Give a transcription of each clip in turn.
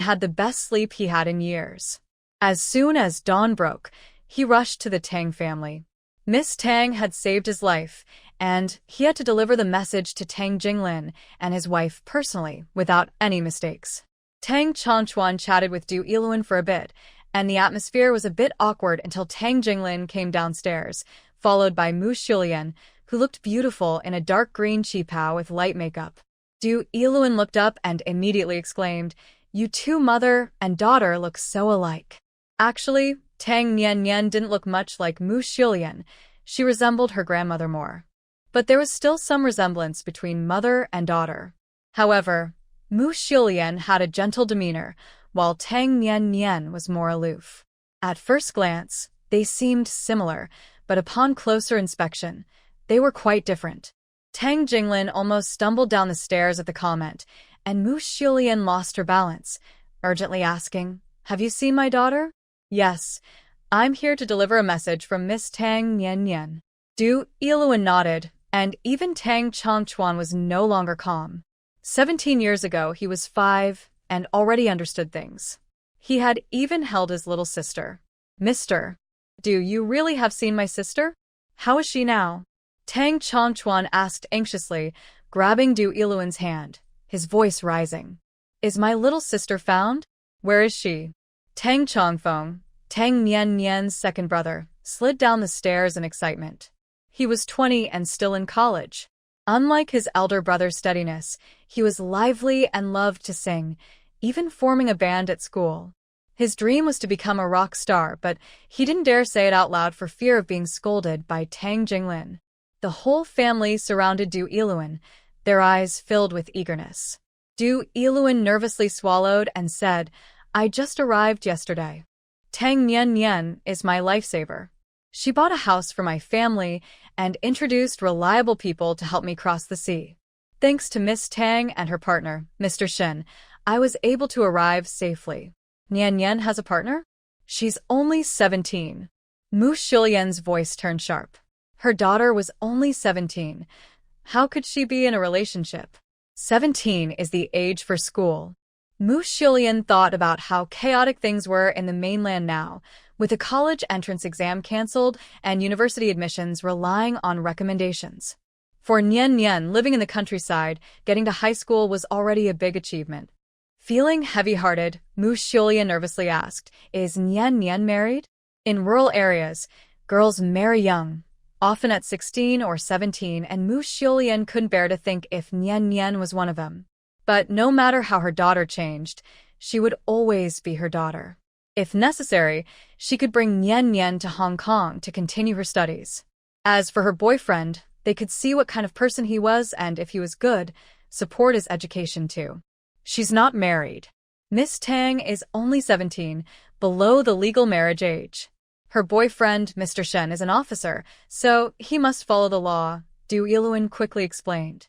had the best sleep he had in years. As soon as dawn broke, he rushed to the Tang family. Miss Tang had saved his life, and he had to deliver the message to Tang Jinglin and his wife personally, without any mistakes. Tang Chongquan chatted with Du Yiluan for a bit, and the atmosphere was a bit awkward until Tang Jinglin came downstairs, followed by Mu Xulian, who looked beautiful in a dark green qipao with light makeup. Du Yiluan looked up and immediately exclaimed, "You two mother and daughter look so alike." Actually, Tang Nian didn't look much like Mu Xulian. She resembled her grandmother more. But there was still some resemblance between mother and daughter. However, Mu Xulian had a gentle demeanor, while Tang Nian was more aloof. At first glance, they seemed similar, but upon closer inspection, they were quite different. Tang Jinglin almost stumbled down the stairs at the comment, and Mu Xulian lost her balance, urgently asking, "Have you seen my daughter?" "Yes, I'm here to deliver a message from Miss Tang Nian." Du Yiluan nodded, and even Tang Chongquan was no longer calm. 17 years ago, he was 5 and already understood things. He had even held his little sister. "Mister, do you really have seen my sister? How is she now?" Tang Chongquan asked anxiously, grabbing Du Yiluan's hand, his voice rising. "Is my little sister found? Where is she?" Tang Chongfeng, Tang Nian's second brother, slid down the stairs in excitement. He was 20 and still in college. Unlike his elder brother's steadiness, he was lively and loved to sing, even forming a band at school. His dream was to become a rock star, but he didn't dare say it out loud for fear of being scolded by Tang Jinglin. The whole family surrounded Du Yiluan, their eyes filled with eagerness. Du Yiluan nervously swallowed and said, "I just arrived yesterday. Tang Nian is my lifesaver. She bought a house for my family and introduced reliable people to help me cross the sea. Thanks to Miss Tang and her partner, Mr. Shen, I was able to arrive safely." "Nian has a partner? She's only 17. Mu Xulian's voice turned sharp. Her daughter was only 17. How could she be in a relationship? 17 is the age for school. Mu Xulian thought about how chaotic things were in the mainland now, with a college entrance exam cancelled and university admissions relying on recommendations. For Nian, living in the countryside, getting to high school was already a big achievement. Feeling heavy-hearted, Mu Xulian nervously asked, "Is Nian married?" In rural areas, girls marry young, often at 16 or 17, and Mu Xulian couldn't bear to think if Nian was one of them. But no matter how her daughter changed, she would always be her daughter. If necessary, she could bring Nian to Hong Kong to continue her studies. As for her boyfriend, they could see what kind of person he was and, if he was good, support his education too. She's not married. Miss Tang is only 17, below the legal marriage age. Her boyfriend, Mr. Shen, is an officer, so he must follow the law, Du Yiluan quickly explained.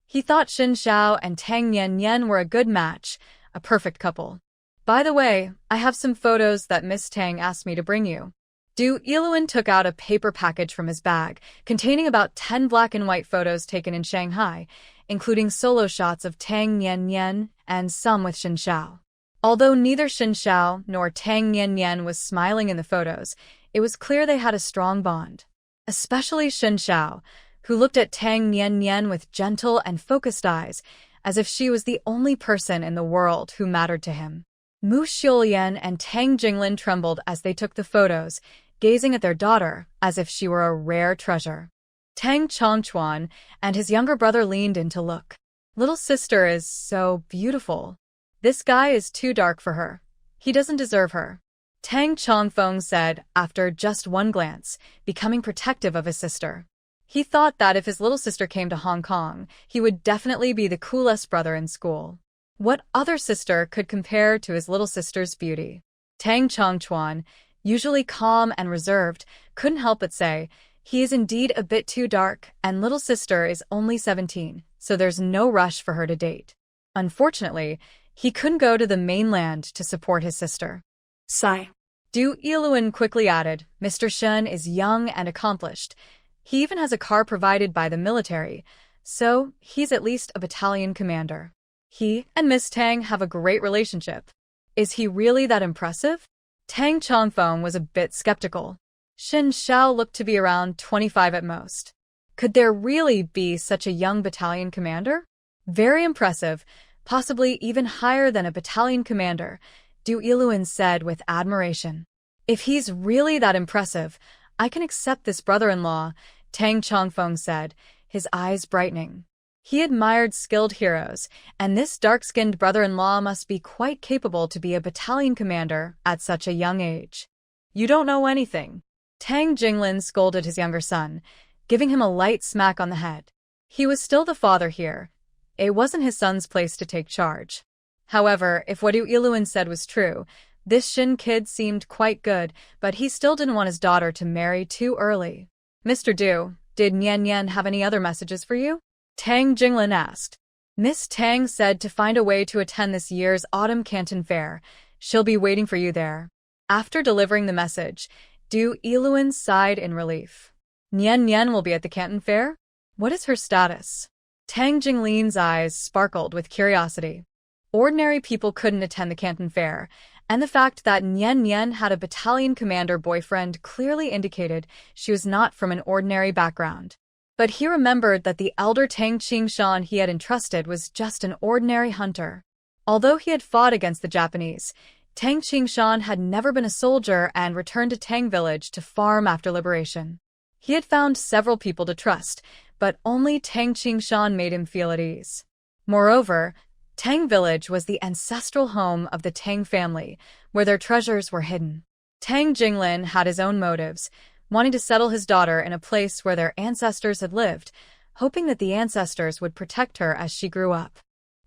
He thought Xin Xiao and Tang Nian were a good match, a perfect couple. "By the way, I have some photos that Miss Tang asked me to bring you." Du Yiluan took out a paper package from his bag, containing about 10 black and white photos taken in Shanghai, including solo shots of Tang Nian and some with Xin Xiao. Although neither Xin Xiao nor Tang Nian was smiling in the photos, it was clear they had a strong bond. Especially Xin Xiao, who looked at Tang Nian with gentle and focused eyes, as if she was the only person in the world who mattered to him. Mu Xulian and Tang Jinglin trembled as they took the photos, gazing at their daughter as if she were a rare treasure. Tang Chongquan and his younger brother leaned in to look. "Little sister is so beautiful. This guy is too dark for her. He doesn't deserve her," Tang Chongfeng said after just one glance, becoming protective of his sister. He thought that if his little sister came to Hong Kong, he would definitely be the coolest brother in school. What other sister could compare to his little sister's beauty? Tang Chongquan, usually calm and reserved, couldn't help but say, "He is indeed a bit too dark, and little sister is only 17, so there's no rush for her to date." Unfortunately, he couldn't go to the mainland to support his sister. Sigh. Du Yiluan quickly added, "Mr. Shen is young and accomplished. He even has a car provided by the military, so he's at least a battalion commander. He and Miss Tang have a great relationship." Is he really that impressive? Tang Chongfeng was a bit skeptical. Xin Xiao looked to be around 25 at most. Could there really be such a young battalion commander? Very impressive, possibly even higher than a battalion commander, Du Yiluan said with admiration. If he's really that impressive, I can accept this brother-in-law, Tang Chongfeng said, his eyes brightening. He admired skilled heroes, and this dark-skinned brother-in-law must be quite capable to be a battalion commander at such a young age. You don't know anything. Tang Jinglin scolded his younger son, giving him a light smack on the head. He was still the father here. It wasn't his son's place to take charge. However, if what Du Yiluan said was true, this Xin kid seemed quite good, but he still didn't want his daughter to marry too early. Mr. Du, did Nian Nian have any other messages for you? Tang Jinglin asked. Miss Tang said to find a way to attend this year's Autumn Canton Fair. She'll be waiting for you there. After delivering the message, Du Yiluan sighed in relief. Nian Nian will be at the Canton Fair? What is her status? Tang Jinglin's eyes sparkled with curiosity. Ordinary people couldn't attend the Canton Fair, and the fact that Nian Nian had a battalion commander boyfriend clearly indicated she was not from an ordinary background. But he remembered that the elder Tang Qingshan he had entrusted was just an ordinary hunter. Although he had fought against the Japanese, Tang Qingshan had never been a soldier and returned to Tang village to farm after liberation. He had found several people to trust, but only Tang Qingshan made him feel at ease. Moreover, Tang village was the ancestral home of the Tang family, where their treasures were hidden. Tang Jinglin had his own motives, wanting to settle his daughter in a place where their ancestors had lived, hoping that the ancestors would protect her as she grew up.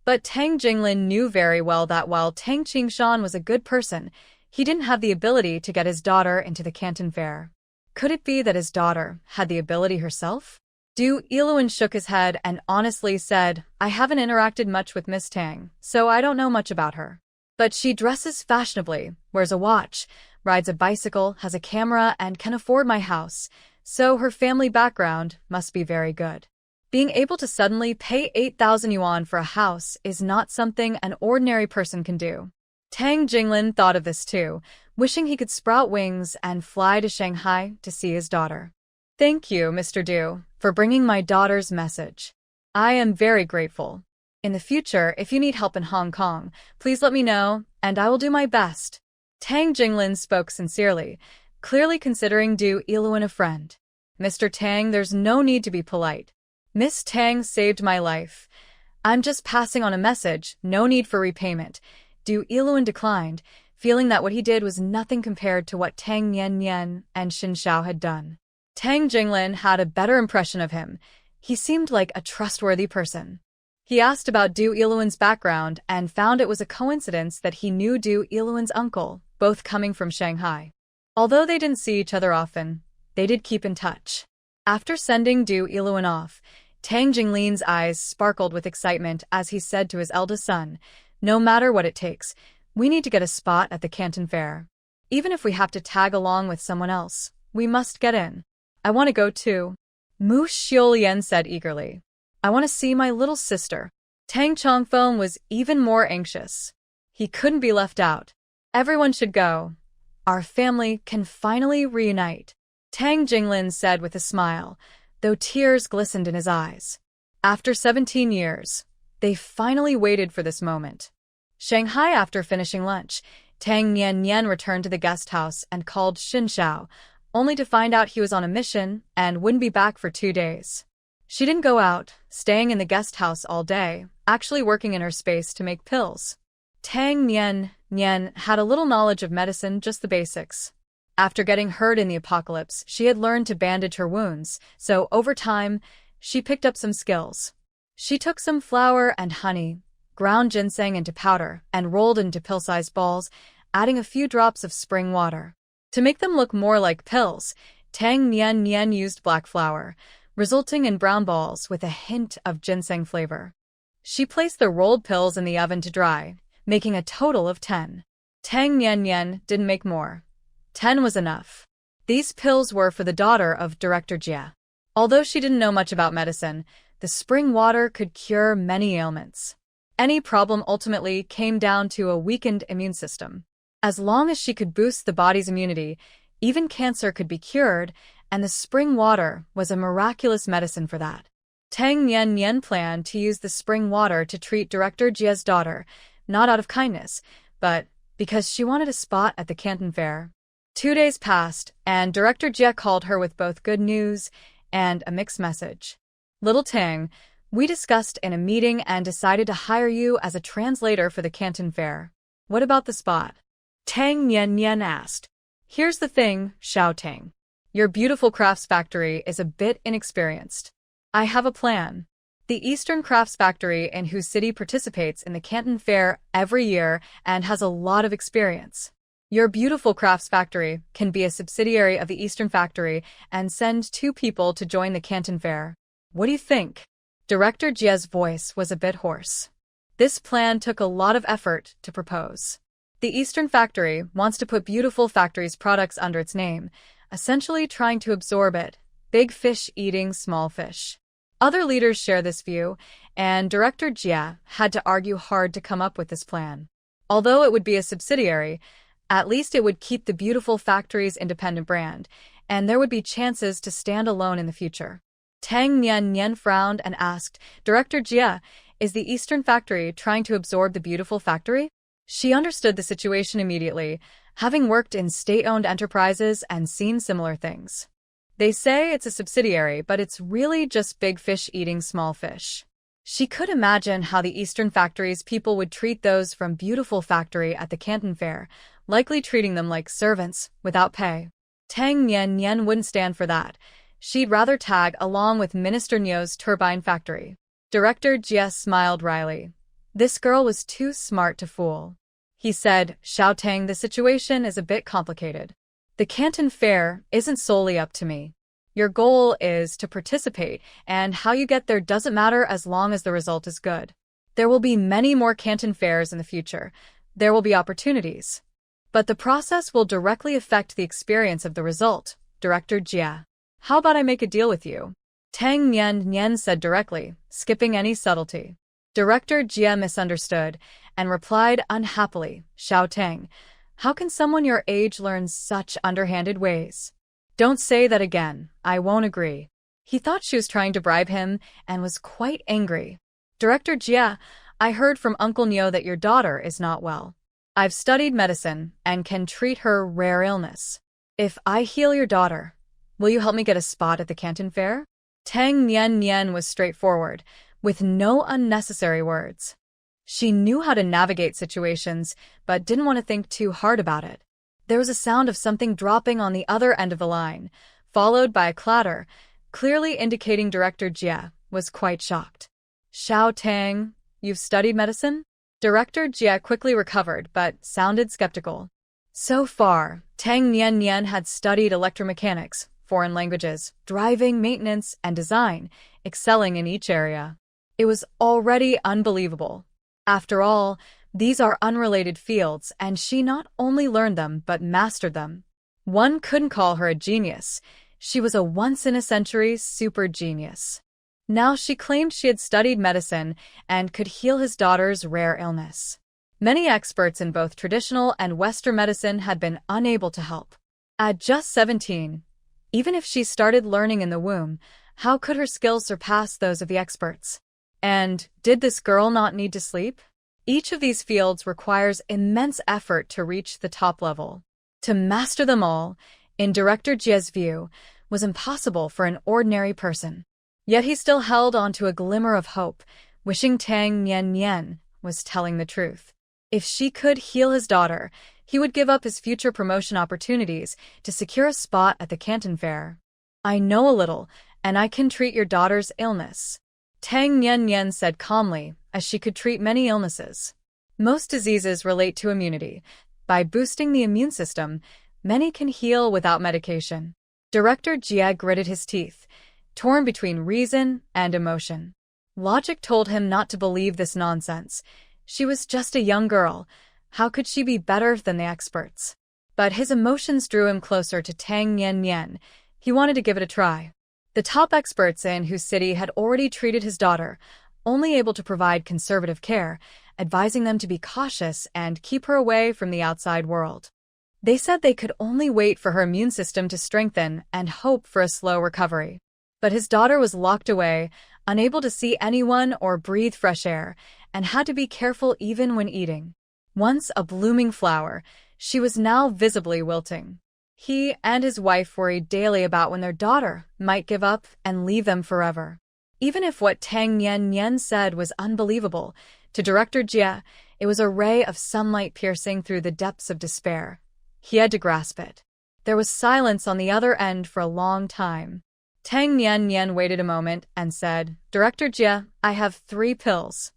But Tang Jinglin knew very well that while Tang Qingshan was a good person, he didn't have the ability to get his daughter into the Canton Fair. Could it be that his daughter had the ability herself? Du Yiluan shook his head and honestly said, I haven't interacted much with Miss Tang, so I don't know much about her. But she dresses fashionably, wears a watch, rides a bicycle, has a camera, and can afford my house, so her family background must be very good. Being able to suddenly pay 8,000 yuan for a house is not something an ordinary person can do. Tang Jinglin thought of this too, wishing he could sprout wings and fly to Shanghai to see his daughter. Thank you, Mr. Du, for bringing my daughter's message. I am very grateful. In the future, if you need help in Hong Kong, please let me know, and I will do my best. Tang Jinglin spoke sincerely, clearly considering Du Yiluan a friend. Mr. Tang, there's no need to be polite. Miss Tang saved my life. I'm just passing on a message, no need for repayment. Du Yiluan declined, feeling that what he did was nothing compared to what Tang Nian Nian and Xin Xiao had done. Tang Jinglin had a better impression of him. He seemed like a trustworthy person. He asked about Du Yiluan's background and found it was a coincidence that he knew Du Yiluan's uncle, both coming from Shanghai. Although they didn't see each other often, they did keep in touch. After sending Du Yiluan off, Tang Jinglin's eyes sparkled with excitement as he said to his eldest son, no matter what it takes, we need to get a spot at the Canton Fair. Even if we have to tag along with someone else, we must get in. I want to go too. Mu Xiulian said eagerly. I want to see my little sister. Tang Chongfeng was even more anxious. He couldn't be left out. Everyone should go. Our family can finally reunite. Tang Jinglin said with a smile, though tears glistened in his eyes. After 17 years, they finally waited for this moment. Shanghai after finishing lunch, Tang Nian Nian returned to the guest house and called Xin Xiao, only to find out he was on a mission and wouldn't be back for 2 days. She didn't go out, staying in the guest house all day, actually working in her space to make pills. Tang Nian Nian had a little knowledge of medicine, just the basics. After getting hurt in the apocalypse, she had learned to bandage her wounds, so over time, she picked up some skills. She took some flour and honey, ground ginseng into powder, and rolled into pill-sized balls, adding a few drops of spring water. To make them look more like pills, Tang Nian Nian used black flour, resulting in brown balls with a hint of ginseng flavor. She placed the rolled pills in the oven to dry, making a total of 10. Tang Nian Nian didn't make more. 10 was enough. These pills were for the daughter of Director Jia. Although she didn't know much about medicine, the spring water could cure many ailments. Any problem ultimately came down to a weakened immune system. As long as she could boost the body's immunity, even cancer could be cured, and the spring water was a miraculous medicine for that. Tang Nian planned to use the spring water to treat Director Jie's daughter, not out of kindness, but because she wanted a spot at the Canton Fair. 2 days passed, and Director Jie called her with both good news and a mixed message. Little Tang, we discussed in a meeting and decided to hire you as a translator for the Canton Fair. What about the spot? Tang Nian asked. Here's the thing, Xiao Tang. Your beautiful crafts factory is a bit inexperienced. I have a plan. The Eastern Crafts Factory in whose city participates in the Canton Fair every year and has a lot of experience. Your beautiful crafts factory can be a subsidiary of the Eastern Factory and send 2 people to join the Canton Fair. What do you think? Director Jie's voice was a bit hoarse. This plan took a lot of effort to propose. The Eastern Factory wants to put Beautiful Factory's products under its name, essentially trying to absorb it. Big fish eating small fish. Other leaders share this view, and Director Jie had to argue hard to come up with this plan. Although it would be a subsidiary, at least it would keep the Beautiful Factory's independent brand, and there would be chances to stand alone in the future. Tang Nian frowned and asked, Director Jie, is the Eastern Factory trying to absorb the Beautiful Factory? She understood the situation immediately, having worked in state-owned enterprises and seen similar things. They say it's a subsidiary, but it's really just big fish eating small fish. She could imagine how the Eastern Factory's people would treat those from Beautiful Factory at the Canton Fair, likely treating them like servants, without pay. Tang Nian wouldn't stand for that. She'd rather tag along with Minister Niu's turbine factory. Director Jie smiled wryly. This girl was too smart to fool. He said, Xiao Tang, the situation is a bit complicated. The Canton Fair isn't solely up to me. Your goal is to participate, and how you get there doesn't matter as long as the result is good. There will be many more Canton Fairs in the future. There will be opportunities. But the process will directly affect the experience of the result, Director Jie. How about I make a deal with you? Tang Nian said directly, skipping any subtlety. Director Jie misunderstood and replied unhappily, Xiao Tang, how can someone your age learn such underhanded ways? Don't say that again, I won't agree. He thought she was trying to bribe him and was quite angry. Director Jie, I heard from Uncle Niu that your daughter is not well. I've studied medicine and can treat her rare illness. If I heal your daughter, will you help me get a spot at the Canton Fair? Tang Nian was straightforward, with no unnecessary words. She knew how to navigate situations, but didn't want to think too hard about it. There was a sound of something dropping on the other end of the line, followed by a clatter, clearly indicating Director Jie was quite shocked. Xiao Tang, you've studied medicine? Director Jie quickly recovered, but sounded skeptical. So far, Tang Nian had studied electromechanics, foreign languages, driving, maintenance, and design, excelling in each area. It was already unbelievable. After all, these are unrelated fields, and she not only learned them but mastered them. One couldn't call her a genius. She was a once-in-a-century super genius. Now she claimed she had studied medicine and could heal his daughter's rare illness. Many experts in both traditional and Western medicine had been unable to help. At just 17, even if she started learning in the womb, how could her skills surpass those of the experts? And did this girl not need to sleep? Each of these fields requires immense effort to reach the top level. To master them all, in Director Jie's view, was impossible for an ordinary person. Yet he still held on to a glimmer of hope, wishing Tang Nian was telling the truth. If she could heal his daughter, he would give up his future promotion opportunities to secure a spot at the Canton Fair. I know a little, and I can treat your daughter's illness, Tang Nian said calmly, as she could treat many illnesses. Most diseases relate to immunity. By boosting the immune system, many can heal without medication. Director Jie gritted his teeth, torn between reason and emotion. Logic told him not to believe this nonsense. She was just a young girl. How could she be better than the experts? But his emotions drew him closer to Tang Nian. He wanted to give it a try. The top experts in whose city had already treated his daughter, only able to provide conservative care, advising them to be cautious and keep her away from the outside world. They said they could only wait for her immune system to strengthen and hope for a slow recovery. But his daughter was locked away, unable to see anyone or breathe fresh air, and had to be careful even when eating. Once a blooming flower, she was now visibly wilting. He and his wife worried daily about when their daughter might give up and leave them forever. Even if what Tang Nian said was unbelievable, to Director Jie, it was a ray of sunlight piercing through the depths of despair. He had to grasp it. There was silence on the other end for a long time. Tang Nian waited a moment and said, "Director Jie, I have 3 pills.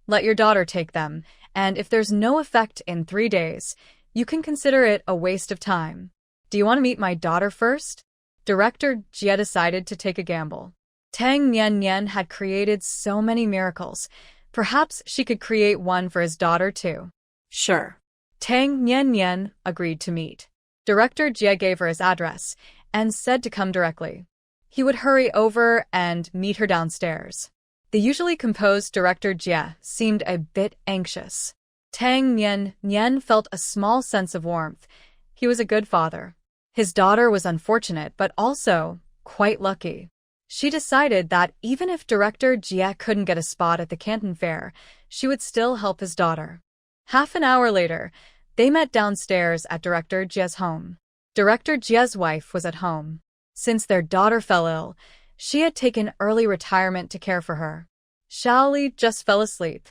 Let your daughter take them, and if there's no effect in 3 days, you can consider it a waste of time. Do you want to meet my daughter first?" Director Jie decided to take a gamble. Tang Nian had created so many miracles. Perhaps she could create one for his daughter too. Sure. Tang Nian agreed to meet. Director Jie gave her his address and said to come directly. He would hurry over and meet her downstairs. The usually composed Director Jie seemed a bit anxious. Tang Nian felt a small sense of warmth. He was a good father. His daughter was unfortunate, but also quite lucky. She decided that even if Director Jie couldn't get a spot at the Canton Fair, she would still help his daughter. Half an hour later, they met downstairs at Director Jie's home. Director Jie's wife was at home. Since their daughter fell ill, she had taken early retirement to care for her. Xiaoli just fell asleep.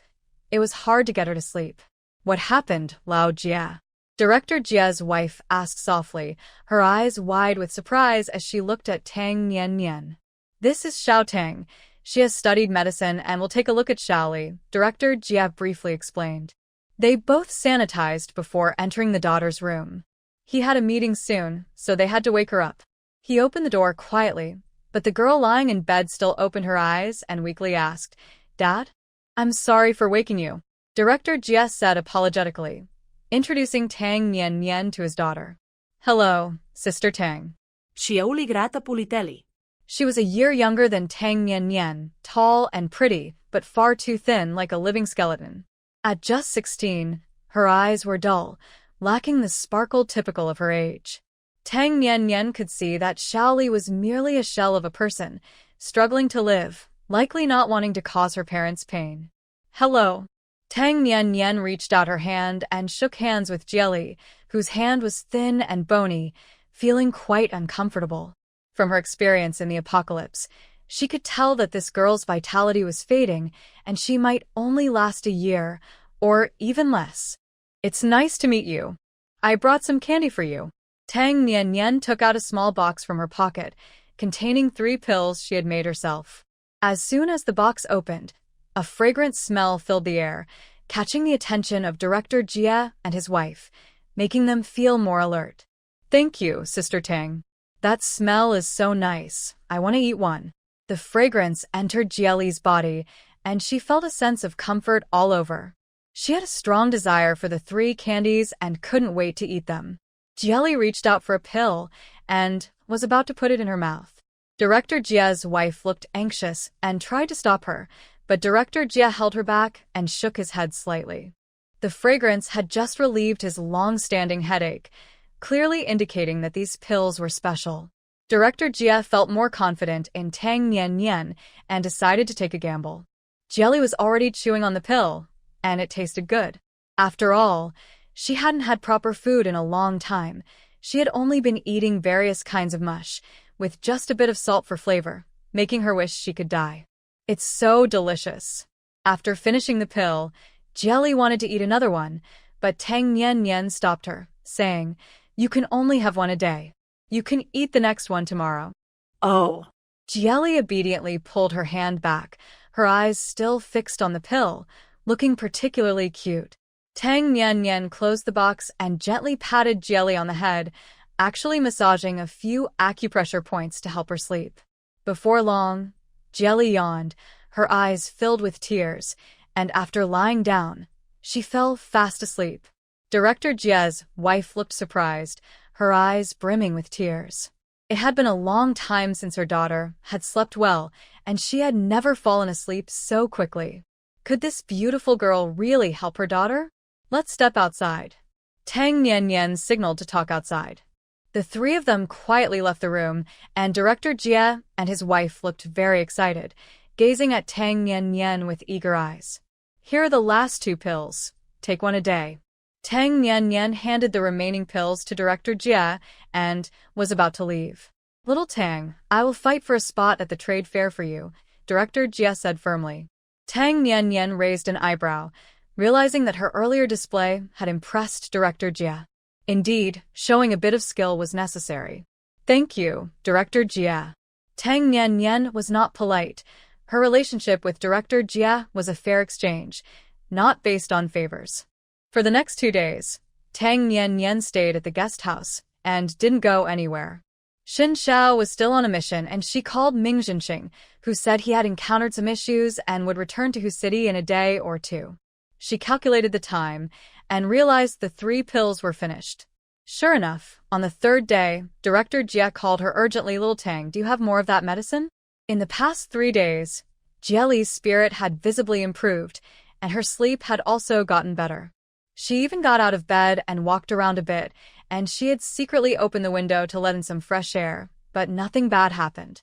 It was hard to get her to sleep. "What happened, Lao Jie?" Director Jie's wife asked softly, her eyes wide with surprise as she looked at Tang Nian. "This is Xiao Tang. She has studied medicine and will take a look at Xiaoli," Director Jie briefly explained. They both sanitized before entering the daughter's room. He had a meeting soon, so they had to wake her up. He opened the door quietly, but the girl lying in bed still opened her eyes and weakly asked, "Dad? I'm sorry for waking you," Director Jie said apologetically, introducing Tang Nian to his daughter. "Hello, Sister Tang." Xiaoli grata pulitelli. She was a year younger than Tang Nian, tall and pretty, but far too thin like a living skeleton. At just 16, her eyes were dull, lacking the sparkle typical of her age. Tang Nian could see that Xiaoli was merely a shell of a person, struggling to live, likely not wanting to cause her parents pain. "Hello." Tang Nian reached out her hand and shook hands with Jieli, whose hand was thin and bony, feeling quite uncomfortable. From her experience in the apocalypse, she could tell that this girl's vitality was fading and she might only last a year, or even less. "It's nice to meet you. I brought some candy for you." Tang Nian took out a small box from her pocket, containing 3 pills she had made herself. As soon as the box opened, a fragrant smell filled the air, catching the attention of Director Jie and his wife, making them feel more alert. "Thank you, Sister Tang. That smell is so nice. I want to eat one." The fragrance entered Jieli's body, and she felt a sense of comfort all over. She had a strong desire for the 3 candies and couldn't wait to eat them. Jieli reached out for a pill and was about to put it in her mouth. Director Jie's wife looked anxious and tried to stop her, but Director Jie held her back and shook his head slightly. The fragrance had just relieved his long-standing headache, clearly indicating that these pills were special. Director Jie felt more confident in Tang Nian and decided to take a gamble. Jieli was already chewing on the pill, and it tasted good. After all, she hadn't had proper food in a long time. She had only been eating various kinds of mush, with just a bit of salt for flavor, making her wish she could die. "It's so delicious." After finishing the pill, Jieli wanted to eat another one, but Tang Nian stopped her, saying, "You can only have one a day. You can eat the next one tomorrow." Oh. Jieli obediently pulled her hand back, her eyes still fixed on the pill, looking particularly cute. Tang Nian closed the box and gently patted Jieli on the head, actually massaging a few acupressure points to help her sleep. Before long, Jieli yawned, her eyes filled with tears, and after lying down, she fell fast asleep. Director Jie's wife looked surprised, her eyes brimming with tears. It had been a long time since her daughter had slept well, and she had never fallen asleep so quickly. Could this beautiful girl really help her daughter? Let's step outside. Tang Nian signaled to talk outside. The three of them quietly left the room, and Director Jie and his wife looked very excited, gazing at Tang Nian with eager eyes. Here are the last 2 pills. Take one a day. Tang Nian handed the remaining pills to Director Jie and was about to leave. Little Tang, I will fight for a spot at the trade fair for you, Director Jie said firmly. Tang Nian raised an eyebrow, realizing that her earlier display had impressed Director Jie. Indeed, showing a bit of skill was necessary. Thank you, Director Jie. Tang Nian was not polite. Her relationship with Director Jie was a fair exchange, not based on favors. For the next 2 days, Tang Nian stayed at the guest house and didn't go anywhere. Xin Xiao was still on a mission, and she called Ming Jinxing, who said he had encountered some issues and would return to his city in a day or 2. She calculated the time and realized the 3 pills were finished. Sure enough, on the 3rd day, Director Jie called her urgently. Little Tang, do you have more of that medicine? In the past 3 days, Jieli's spirit had visibly improved, and her sleep had also gotten better. She even got out of bed and walked around a bit, and she had secretly opened the window to let in some fresh air, but nothing bad happened.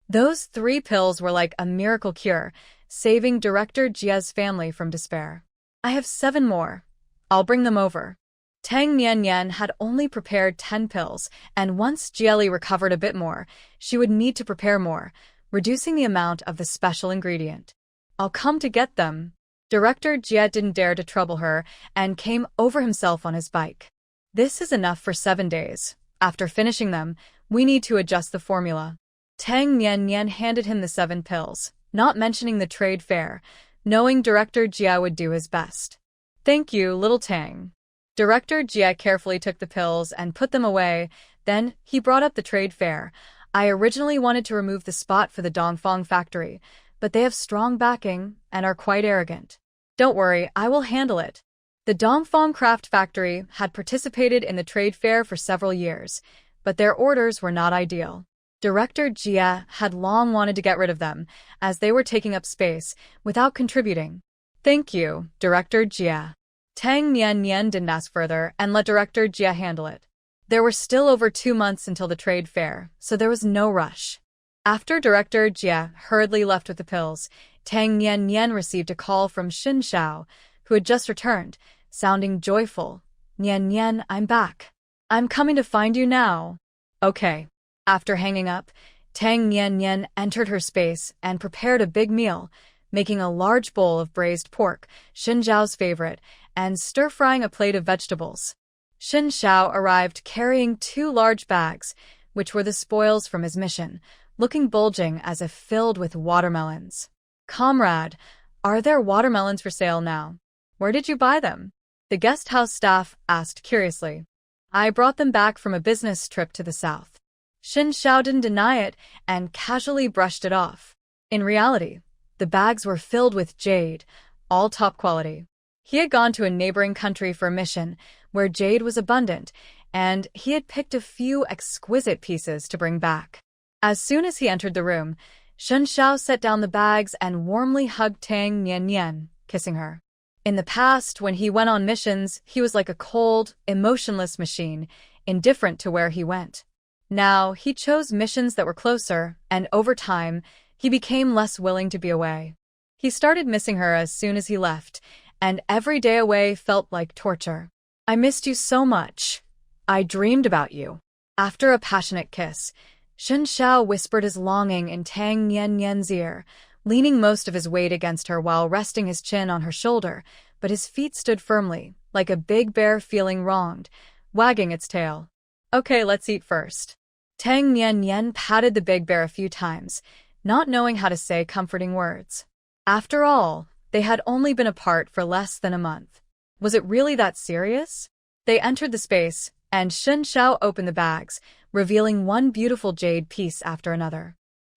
Those 3 pills were like a miracle cure, saving Director Jie's family from despair. I have 7 more. I'll bring them over. Tang Nian had only prepared 10 pills, and once Jieli recovered a bit more, she would need to prepare more, reducing the amount of the special ingredient. I'll come to get them. Director Jie didn't dare to trouble her and came over himself on his bike. This is enough for 7 days. After finishing them, we need to adjust the formula. Tang Nian handed him the 7 pills, not mentioning the trade fair, knowing Director Jie would do his best. Thank you, little Tang. Director Jie carefully took the pills and put them away. Then he brought up the trade fair. I originally wanted to remove the spot for the Dongfang factory, but they have strong backing and are quite arrogant. Don't worry, I will handle it. The Dongfang craft factory had participated in the trade fair for several years, but their orders were not ideal. Director Jie had long wanted to get rid of them, as they were taking up space without contributing. Thank you, Director Jie. Tang Nian didn't ask further and let Director Jie handle it. There were still over 2 months until the trade fair, so there was no rush. After Director Jie hurriedly left with the pills, Tang Nian received a call from Xin Xiao, who had just returned, sounding joyful. Nian, I'm back. I'm coming to find you now. Okay. After hanging up, Tang Nian entered her space and prepared a big meal, making a large bowl of braised pork, Xin Xiao's favorite, and stir-frying a plate of vegetables. Xin Xiao arrived carrying 2 large bags, which were the spoils from his mission, looking bulging as if filled with watermelons. Comrade, are there watermelons for sale now? Where did you buy them? The guest house staff asked curiously. I brought them back from a business trip to the south. Xin Xiao didn't deny it and casually brushed it off. In reality, the bags were filled with jade, all top quality. He had gone to a neighboring country for a mission where jade was abundant, and he had picked a few exquisite pieces to bring back. As soon as he entered the room, Xin Xiao set down the bags and warmly hugged Tang Nian, kissing her. In the past, when he went on missions, he was like a cold, emotionless machine, indifferent to where he went. Now, he chose missions that were closer, and over time, he became less willing to be away. He started missing her as soon as he left, and every day away felt like torture. I missed you so much. I dreamed about you. After a passionate kiss, Xin Xiao whispered his longing in Tang Nian's ear, leaning most of his weight against her while resting his chin on her shoulder, but his feet stood firmly, like a big bear feeling wronged, wagging its tail. Okay, let's eat first. Tang Nian patted the big bear a few times, not knowing how to say comforting words. After all, they had only been apart for less than a month. Was it really that serious? They entered the space, and Xin Xiao opened the bags, revealing one beautiful jade piece after another.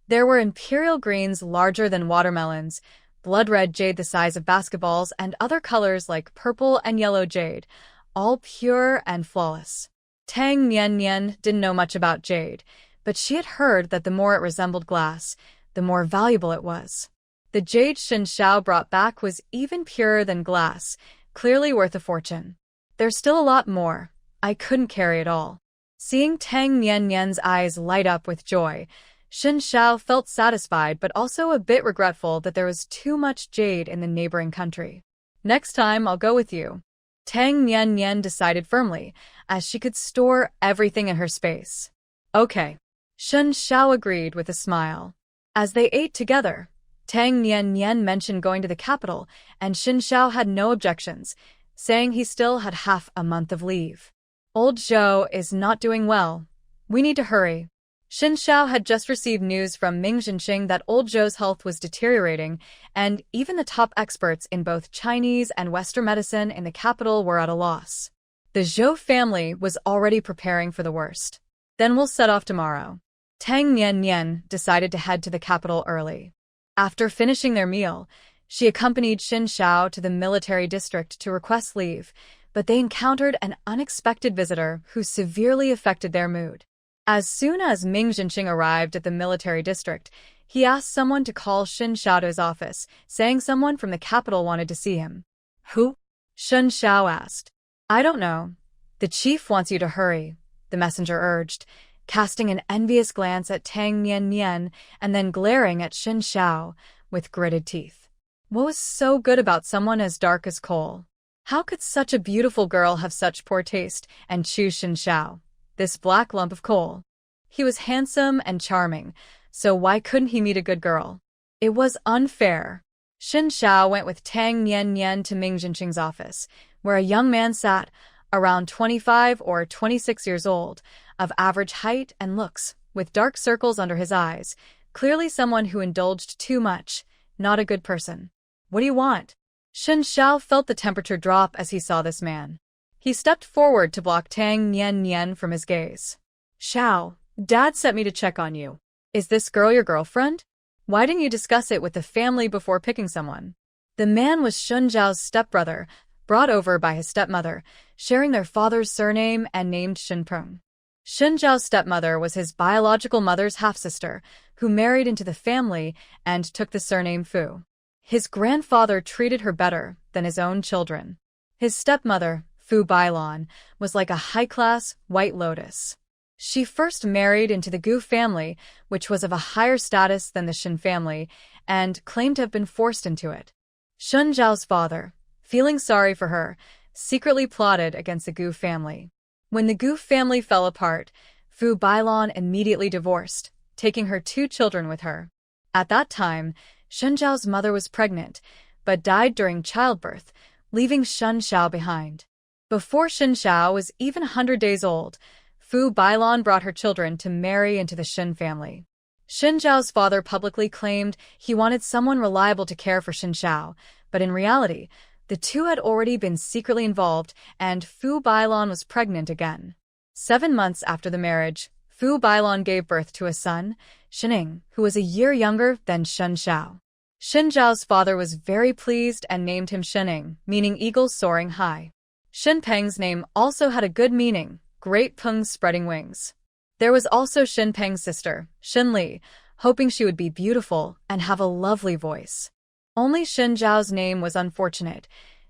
There were imperial greens larger than watermelons, blood-red jade the size of basketballs, and other colors like purple and yellow jade, all pure and flawless. Tang Nian didn't know much about jade, but she had heard that the more it resembled glass, the more valuable it was. The jade Shen Xiao brought back was even purer than glass, clearly worth a fortune. There's still a lot more. I couldn't carry it all. Seeing Tang Nian's eyes light up with joy, Shen Xiao felt satisfied but also a bit regretful that there was too much jade in the neighboring country. Next time, I'll go with you. Tang Nian decided firmly, as she could store everything in her space. Okay. Shen Xiao agreed with a smile. As they ate together, Tang Nian mentioned going to the capital, and Shen Xiao had no objections, saying he still had half a month of leave. Old Zhou is not doing well. We need to hurry. Shen Xiao had just received news from Ming Jinqing that old Zhou's health was deteriorating, and even the top experts in both Chinese and Western medicine in the capital were at a loss. The Zhou family was already preparing for the worst. Then we'll set off tomorrow. Tang Nian decided to head to the capital early. After finishing their meal, she accompanied Shen Xiao to the military district to request leave, but they encountered an unexpected visitor who severely affected their mood. As soon as Ming Jinqing arrived at the military district, he asked someone to call Shen Xiao to his office, saying someone from the capital wanted to see him. Who? Shen Xiao asked. I don't know. The chief wants you to hurry, the messenger urged, casting an envious glance at Tang Nian and then glaring at Shen Xiao with gritted teeth. What was so good about someone as dark as coal? How could such a beautiful girl have such poor taste and choose Shen Xiao, this black lump of coal? He was handsome and charming, so why couldn't he meet a good girl? It was unfair. Shen Xiao went with Tang Nian to Ming Jinqing's office, where a young man sat, around 25 or 26 years old, of average height and looks, with dark circles under his eyes, clearly someone who indulged too much, not a good person. What do you want? Shen Xiao felt the temperature drop as he saw this man. He stepped forward to block Tang Nian from his gaze. Xiao, Dad sent me to check on you. Is this girl your girlfriend? Why didn't you discuss it with the family before picking someone? The man was Shen Zhao's stepbrother, brought over by his stepmother, sharing their father's surname and named Shenpeng. Shen Zhao's stepmother was his biological mother's half-sister, who married into the family and took the surname Fu. His grandfather treated her better than his own children. His stepmother, Fu Bailan, was like a high-class white lotus. She first married into the Gu family, which was of a higher status than the Shen family, and claimed to have been forced into it. Shen Zhao's father, feeling sorry for her, secretly plotted against the Gu family. When the Gu family fell apart, Fu Bailan immediately divorced, taking her 2 children with her. At that time, Shen Zhao's mother was pregnant, but died during childbirth, leaving Shen Xiao behind. Before Shen Xiao was even 100 days old, Fu Bailan brought her children to marry into the Shen family. Shen Zhao's father publicly claimed he wanted someone reliable to care for Shen Xiao, but in reality, the two had already been secretly involved, and Fu Bailan was pregnant again. 7 months after the marriage, Fu Bailan gave birth to a son, Shening, who was a year younger than Shen Xiao. Shen Zhao's father was very pleased and named him Shening, meaning eagle soaring high. Shen Peng's name also had a good meaning, great Peng's spreading wings. There was also Shen Peng's sister, Shen Li, hoping she would be beautiful and have a lovely voice. Only Shen Zhao's name was unfortunate.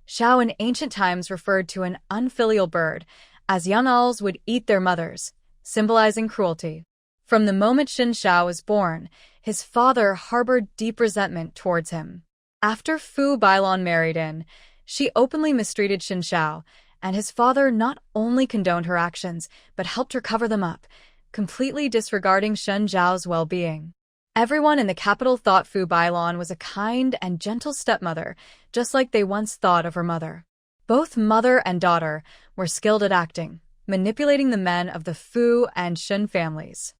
Xiao in ancient times referred to an unfilial bird, as young owls would eat their mothers, symbolizing cruelty. From the moment Shen Xiao was born, his father harbored deep resentment towards him. After Fu Bailan married in, she openly mistreated Shen Xiao, and his father not only condoned her actions, but helped her cover them up, completely disregarding Shen Zhao's well-being. Everyone in the capital thought Fu Bailan was a kind and gentle stepmother, just like they once thought of her mother. Both mother and daughter were skilled at acting, manipulating the men of the Fu and Shen families.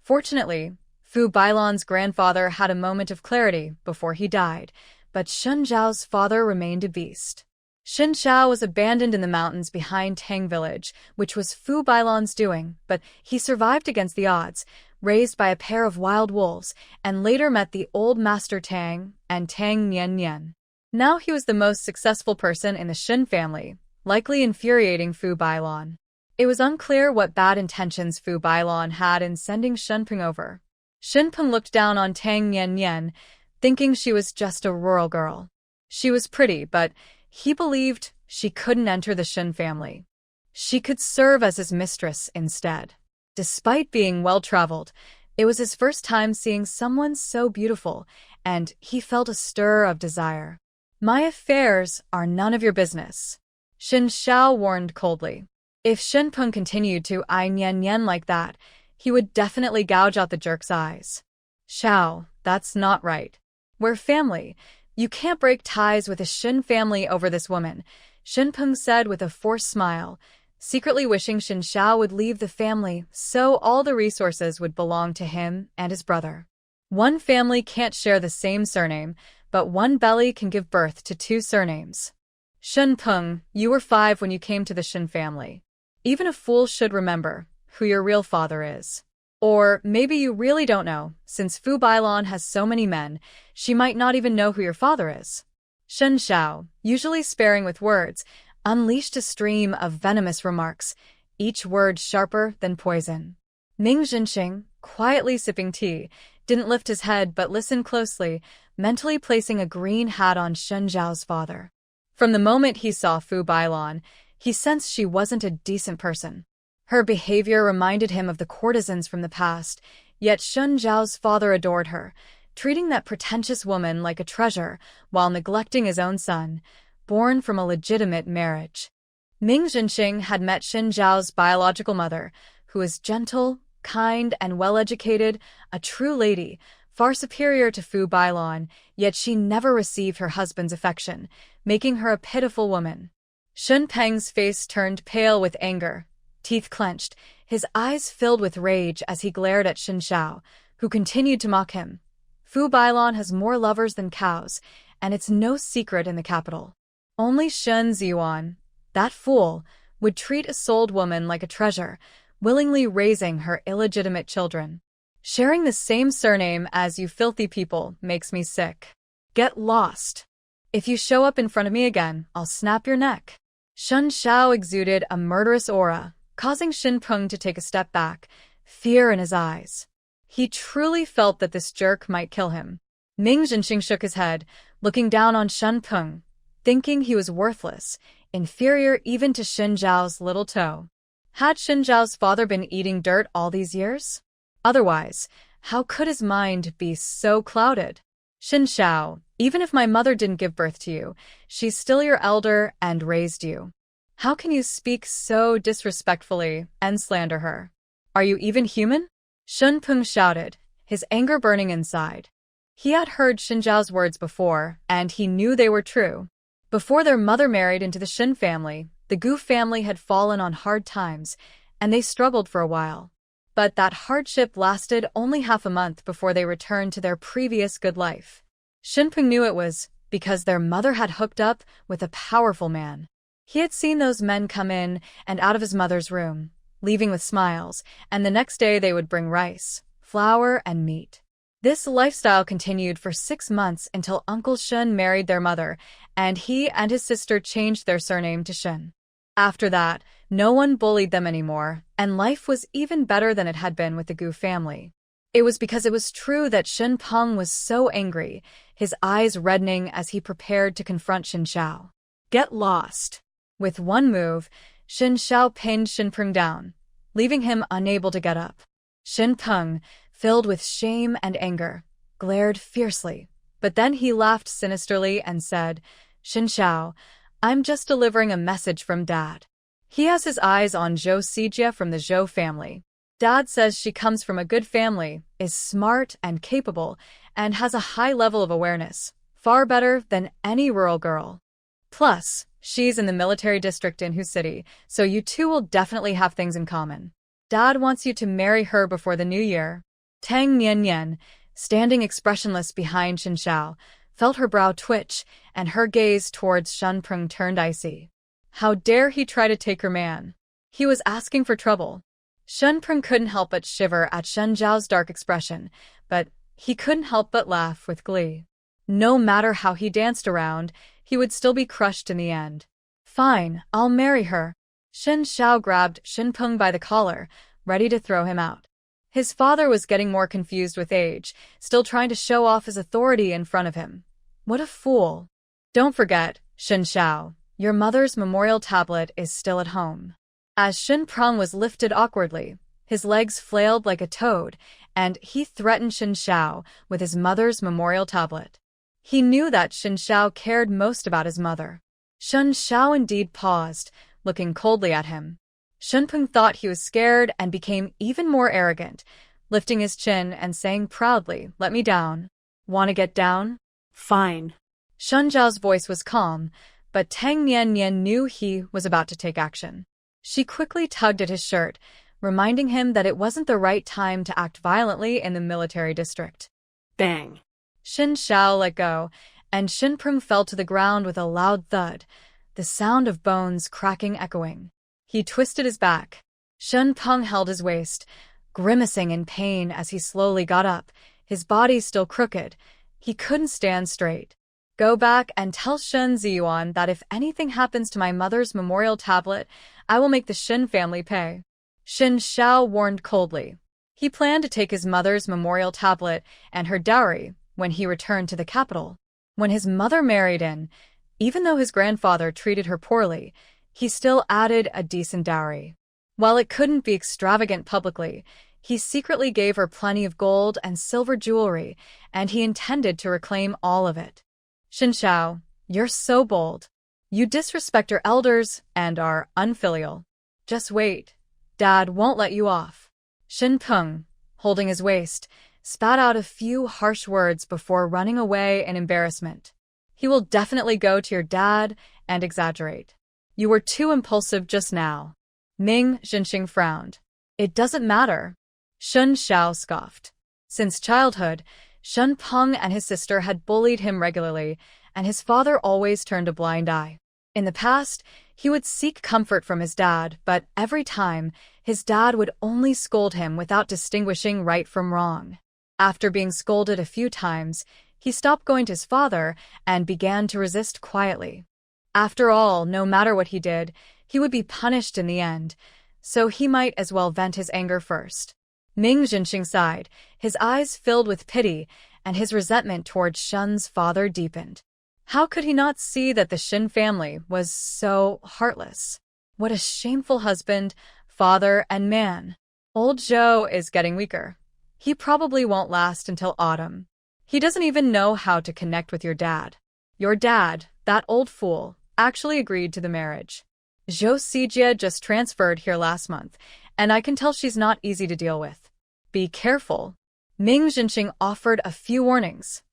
Fortunately, Fu Bailan's grandfather had a moment of clarity before he died, but Shen Zhao's father remained a beast. Shen Xiao was abandoned in the mountains behind Tang village, which was Fu Bailan's doing, but he survived against the odds, raised by a pair of wild wolves, and later met the old master Tang and Tang Nian. Now he was the most successful person in the Shen family, likely infuriating Fu Bailan. It was unclear what bad intentions Fu Bailan had in sending Shenpeng over. Shinpeng looked down on Tang Yan, thinking she was just a rural girl. She was pretty, but he believed she couldn't enter the Shin family. She could serve as his mistress instead. Despite being well-traveled, it was his first time seeing someone so beautiful, and he felt a stir of desire. My affairs are none of your business, Shin Xiao warned coldly. If Shinpeng continued to eye Nian like that, he would definitely gouge out the jerk's eyes. Xiao, that's not right. We're family. You can't break ties with the Shin family over this woman, Shinpeng said with a forced smile, secretly wishing Shin Xiao would leave the family so all the resources would belong to him and his brother. One family can't share the same surname, but one belly can give birth to two surnames. Shinpeng, you were 5 when you came to the Shin family. Even a fool should remember who your real father is. Or maybe you really don't know, since Fu Bailon has so many men, she might not even know who your father is. Shen Xiao, usually sparing with words, unleashed a stream of venomous remarks, each word sharper than poison. Ming Jinxing, quietly sipping tea, didn't lift his head but listened closely, mentally placing a green hat on Shen Zhao's father. From the moment he saw Fu Bailon, he sensed she wasn't a decent person. Her behavior reminded him of the courtesans from the past, yet Shen Zhao's father adored her, treating that pretentious woman like a treasure while neglecting his own son, born from a legitimate marriage. Ming Jinxing had met Shen Zhao's biological mother, who was gentle, kind, and well-educated, a true lady, far superior to Fu Bailon, yet she never received her husband's affection, making her a pitiful woman. Shen Peng's face turned pale with anger, teeth clenched, his eyes filled with rage as he glared at Shen Xiao, who continued to mock him. Fu Bailon has more lovers than cows, and it's no secret in the capital. Only Shen Ziyuan, that fool, would treat a sold woman like a treasure, willingly raising her illegitimate children. Sharing the same surname as you filthy people makes me sick. Get lost. If you show up in front of me again, I'll snap your neck. Shen Xiao exuded a murderous aura, causing Shinpeng to take a step back, fear in his eyes. He truly felt that this jerk might kill him. Ming Jinxing shook his head, looking down on Shinpeng, thinking he was worthless, inferior even to Shen Zhao's little toe. Had Shen Zhao's father been eating dirt all these years? Otherwise, how could his mind be so clouded? Shen Xiao, even if my mother didn't give birth to you, she's still your elder and raised you. How can you speak so disrespectfully and slander her? Are you even human? Shinpeng shouted, his anger burning inside. He had heard Shen Zhao's words before, and he knew they were true. Before their mother married into the Shin family, the Gu family had fallen on hard times, and they struggled for a while. But that hardship lasted only half a month before they returned to their previous good life. Shinpeng knew it was because their mother had hooked up with a powerful man. He had seen those men come in and out of his mother's room, leaving with smiles, and the next day they would bring rice, flour, and meat. This lifestyle continued for 6 months until Uncle Shen married their mother, and he and his sister changed their surname to Shen. After that, no one bullied them anymore, and life was even better than it had been with the Gu family. It was because it was true that Shinpeng was so angry, his eyes reddening as he prepared to confront Shen Xiao. Get lost. With one move, Shen Xiao pinned Shinpeng down, leaving him unable to get up. Shinpeng, filled with shame and anger, glared fiercely, but then he laughed sinisterly and said, Shen Xiao, I'm just delivering a message from Dad. He has his eyes on Zhou Sijia from the Zhou family. Dad says she comes from a good family, is smart and capable, and has a high level of awareness, far better than any rural girl. Plus, she's in the military district in Hu City, so you two will definitely have things in common. Dad wants you to marry her before the new year. Tang Nian, standing expressionless behind Shen Xiao, felt her brow twitch, and her gaze towards Shinpeng turned icy. How dare he try to take her man? He was asking for trouble. Shinpeng couldn't help but shiver at Shen Zhao's dark expression, but he couldn't help but laugh with glee. No matter how he danced around, he would still be crushed in the end. Fine, I'll marry her. Shen Xiao grabbed Shinpeng by the collar, ready to throw him out. His father was getting more confused with age, still trying to show off his authority in front of him. What a fool. Don't forget, Shen Xiao, your mother's memorial tablet is still at home. As Shen Prung was lifted awkwardly, his legs flailed like a toad, and he threatened Shen Xiao with his mother's memorial tablet. He knew that Shen Xiao cared most about his mother. Shen Xiao indeed paused, looking coldly at him. Shen Peng thought he was scared and became even more arrogant, lifting his chin and saying proudly, "Let me down. Want to get down?" Fine. Shen Zhao's voice was calm, but Tang Nian knew he was about to take action. She quickly tugged at his shirt, reminding him that it wasn't the right time to act violently in the military district. Bang. Shen Xiao let go, and Shen Peng fell to the ground with a loud thud, the sound of bones cracking echoing. He twisted his back. Shen Peng held his waist, grimacing in pain as he slowly got up, his body still crooked. He couldn't stand straight. Go back and tell Shen Ziyuan that if anything happens to my mother's memorial tablet, I will make the Shen family pay. Shen Xiao warned coldly. He planned to take his mother's memorial tablet and her dowry when he returned to the capital. When his mother married in, even though his grandfather treated her poorly, he still added a decent dowry. While it couldn't be extravagant publicly, he secretly gave her plenty of gold and silver jewelry, and he intended to reclaim all of it. Shen Xiao, you're so bold. You disrespect your elders and are unfilial. Just wait. Dad won't let you off. Shen Peng, holding his waist, spat out a few harsh words before running away in embarrassment. He will definitely go to your dad and exaggerate. You were too impulsive just now. Ming Zhenxing frowned. It doesn't matter. Shen Xiao scoffed. Since childhood, Shen Peng and his sister had bullied him regularly, and his father always turned a blind eye. In the past, he would seek comfort from his dad, but every time, his dad would only scold him without distinguishing right from wrong. After being scolded a few times, he stopped going to his father and began to resist quietly. After all, no matter what he did, he would be punished in the end, so he might as well vent his anger first. Ming Zhenxing sighed, his eyes filled with pity, and his resentment towards Shen's father deepened. How could he not see that the Shen family was so heartless? What a shameful husband, father, and man. Old Zhou is getting weaker. He probably won't last until autumn. He doesn't even know how to connect with your dad. Your dad, that old fool, actually agreed to the marriage. Zhou Sijie just transferred here last month, and I can tell she's not easy to deal with. Be careful. Ming Zhenxing offered a few warnings.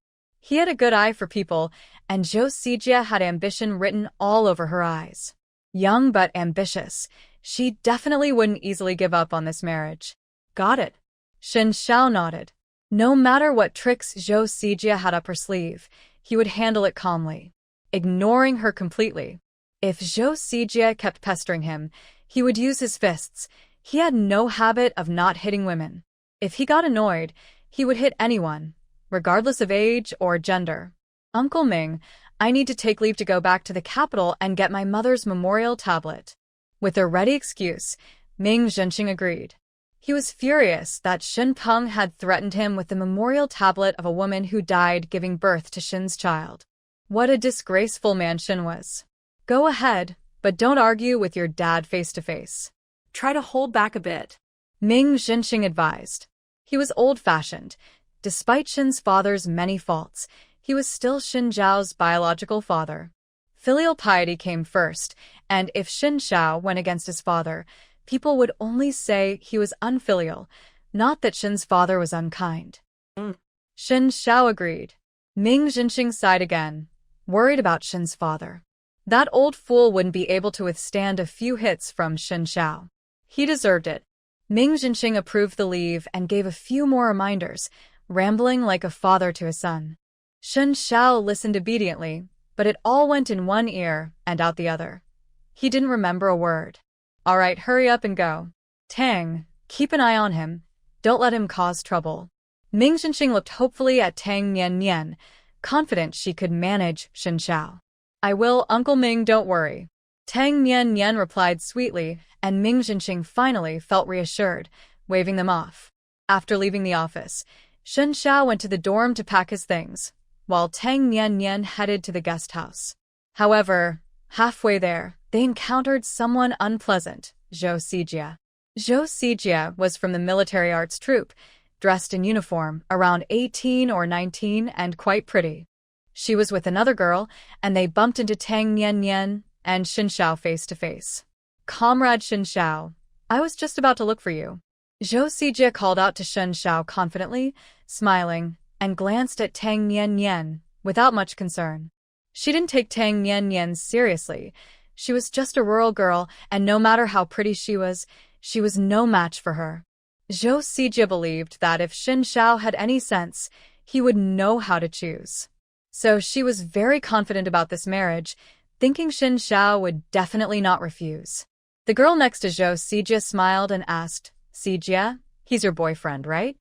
He had a good eye for people, and Zhou Sijie had ambition written all over her eyes. Young but ambitious, she definitely wouldn't easily give up on this marriage. Got it. Shen Xiao nodded. No matter what tricks Zhou Sijie had up her sleeve, he would handle it calmly, ignoring her completely. If Zhou Sijie kept pestering him, he would use his fists. He had no habit of not hitting women. If he got annoyed, he would hit anyone, regardless of age or gender. Uncle Ming, I need to take leave to go back to the capital and get my mother's memorial tablet. With a ready excuse, Ming Zhenxing agreed. He was furious that Shen Peng had threatened him with the memorial tablet of a woman who died giving birth to Shen's child. What a disgraceful man Shen was. Go ahead, but don't argue with your dad face to face. Try to hold back a bit. Ming Zhenxing advised. He was old-fashioned. Despite Shen's father's many faults, he was still Shen Zhao's biological father. Filial piety came first, and if Shen Xiao went against his father, people would only say he was unfilial, not that Shen's father was unkind. Shen Xiao agreed. Ming Zhenxing sighed again, worried about Shen's father. That old fool wouldn't be able to withstand a few hits from Shen Xiao. He deserved it. Ming Zhenxing approved the leave and gave a few more reminders, rambling like a father to his son. Shen Xiao listened obediently, but it all went in one ear and out the other. He didn't remember a word. All right, hurry up and go. Tang, keep an eye on him. Don't let him cause trouble. Ming Zhenxing looked hopefully at Tang Nian, confident she could manage Shen Xiao. I will, Uncle Ming, don't worry. Tang Nian replied sweetly, and Ming Zhenxing finally felt reassured, waving them off. After leaving the office, Shen Xiao went to the dorm to pack his things, while Tang Nian headed to the guest house. However, halfway there, they encountered someone unpleasant, Zhou Sijia. Zhou Sijia was from the military arts troupe, dressed in uniform, around 18 or 19 and quite pretty. She was with another girl, and they bumped into Tang Nian and Shen Xiao face to face. "Comrade Shen Xiao, I was just about to look for you." Zhou Sijia called out to Shen Xiao confidently, smiling, and glanced at Tang Nian without much concern. She didn't take Tang Nian seriously. She was just a rural girl, and no matter how pretty she was no match for her. Zhou Sijia believed that if Shen Xiao had any sense, he would know how to choose. So she was very confident about this marriage, thinking Shen Xiao would definitely not refuse. The girl next to Zhou Sijia smiled and asked, "Sijia, he's your boyfriend, right?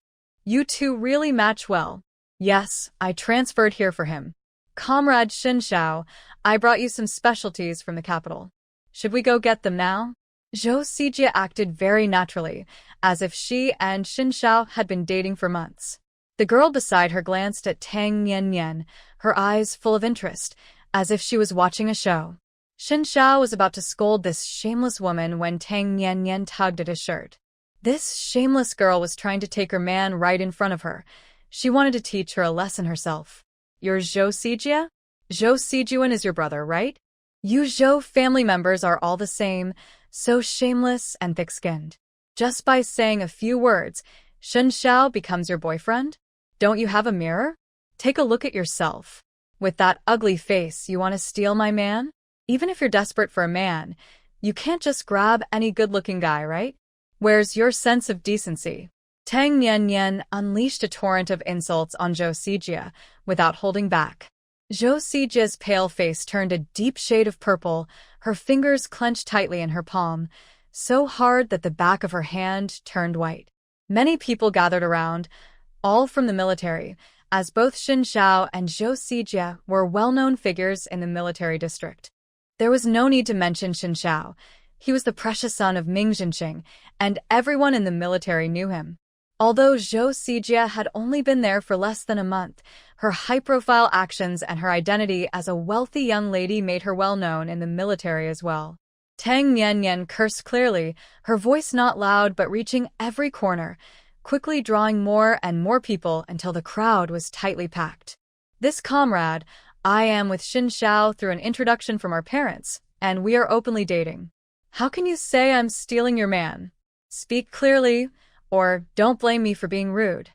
You two really match well." "Yes, I transferred here for him." "Comrade Shen Xiao, I brought you some specialties from the capital. Should we go get them now?" Zhou Sijia acted very naturally, as if she and Shen Xiao had been dating for months. The girl beside her glanced at Tang Nian, her eyes full of interest, as if she was watching a show. Shen Xiao was about to scold this shameless woman when Tang Nian tugged at his shirt. This shameless girl was trying to take her man right in front of her. She wanted to teach her a lesson herself. "You're Zhou Sijia? Zhou Sijuan is your brother, right? You Zhou family members are all the same, so shameless and thick-skinned. Just by saying a few words, Shen Xiao becomes your boyfriend? Don't you have a mirror? Take a look at yourself. With that ugly face, you want to steal my man? Even if you're desperate for a man, you can't just grab any good-looking guy, right? Where's your sense of decency?" Tang Nian unleashed a torrent of insults on Zhou Sijia without holding back. Zhou Sijia's pale face turned a deep shade of purple, her fingers clenched tightly in her palm, so hard that the back of her hand turned white. Many people gathered around, all from the military, as both Shen Xiao and Zhou Sijia were well-known figures in the military district. There was no need to mention Shen Xiao. He was the precious son of Ming Jinqing, and everyone in the military knew him. Although Zhou Sijia had only been there for less than a month, her high-profile actions and her identity as a wealthy young lady made her well-known in the military as well. Tang Nian cursed clearly, her voice not loud but reaching every corner, quickly drawing more and more people until the crowd was tightly packed. "This comrade, I am with Shen Xiao through an introduction from our parents, and we are openly dating. How can you say I'm stealing your man? Speak clearly, or don't blame me for being rude."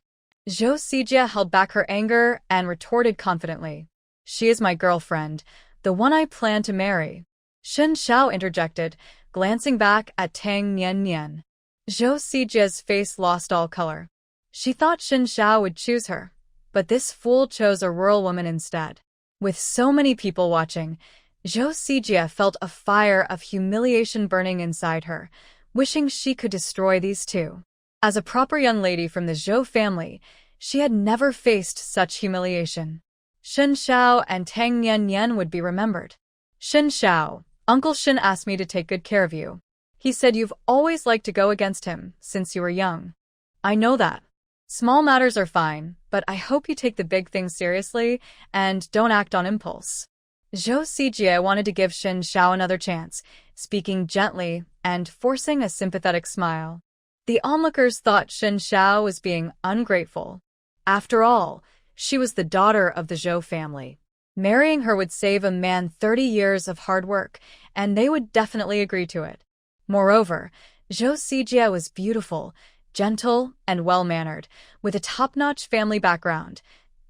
Zhou Sijia held back her anger and retorted confidently, "She is my girlfriend, the one I plan to marry." Shen Xiao interjected, glancing back at Tang Nian. Zhou Sijia's face lost all color. She thought Shen Xiao would choose her, but this fool chose a rural woman instead. With so many people watching, Zhou Sijia felt a fire of humiliation burning inside her, wishing she could destroy these two. As a proper young lady from the Zhou family, she had never faced such humiliation. Shen Xiao and Tang Nian would be remembered. "Shen Xiao, Uncle Shen asked me to take good care of you. He said you've always liked to go against him since you were young. I know that. Small matters are fine, but I hope you take the big things seriously and don't act on impulse." Zhou Sijia wanted to give Shen Xiao another chance, speaking gently and forcing a sympathetic smile. The onlookers thought Shen Xiao was being ungrateful. After all, she was the daughter of the Zhou family. Marrying her would save a man 30 years of hard work, and they would definitely agree to it. Moreover, Zhou Sijia was beautiful, gentle, and well-mannered, with a top-notch family background.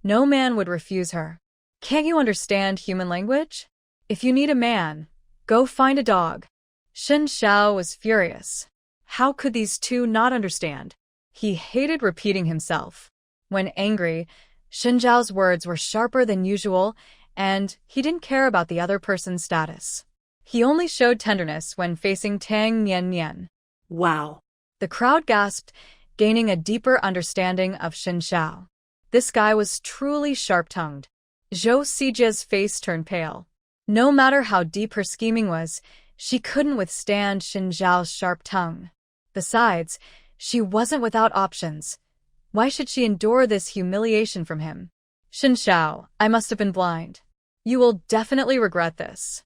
No man would refuse her. Can't you understand human language? If you need a man, go find a dog. Shen Xiao was furious. How could these two not understand? He hated repeating himself. When angry, Shen Xiao's words were sharper than usual, and he didn't care about the other person's status. He only showed tenderness when facing Tang Nian. Wow. The crowd gasped, gaining a deeper understanding of Shen Xiao. This guy was truly sharp-tongued. Zhou Sijia's face turned pale. No matter how deep her scheming was, she couldn't withstand Shen Xiao's sharp tongue. Besides, she wasn't without options. Why should she endure this humiliation from him? Shen Xiao, I must have been blind. You will definitely regret this.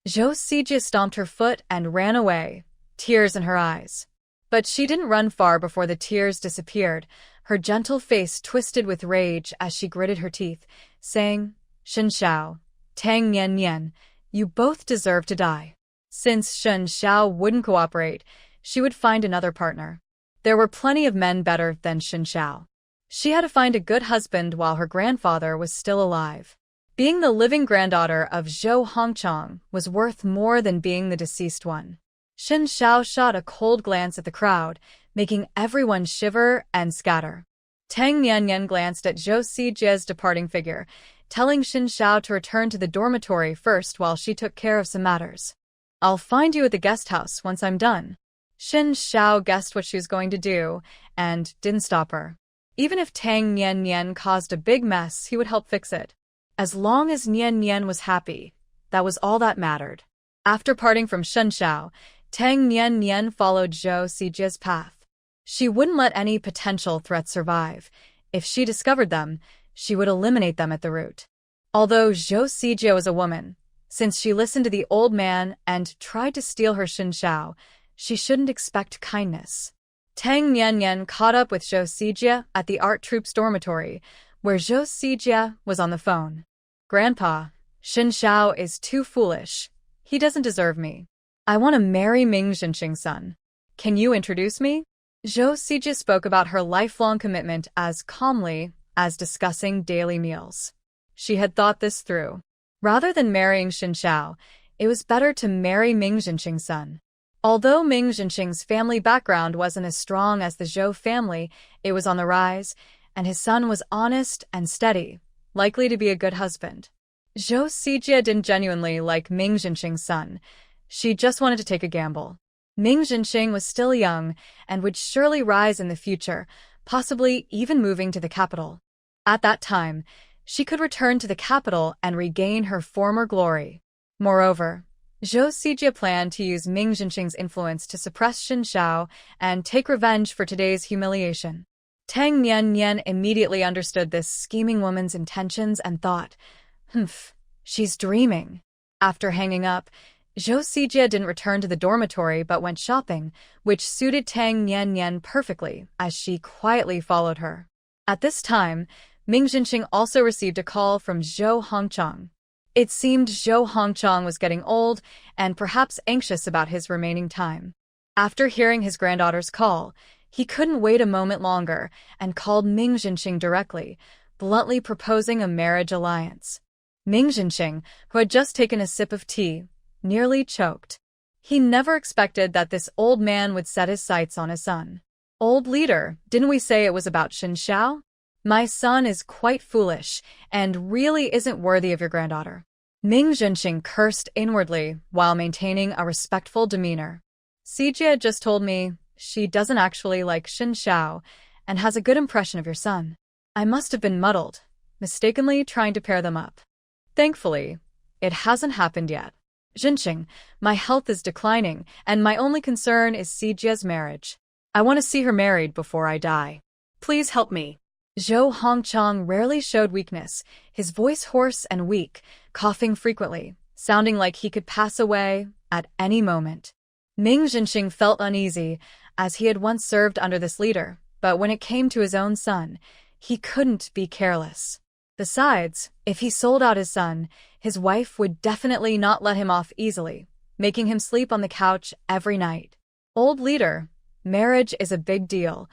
Zhou Sijie stomped her foot and ran away, tears in her eyes. But she didn't run far before the tears disappeared, her gentle face twisted with rage as she gritted her teeth, saying, Shen Xiao, Tang Nian Nian, you both deserve to die. Since Shen Xiao wouldn't cooperate, she would find another partner. There were plenty of men better than Shen Xiao. She had to find a good husband while her grandfather was still alive. Being the living granddaughter of Zhou Hongchang was worth more than being the deceased one. Shen Xiao shot a cold glance at the crowd, making everyone shiver and scatter. Tang Niannian glanced at Zhou Sijie's departing figure, telling Shen Xiao to return to the dormitory first while she took care of some matters. I'll find you at the guest house once I'm done. Shen Xiao guessed what she was going to do and didn't stop her. Even if Tang Niannian caused a big mess, he would help fix it. As long as Niannian was happy, that was all that mattered. After parting from Shen Xiao, Tang Niannian followed Zhou Sijie's path. She wouldn't let any potential threats survive. If she discovered them, she would eliminate them at the root. Although Zhou Sijie was a woman, since she listened to the old man and tried to steal her Shen Xiao, she shouldn't expect kindness. Tang Niannian caught up with Zhou Sijie at the art troupe's dormitory, where Zhou Sijie was on the phone. Grandpa, Shen Xiao is too foolish. He doesn't deserve me. I want to marry Ming Jinqing's son. Can you introduce me? Zhou Sijie spoke about her lifelong commitment as calmly as discussing daily meals. She had thought this through. Rather than marrying Shen Xiao, it was better to marry Ming Jinqing's son. Although Ming Jinqing's family background wasn't as strong as the Zhou family, it was on the rise, and his son was honest and steady, likely to be a good husband. Zhou Sijie didn't genuinely like Ming Jinqing's son. She just wanted to take a gamble. Ming Jinqing was still young and would surely rise in the future, possibly even moving to the capital. At that time, she could return to the capital and regain her former glory. Moreover, Zhou Sijie planned to use Ming Jinqing's influence to suppress Shen Xiao and take revenge for today's humiliation. Tang Niannian immediately understood this scheming woman's intentions and thought, she's dreaming. After hanging up, Zhou Sijie didn't return to the dormitory but went shopping, which suited Tang Niannian perfectly as she quietly followed her. At this time, Ming Jinqing also received a call from Zhou Hongchang. It seemed Zhou Hongchang was getting old and perhaps anxious about his remaining time. After hearing his granddaughter's call, he couldn't wait a moment longer and called Ming Jinqing directly, bluntly proposing a marriage alliance. Ming Jinqing, who had just taken a sip of tea, nearly choked. He never expected that this old man would set his sights on his son. Old leader, didn't we say it was about Shen Xiao? My son is quite foolish and really isn't worthy of your granddaughter. Ming Jinqing cursed inwardly while maintaining a respectful demeanor. Sijie just told me she doesn't actually like Shen Xiao and has a good impression of your son. I must have been muddled, mistakenly trying to pair them up. Thankfully, it hasn't happened yet. Jinqing, my health is declining, and my only concern is Sijie's marriage. I want to see her married before I die. Please help me. Zhou Hongchang rarely showed weakness, his voice hoarse and weak, coughing frequently, sounding like he could pass away at any moment. Ming Jinqing felt uneasy, as he had once served under this leader, but when it came to his own son, he couldn't be careless. Besides, if he sold out his son, his wife would definitely not let him off easily, making him sleep on the couch every night. Old leader, marriage is a big deal.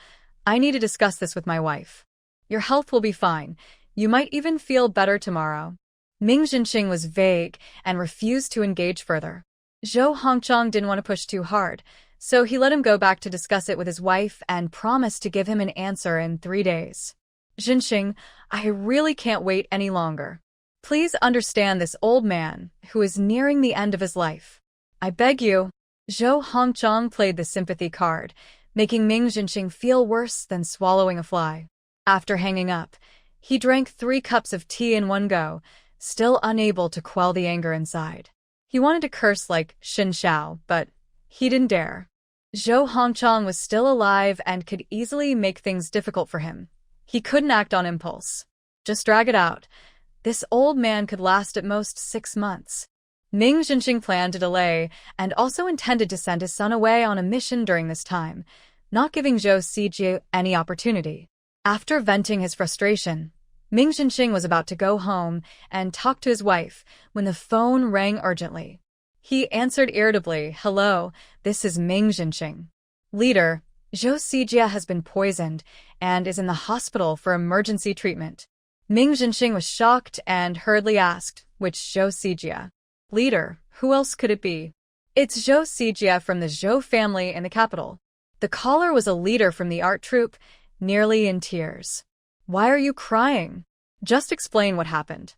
I need to discuss this with my wife. Your health will be fine. You might even feel better tomorrow. Ming Jinqing was vague and refused to engage further. Zhou Hongchang didn't want to push too hard, so he let him go back to discuss it with his wife and promised to give him an answer in 3 days. Jinqing, I really can't wait any longer. Please understand this old man, who is nearing the end of his life. I beg you. Zhou Hongchang played the sympathy card, making Ming Jinqing feel worse than swallowing a fly. After hanging up, he drank 3 cups of tea in one go, still unable to quell the anger inside. He wanted to curse like Shen Xiao, but he didn't dare. Zhou Hongchang was still alive and could easily make things difficult for him, He couldn't act on impulse. Just drag it out. This old man could last at most 6 months. Ming Jinxing planned to delay and also intended to send his son away on a mission during this time, not giving Zhou Sijie any opportunity. After venting his frustration, Ming Jinxing was about to go home and talk to his wife when the phone rang urgently. He answered irritably, "Hello, this is Ming Jinxing. Leader, Zhou Sijie has been poisoned and is in the hospital for emergency treatment." Ming Jinxing was shocked and hurriedly asked, "Which Zhou Sijie?" "Leader, who else could it be?" "It's Zhou Sijie from the Zhou family in the capital." The caller was a leader from the art troupe, nearly in tears. "Why are you crying? Just explain what happened.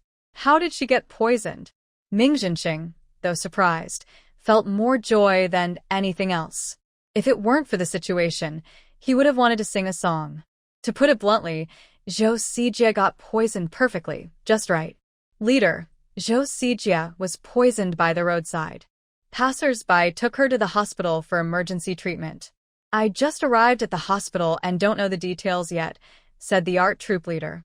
How did she get poisoned?" Ming Jinxing, though surprised, felt more joy than anything else. If it weren't for the situation, he would have wanted to sing a song. To put it bluntly, Zhou Sijie got poisoned perfectly, just right. "Leader, Zhou Sijie was poisoned by the roadside. Passers-by took her to the hospital for emergency treatment." "I just arrived at the hospital and don't know the details yet," said the art troupe leader.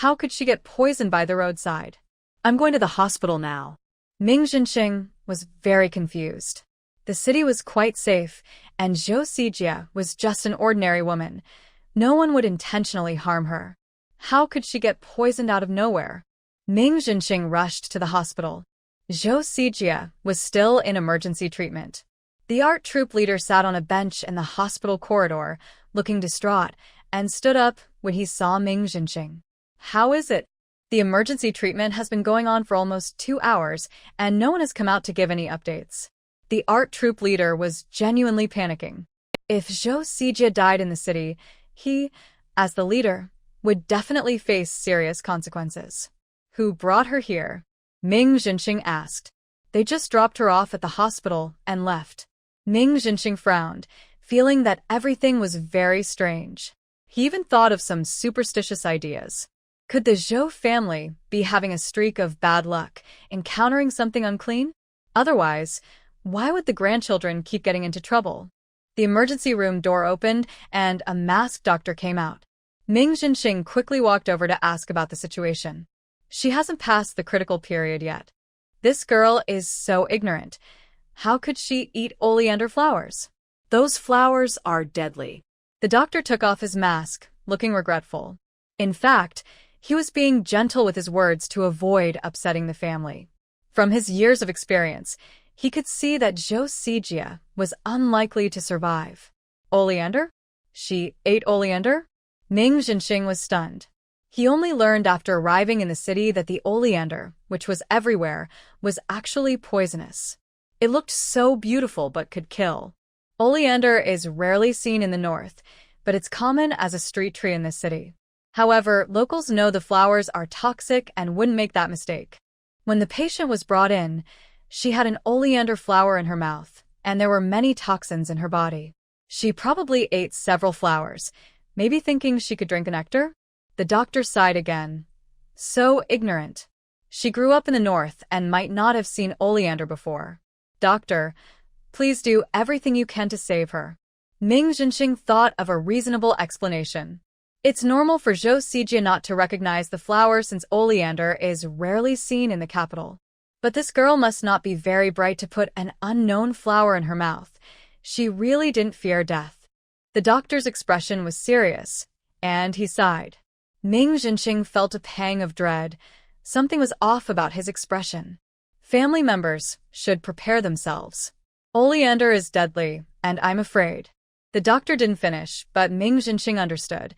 "How could she get poisoned by the roadside?" I'm going to the hospital now. Ming Jinxing was very confused. The city was quite safe, and Zhou Sijie was just an ordinary woman. No one would intentionally harm her. How could she get poisoned out of nowhere? Ming Jinxing rushed to the hospital. Zhou Sijie was still in emergency treatment. The art troupe leader sat on a bench in the hospital corridor, looking distraught, and stood up when he saw Ming Jinxing. "How is it?" "The emergency treatment has been going on for almost 2 hours, and no one has come out to give any updates." The art troupe leader was genuinely panicking. If Zhou Sijie died in the city, he, as the leader, would definitely face serious consequences. "Who brought her here?" Ming Jinxing asked. "They just dropped her off at the hospital and left." Ming Jinxing frowned, feeling that everything was very strange. He even thought of some superstitious ideas. Could the Zhou family be having a streak of bad luck, encountering something unclean? Otherwise, why would the grandchildren keep getting into trouble? The emergency room door opened and a masked doctor came out. Ming Jinxing quickly walked over to ask about the situation. "She hasn't passed the critical period yet. This girl is so ignorant. How could she eat oleander flowers?" Those flowers are deadly. The doctor took off his mask, looking regretful. In fact, he was being gentle with his words to avoid upsetting the family. From his years of experience, he could see that Zhou Sijie was unlikely to survive. Oleander? She ate oleander? Ming Jinxing was stunned. He only learned after arriving in the city that the oleander, which was everywhere, was actually poisonous. It looked so beautiful but could kill. Oleander is rarely seen in the north, but it's common as a street tree in this city. However, locals know the flowers are toxic and wouldn't make that mistake. When the patient was brought in, she had an oleander flower in her mouth, and there were many toxins in her body. She probably ate several flowers, maybe thinking she could drink the nectar? The doctor sighed again. So ignorant. She grew up in the north and might not have seen oleander before. "Doctor, please do everything you can to save her." Ming Jinxing thought of a reasonable explanation. It's normal for Zhou Sijie not to recognize the flower since oleander is rarely seen in the capital. But this girl must not be very bright to put an unknown flower in her mouth. She really didn't fear death. The doctor's expression was serious, and he sighed. Ming Jinxing felt a pang of dread. Something was off about his expression. Family members should prepare themselves. "Oleander is deadly, and I'm afraid." The doctor didn't finish, but Ming Jinxing understood.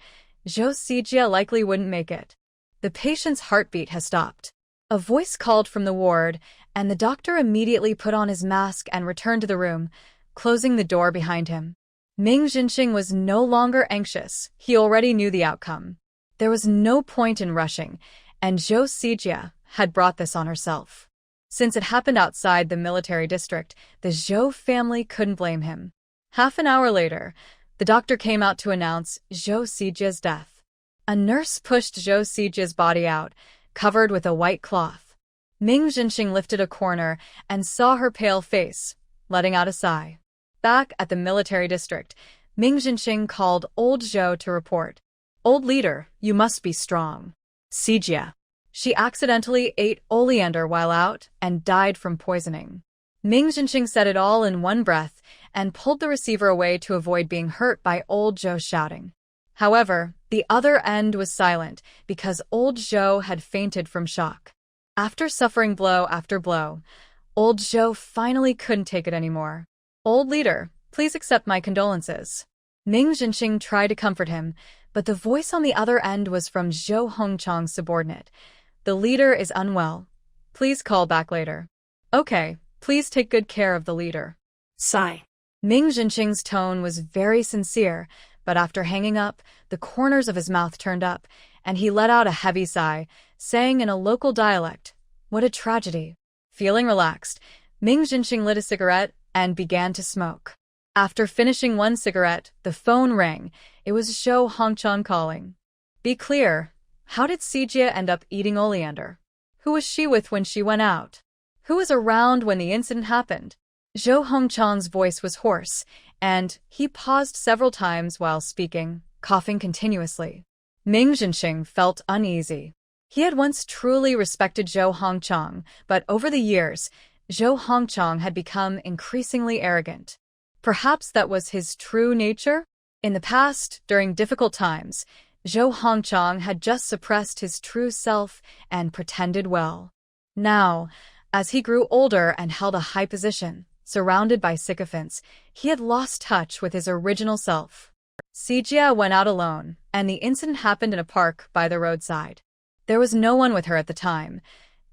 Zhou Sijie likely wouldn't make it. The patient's heartbeat has stopped. A voice called from the ward, and the doctor immediately put on his mask and returned to the room, closing the door behind him. Ming Jinxing was no longer anxious. He already knew the outcome. There was no point in rushing, and Zhou Sijie had brought this on herself. Since it happened outside the military district, the Zhou family couldn't blame him. Half an hour later, the doctor came out to announce Zhou Sijie's death. A nurse pushed Zhou Sijie's body out, covered with a white cloth. Ming Jinxing lifted a corner and saw her pale face, letting out a sigh. Back at the military district, Ming Jinxing called old Zhou to report. Old leader, you must be strong. Sijia. She accidentally ate oleander while out and died from poisoning. Ming Jinxing said it all in one breath and pulled the receiver away to avoid being hurt by old Zhou shouting. However, the other end was silent because old Zhou had fainted from shock. After suffering blow after blow, old Zhou finally couldn't take it anymore. Old leader, please accept my condolences. Ming Jinxing tried to comfort him, but the voice on the other end was from Zhou Hongchang's subordinate. The leader is unwell. Please call back later. Okay, please take good care of the leader. Sigh. Ming Jinxing's tone was very sincere, but after hanging up, the corners of his mouth turned up, and he let out a heavy sigh, saying in a local dialect, "What a tragedy." Feeling relaxed, Ming Jinxing lit a cigarette and began to smoke. After finishing one cigarette, the phone rang. It was Zhou Hongchang calling. Be clear, how did Sijia end up eating oleander? Who was she with when she went out? Who was around when the incident happened? Zhou Hongchang's voice was hoarse, and he paused several times while speaking, coughing continuously. Ming Jinxing felt uneasy. He had once truly respected Zhou Hongchang, but over the years, Zhou Hongchang had become increasingly arrogant. Perhaps that was his true nature? In the past, during difficult times, Zhou Hongchang had just suppressed his true self and pretended well. Now, as he grew older and held a high position, surrounded by sycophants, he had lost touch with his original self. Sijia went out alone, and the incident happened in a park by the roadside. There was no one with her at the time.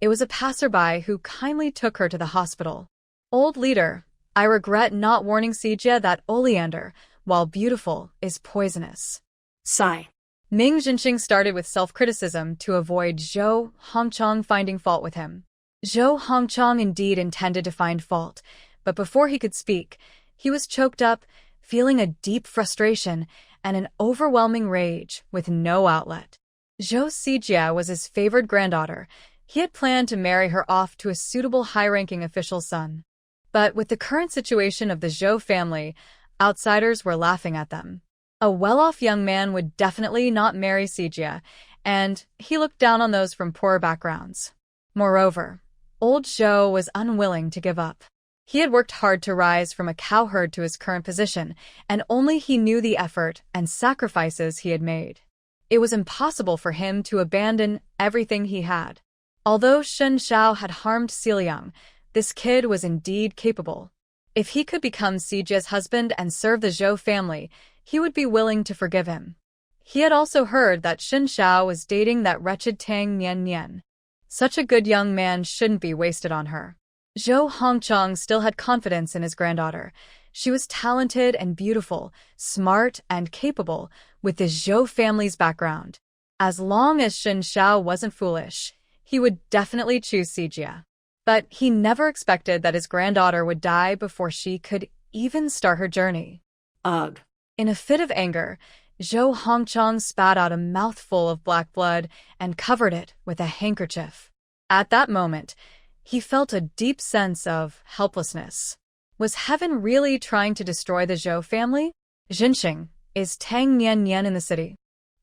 It was a passerby who kindly took her to the hospital. Old leader, I regret not warning Sijia that oleander, while beautiful, is poisonous. Sigh. Ming Jinxing started with self-criticism to avoid Zhou Hongchang finding fault with him. Zhou Hongchang indeed intended to find fault, but before he could speak, he was choked up, feeling a deep frustration and an overwhelming rage with no outlet. Zhou Sijia was his favored granddaughter. He had planned to marry her off to a suitable high-ranking official's son. But with the current situation of the Zhou family, outsiders were laughing at them. A well-off young man would definitely not marry Sijia, and he looked down on those from poorer backgrounds. Moreover, old Zhou was unwilling to give up. He had worked hard to rise from a cowherd to his current position, and only he knew the effort and sacrifices he had made. It was impossible for him to abandon everything he had. Although Shen Xiao had harmed Xiliang, this kid was indeed capable. If he could become Sijia's husband and serve the Zhou family, he would be willing to forgive him. He had also heard that Shen Xiao was dating that wretched Tang Nian. Such a good young man shouldn't be wasted on her. Zhou Hongchang still had confidence in his granddaughter. She was talented and beautiful, smart and capable, with the Zhou family's background. As long as Shen Xiao wasn't foolish, he would definitely choose Sijia. But he never expected that his granddaughter would die before she could even start her journey. Ugh. In a fit of anger, Zhou Hongchang spat out a mouthful of black blood and covered it with a handkerchief. At that moment, he felt a deep sense of helplessness. Was heaven really trying to destroy the Zhou family? Jinxing, is Tang Nian in the city?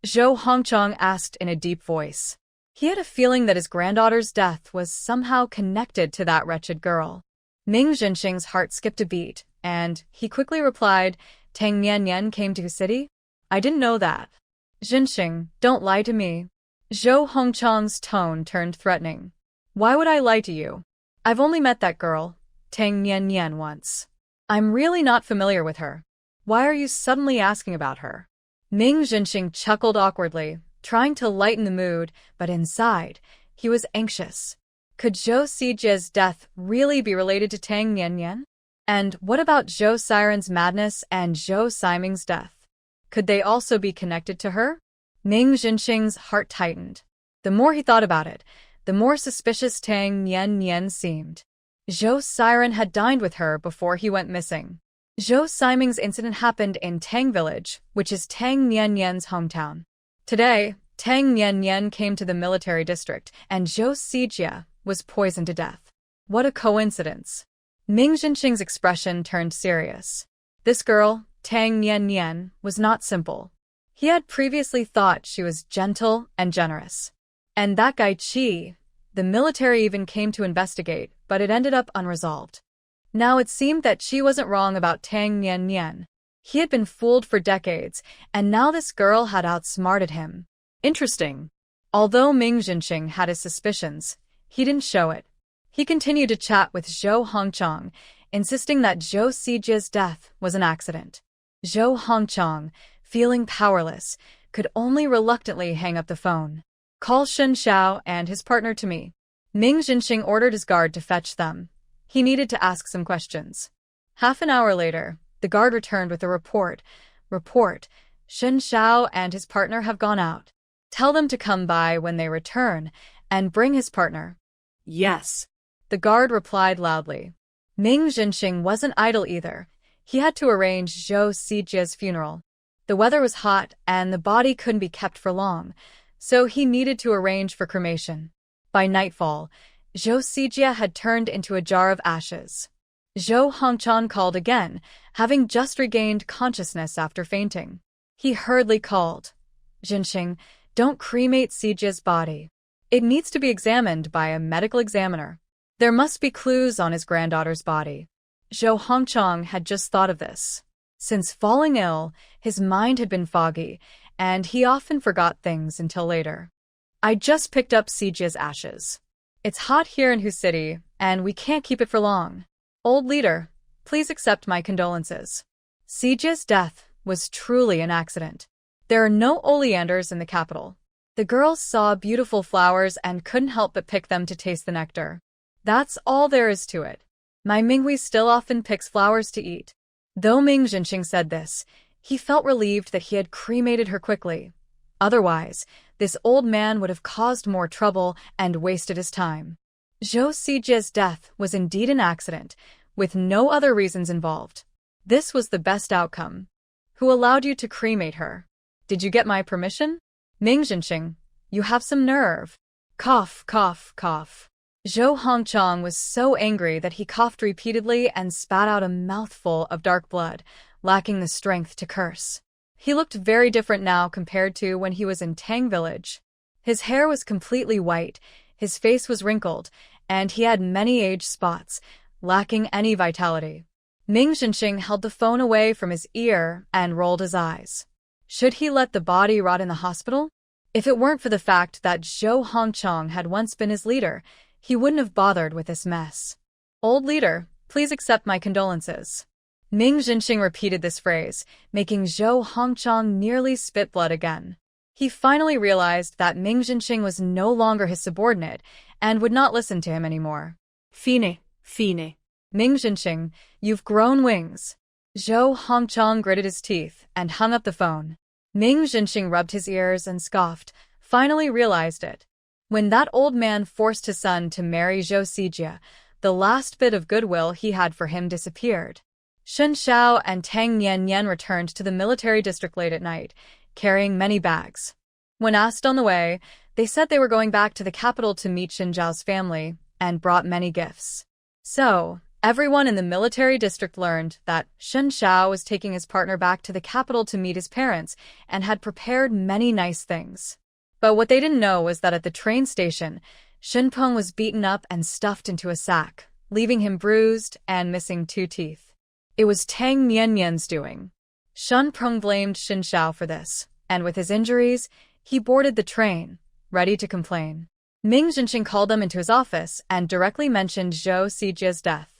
Zhou Hongchang asked in a deep voice. He had a feeling that his granddaughter's death was somehow connected to that wretched girl. Ming Jinxing's heart skipped a beat, and he quickly replied, Tang Nian came to the city? I didn't know that. Jinxing, don't lie to me. Zhou Hongchang's tone turned threatening. Why would I lie to you? I've only met that girl, Tang Nian, once. I'm really not familiar with her. Why are you suddenly asking about her? Ming Jinxing chuckled awkwardly, trying to lighten the mood, but inside, he was anxious. Could Zhou Sijia's death really be related to Tang Nian? And what about Zhou Siren's madness and Zhou Siming's death? Could they also be connected to her? Ming Jinxing's heart tightened. The more he thought about it, the more suspicious Tang Nian seemed. Zhou Siren had dined with her before he went missing. Zhou Siming's incident happened in Tang Village, which is Tang Nian's hometown. Today, Tang Nian came to the military district, and Zhou Sijia was poisoned to death. What a coincidence. Ming Jinxing's expression turned serious. This girl, Tang Nian, was not simple. He had previously thought she was gentle and generous. And that guy Qi, the military even came to investigate, but it ended up unresolved. Now it seemed that Qi wasn't wrong about Tang Nian. He had been fooled for decades, and now this girl had outsmarted him. Interesting. Although Ming Jinqing had his suspicions, he didn't show it. He continued to chat with Zhou Hongchang, insisting that Zhou Sijia's death was an accident. Zhou Hongchang, feeling powerless, could only reluctantly hang up the phone. Call Shen Xiao and his partner to me. Ming Jinqing ordered his guard to fetch them. He needed to ask some questions. Half an hour later, the guard returned with a report. Shen Xiao and his partner have gone out. Tell them to come by when they return, and bring his partner. Yes. The guard replied loudly. Ming Jinqing wasn't idle either. He had to arrange Zhou Sijia's funeral. The weather was hot, and the body couldn't be kept for long, so he needed to arrange for cremation. By nightfall, Zhou Sijia had turned into a jar of ashes. Zhou Hongchang called again, having just regained consciousness after fainting. He hurriedly called. Jinqing, don't cremate Sijia's body. It needs to be examined by a medical examiner. There must be clues on his granddaughter's body. Zhou Hongchang had just thought of this. Since falling ill, his mind had been foggy, and he often forgot things until later. I just picked up Sijia's ashes. It's hot here in Hu City, and we can't keep it for long. Old leader, please accept my condolences. Sijia's death was truly an accident. There are no oleanders in the capital. The girls saw beautiful flowers and couldn't help but pick them to taste the nectar. That's all there is to it. My Minghui still often picks flowers to eat. Though Ming Jinqing said this, he felt relieved that he had cremated her quickly. Otherwise, this old man would have caused more trouble and wasted his time. Zhou Sijia's death was indeed an accident, with no other reasons involved. This was the best outcome. Who allowed you to cremate her? Did you get my permission? Ming Jinqing, you have some nerve. Cough, cough, cough. Zhou Hongchang was so angry that he coughed repeatedly and spat out a mouthful of dark blood, lacking the strength to curse. He looked very different now compared to when he was in Tang Village. His hair was completely white, his face was wrinkled, and he had many age spots, lacking any vitality. Ming Jinqing held the phone away from his ear and rolled his eyes. Should he let the body rot in the hospital? If it weren't for the fact that Zhou Hongchang had once been his leader, he wouldn't have bothered with this mess. Old leader, please accept my condolences. Ming Jinqing repeated this phrase, making Zhou Hongchang nearly spit blood again. He finally realized that Ming Jinqing was no longer his subordinate and would not listen to him anymore. Fine. Ming Jinqing, you've grown wings. Zhou Hongchang gritted his teeth and hung up the phone. Ming Jinqing rubbed his ears and scoffed, finally realized it. When that old man forced his son to marry Zhou Sijia, the last bit of goodwill he had for him disappeared. Shen Xiao and Tang Nian returned to the military district late at night, carrying many bags. When asked on the way, they said they were going back to the capital to meet Shen Zhao's family and brought many gifts. So, everyone in the military district learned that Shen Xiao was taking his partner back to the capital to meet his parents and had prepared many nice things. But what they didn't know was that at the train station, Shen Peng was beaten up and stuffed into a sack, leaving him bruised and missing 2 teeth. It was Tang Nian's doing. Shen Peng blamed Shen Xiao for this, and with his injuries, he boarded the train, ready to complain. Ming Jinqing called them into his office and directly mentioned Zhou Sijia's death.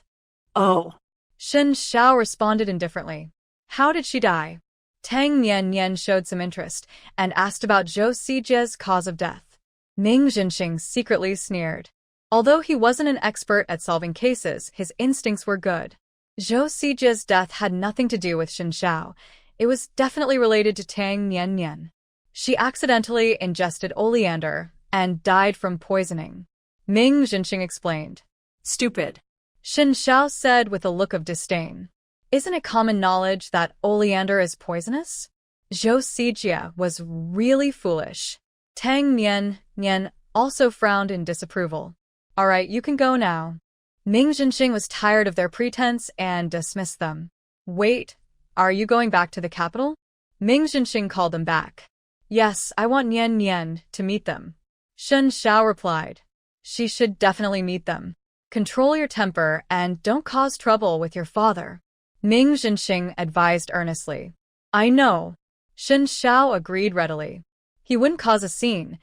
Oh. Shen Xiao responded indifferently. How did she die? Tang Nian showed some interest and asked about Zhou Sijia's cause of death. Ming Jinqing secretly sneered. Although he wasn't an expert at solving cases, his instincts were good. Zhou Sijia's death had nothing to do with Shen Xiao. It was definitely related to Tang Nian. She accidentally ingested oleander and died from poisoning. Ming Jinqing explained. Stupid. Shen Xiao said with a look of disdain. Isn't it common knowledge that oleander is poisonous? Zhou Sijia was really foolish. Tang Nian also frowned in disapproval. All right, you can go now. Ming Jinqing was tired of their pretense and dismissed them. Wait, are you going back to the capital? Ming Jinxing called them back. Yes, I want Nian Nian to meet them. Shen Xiao replied. She should definitely meet them. Control your temper and don't cause trouble with your father. Ming Jinxing advised earnestly. I know. Shen Xiao agreed readily. He wouldn't cause a scene.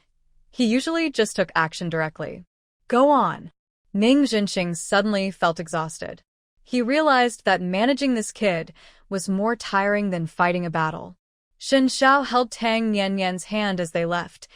He usually just took action directly. Go on. Ming Jinxing suddenly felt exhausted. He realized that managing this kid was more tiring than fighting a battle. Shen Xiao held Tang Nian's hand as they left,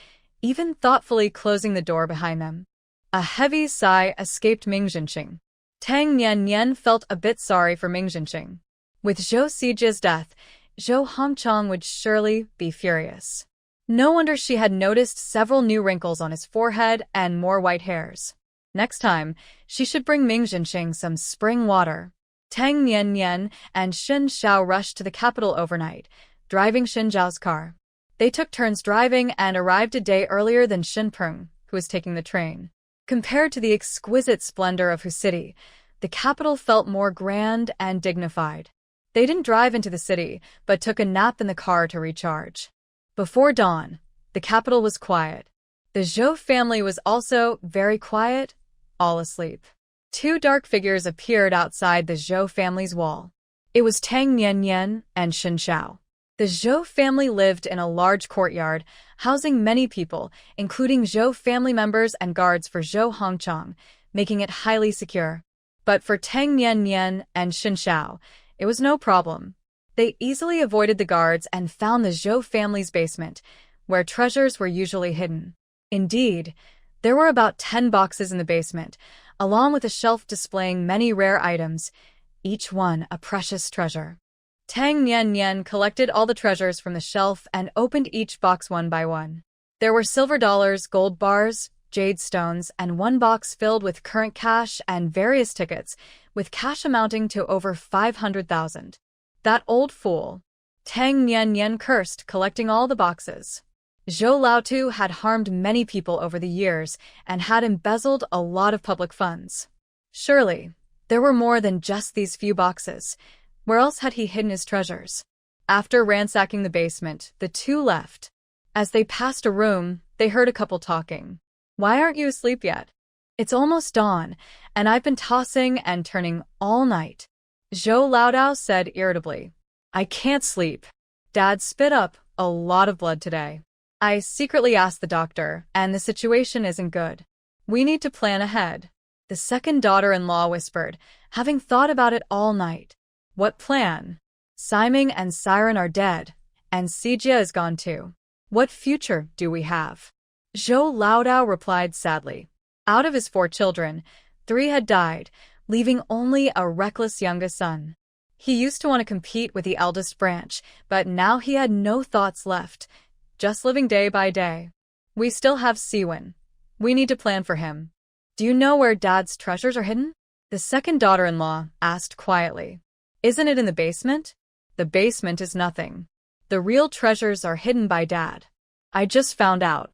even thoughtfully closing the door behind them. A heavy sigh escaped Ming Jinxing. Tang Nian felt a bit sorry for Ming Jinxing. With Zhou Zijia's death, Zhou Hongchang would surely be furious. No wonder she had noticed several new wrinkles on his forehead and more white hairs. Next time, she should bring Ming Jinxing some spring water. Tang Nian and Shen Xiao rushed to the capital overnight, driving Shen Zhao's car. They took turns driving and arrived a day earlier than Shen Peng, who was taking the train. Compared to the exquisite splendor of Hu City, the capital felt more grand and dignified. They didn't drive into the city, but took a nap in the car to recharge. Before dawn, the capital was quiet. The Zhou family was also very quiet, all asleep. Two dark figures appeared outside the Zhou family's wall. It was Tang Nian and Shen Xiao. The Zhou family lived in a large courtyard, housing many people, including Zhou family members and guards for Zhou Hongchang, making it highly secure. But for Tang Nian and Shen Xiao, it was no problem. They easily avoided the guards and found the Zhou family's basement, where treasures were usually hidden. Indeed, there were about 10 boxes in the basement, along with a shelf displaying many rare items, each one a precious treasure. Tang Nian collected all the treasures from the shelf and opened each box one by one. There were silver dollars, gold bars, jade stones, and one box filled with current cash and various tickets, with cash amounting to over 500,000. That old fool. Tang Nian cursed, collecting all the boxes. Zhou Laotu had harmed many people over the years and had embezzled a lot of public funds. Surely, there were more than just these few boxes. Where else had he hidden his treasures? After ransacking the basement, the two left. As they passed a room, they heard a couple talking. Why aren't you asleep yet? It's almost dawn, and I've been tossing and turning all night. Zhou Laodao said irritably. I can't sleep. Dad spit up a lot of blood today. I secretly asked the doctor, and the situation isn't good. We need to plan ahead. The second daughter-in-law whispered, having thought about it all night. What plan? Siming and Siren are dead, and Sijia is gone too. What future do we have? Zhou Laodao replied sadly. Out of his 4 children, 3 had died, leaving only a reckless youngest son. He used to want to compete with the eldest branch, but now he had no thoughts left, just living day by day. We still have Siwen. We need to plan for him. Do you know where Dad's treasures are hidden? The second daughter-in-law asked quietly. Isn't it in the basement? The basement is nothing. The real treasures are hidden by Dad. I just found out.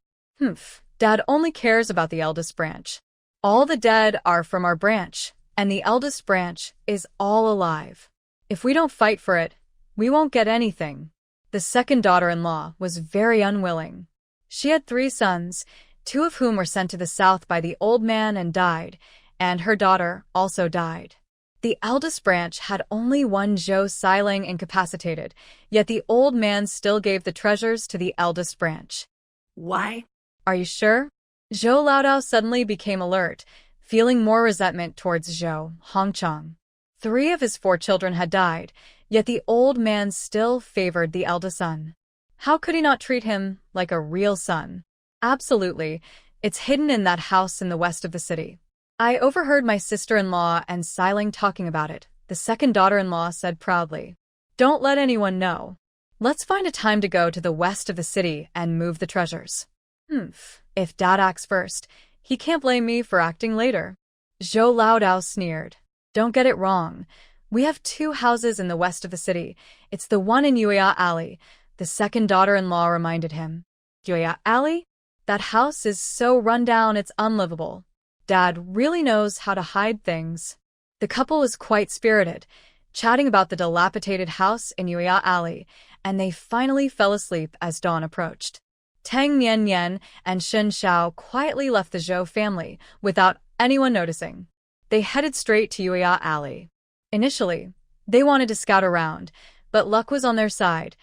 Dad only cares about the eldest branch. All the dead are from our branch, and the eldest branch is all alive. If we don't fight for it, we won't get anything. The second daughter-in-law was very unwilling. She had 3 sons, 2 of whom were sent to the south by the old man and died, and her daughter also died. The eldest branch had only one Zhou Siling incapacitated, yet the old man still gave the treasures to the eldest branch. Why? Are you sure? Zhou Laodao suddenly became alert, feeling more resentment towards Zhou Hongchang. 3 of his 4 children had died, yet the old man still favored the eldest son. How could he not treat him like a real son? Absolutely, it's hidden in that house in the west of the city. I overheard my sister-in-law and Siling talking about it, the second daughter-in-law said proudly. Don't let anyone know. Let's find a time to go to the west of the city and move the treasures. If Dad acts first, he can't blame me for acting later. Zhou Laodao sneered. Don't get it wrong. We have 2 houses in the west of the city. It's the one in Yuya Alley, the second daughter-in-law reminded him. Yuya Alley? That house is so run down it's unlivable. Dad really knows how to hide things. The couple was quite spirited, chatting about the dilapidated house in Yuya Alley and they finally fell asleep as dawn approached. Tang Nian and Shen Xiao quietly left the Zhou family without anyone noticing. They headed straight to Yuya Alley. Initially, they wanted to scout around, but luck was on their side.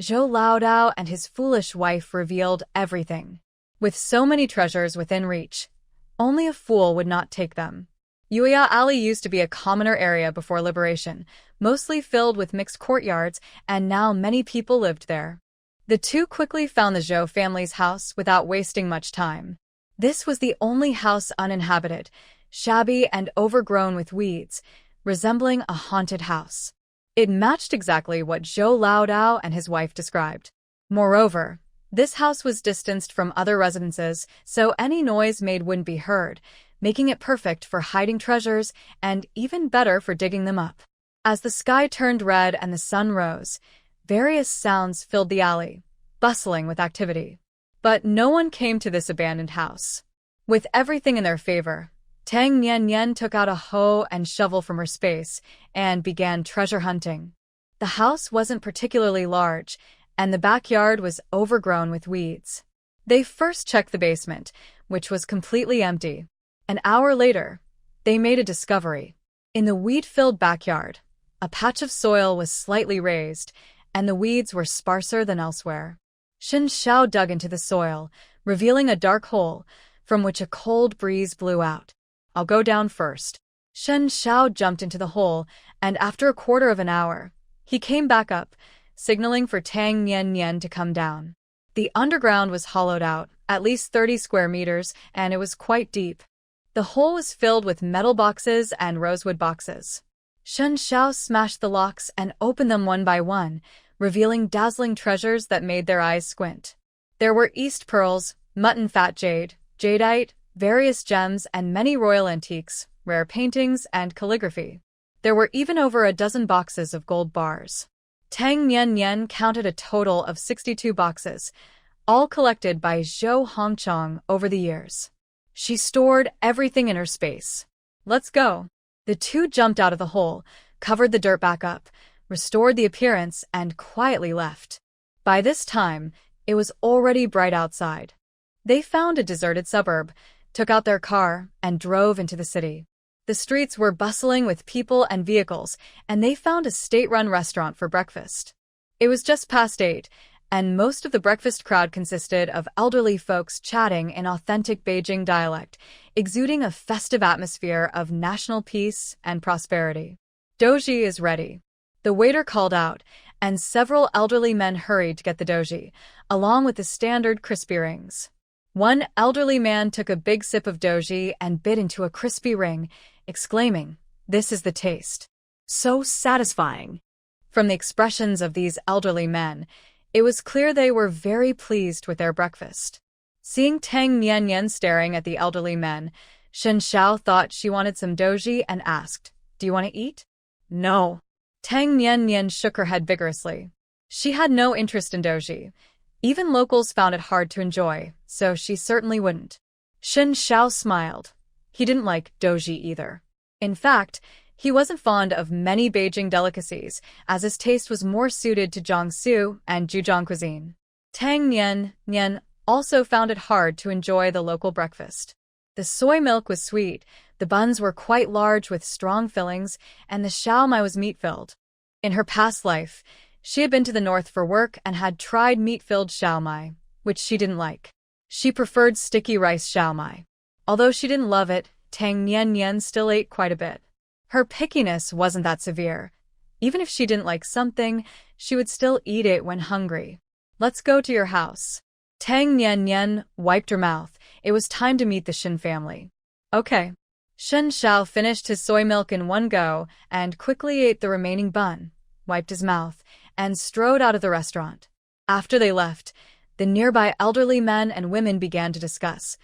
Zhou Laodao and his foolish wife revealed everything. With so many treasures within reach, only a fool would not take them. Yuya Alley used to be a commoner area before liberation, mostly filled with mixed courtyards, and now many people lived there. The two quickly found the Zhou family's house without wasting much time. This was the only house uninhabited, shabby and overgrown with weeds, resembling a haunted house. It matched exactly what Zhou Laodao and his wife described. Moreover, this house was distanced from other residences, so any noise made wouldn't be heard, making it perfect for hiding treasures and even better for digging them up. As the sky turned red and the sun rose, various sounds filled the alley, bustling with activity. But no one came to this abandoned house. With everything in their favor, Tang Nian took out a hoe and shovel from her space and began treasure hunting. The house wasn't particularly large, and the backyard was overgrown with weeds. They first checked the basement, which was completely empty. An hour later, they made a discovery. In the weed-filled backyard, a patch of soil was slightly raised, and the weeds were sparser than elsewhere. Shen Xiao dug into the soil, revealing a dark hole from which a cold breeze blew out. "I'll go down first." Shen Xiao jumped into the hole, and after a quarter of an hour, he came back up, signaling for Tang Nian to come down. The underground was hollowed out, at least 30 square meters, and it was quite deep. The hole was filled with metal boxes and rosewood boxes. Shen Xiao smashed the locks and opened them one by one, revealing dazzling treasures that made their eyes squint. There were East pearls, mutton fat jade, jadeite, various gems, and many royal antiques, rare paintings, and calligraphy. There were even over a dozen boxes of gold bars. Tang Nian counted a total of 62 boxes, all collected by Zhou Hongchang over the years. She stored everything in her space. "Let's go." The two jumped out of the hole, covered the dirt back up, restored the appearance, and quietly left. By this time, it was already bright outside. They found a deserted suburb, took out their car, and drove into the city. The streets were bustling with people and vehicles, and they found a state-run restaurant for breakfast. It was just past 8, and most of the breakfast crowd consisted of elderly folks chatting in authentic Beijing dialect, exuding a festive atmosphere of national peace and prosperity. "Doji is ready," the waiter called out, and several elderly men hurried to get the doji, along with the standard crispy rings. One elderly man took a big sip of doji and bit into a crispy ring, exclaiming, "This is the taste. So satisfying." From the expressions of these elderly men, it was clear they were very pleased with their breakfast. Seeing Tang Nian staring at the elderly men, Shen Xiao thought she wanted some doji and asked, "Do you want to eat?" "No." Tang Nian shook her head vigorously. She had no interest in doji. Even locals found it hard to enjoy, so she certainly wouldn't. Shen Xiao smiled. He didn't like doji either. In fact, he wasn't fond of many Beijing delicacies, as his taste was more suited to Jiangsu and Zhejiang cuisine. Tang Nian also found it hard to enjoy the local breakfast. The soy milk was sweet, the buns were quite large with strong fillings, and the xiaomai was meat-filled. In her past life, she had been to the north for work and had tried meat-filled xiaomai, which she didn't like. She preferred sticky rice xiaomai. Although she didn't love it, Tang Nian still ate quite a bit. Her pickiness wasn't that severe. Even if she didn't like something, she would still eat it when hungry. "Let's go to your house." Tang Nian wiped her mouth. It was time to meet the Shen family. "Okay." Shen Xiao finished his soy milk in one go and quickly ate the remaining bun, wiped his mouth, and strode out of the restaurant. After they left, the nearby elderly men and women began to discuss,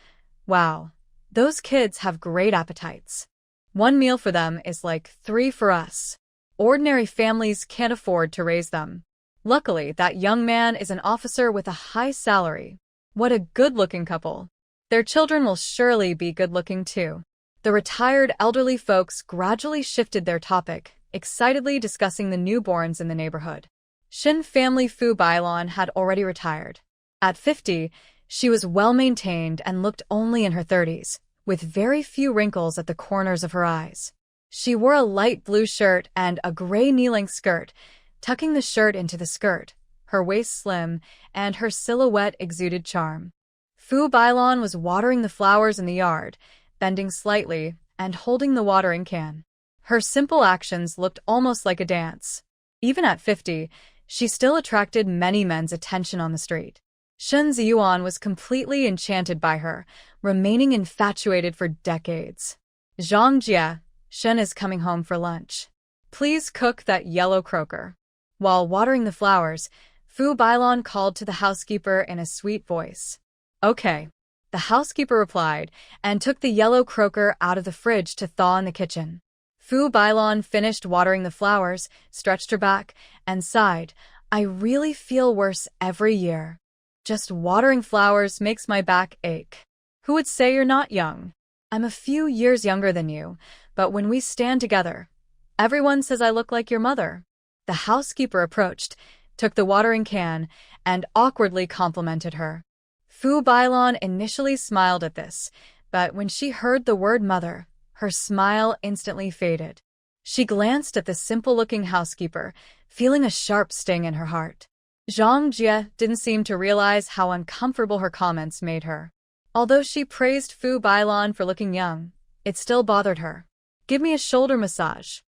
"Wow, those kids have great appetites. One meal for them is like 3 for us. Ordinary families can't afford to raise them. Luckily, that young man is an officer with a high salary. What a good-looking couple. Their children will surely be good-looking too." The retired elderly folks gradually shifted their topic, excitedly discussing the newborns in the neighborhood. Shin family Fu Bailon had already retired. At 50, she was well-maintained and looked only in her 30s, with very few wrinkles at the corners of her eyes. She wore a light blue shirt and a gray knee-length skirt, tucking the shirt into the skirt, her waist slim, and her silhouette exuded charm. Fu Bailon was watering the flowers in the yard, bending slightly and holding the watering can. Her simple actions looked almost like a dance. Even at 50, she still attracted many men's attention on the street. Shen Ziyuan was completely enchanted by her, remaining infatuated for decades. Zhang Jie, Shen is coming home for lunch. Please cook that yellow croaker. While watering the flowers, Fu Bailon called to the housekeeper in a sweet voice. Okay. The housekeeper replied and took the yellow croaker out of the fridge to thaw in the kitchen. Fu Bailon finished watering the flowers, stretched her back, and sighed, I really feel worse every year. Just watering flowers makes my back ache. Who would say you're not young? I'm a few years younger than you, but when we stand together, everyone says I look like your mother. The housekeeper approached, took the watering can, and awkwardly complimented her. Fu Bailon initially smiled at this, but when she heard the word mother, her smile instantly faded. She glanced at the simple-looking housekeeper, feeling a sharp sting in her heart. Zhang Jie didn't seem to realize how uncomfortable her comments made her. Although she praised Fu Bailon for looking young, it still bothered her. Give me a shoulder massage.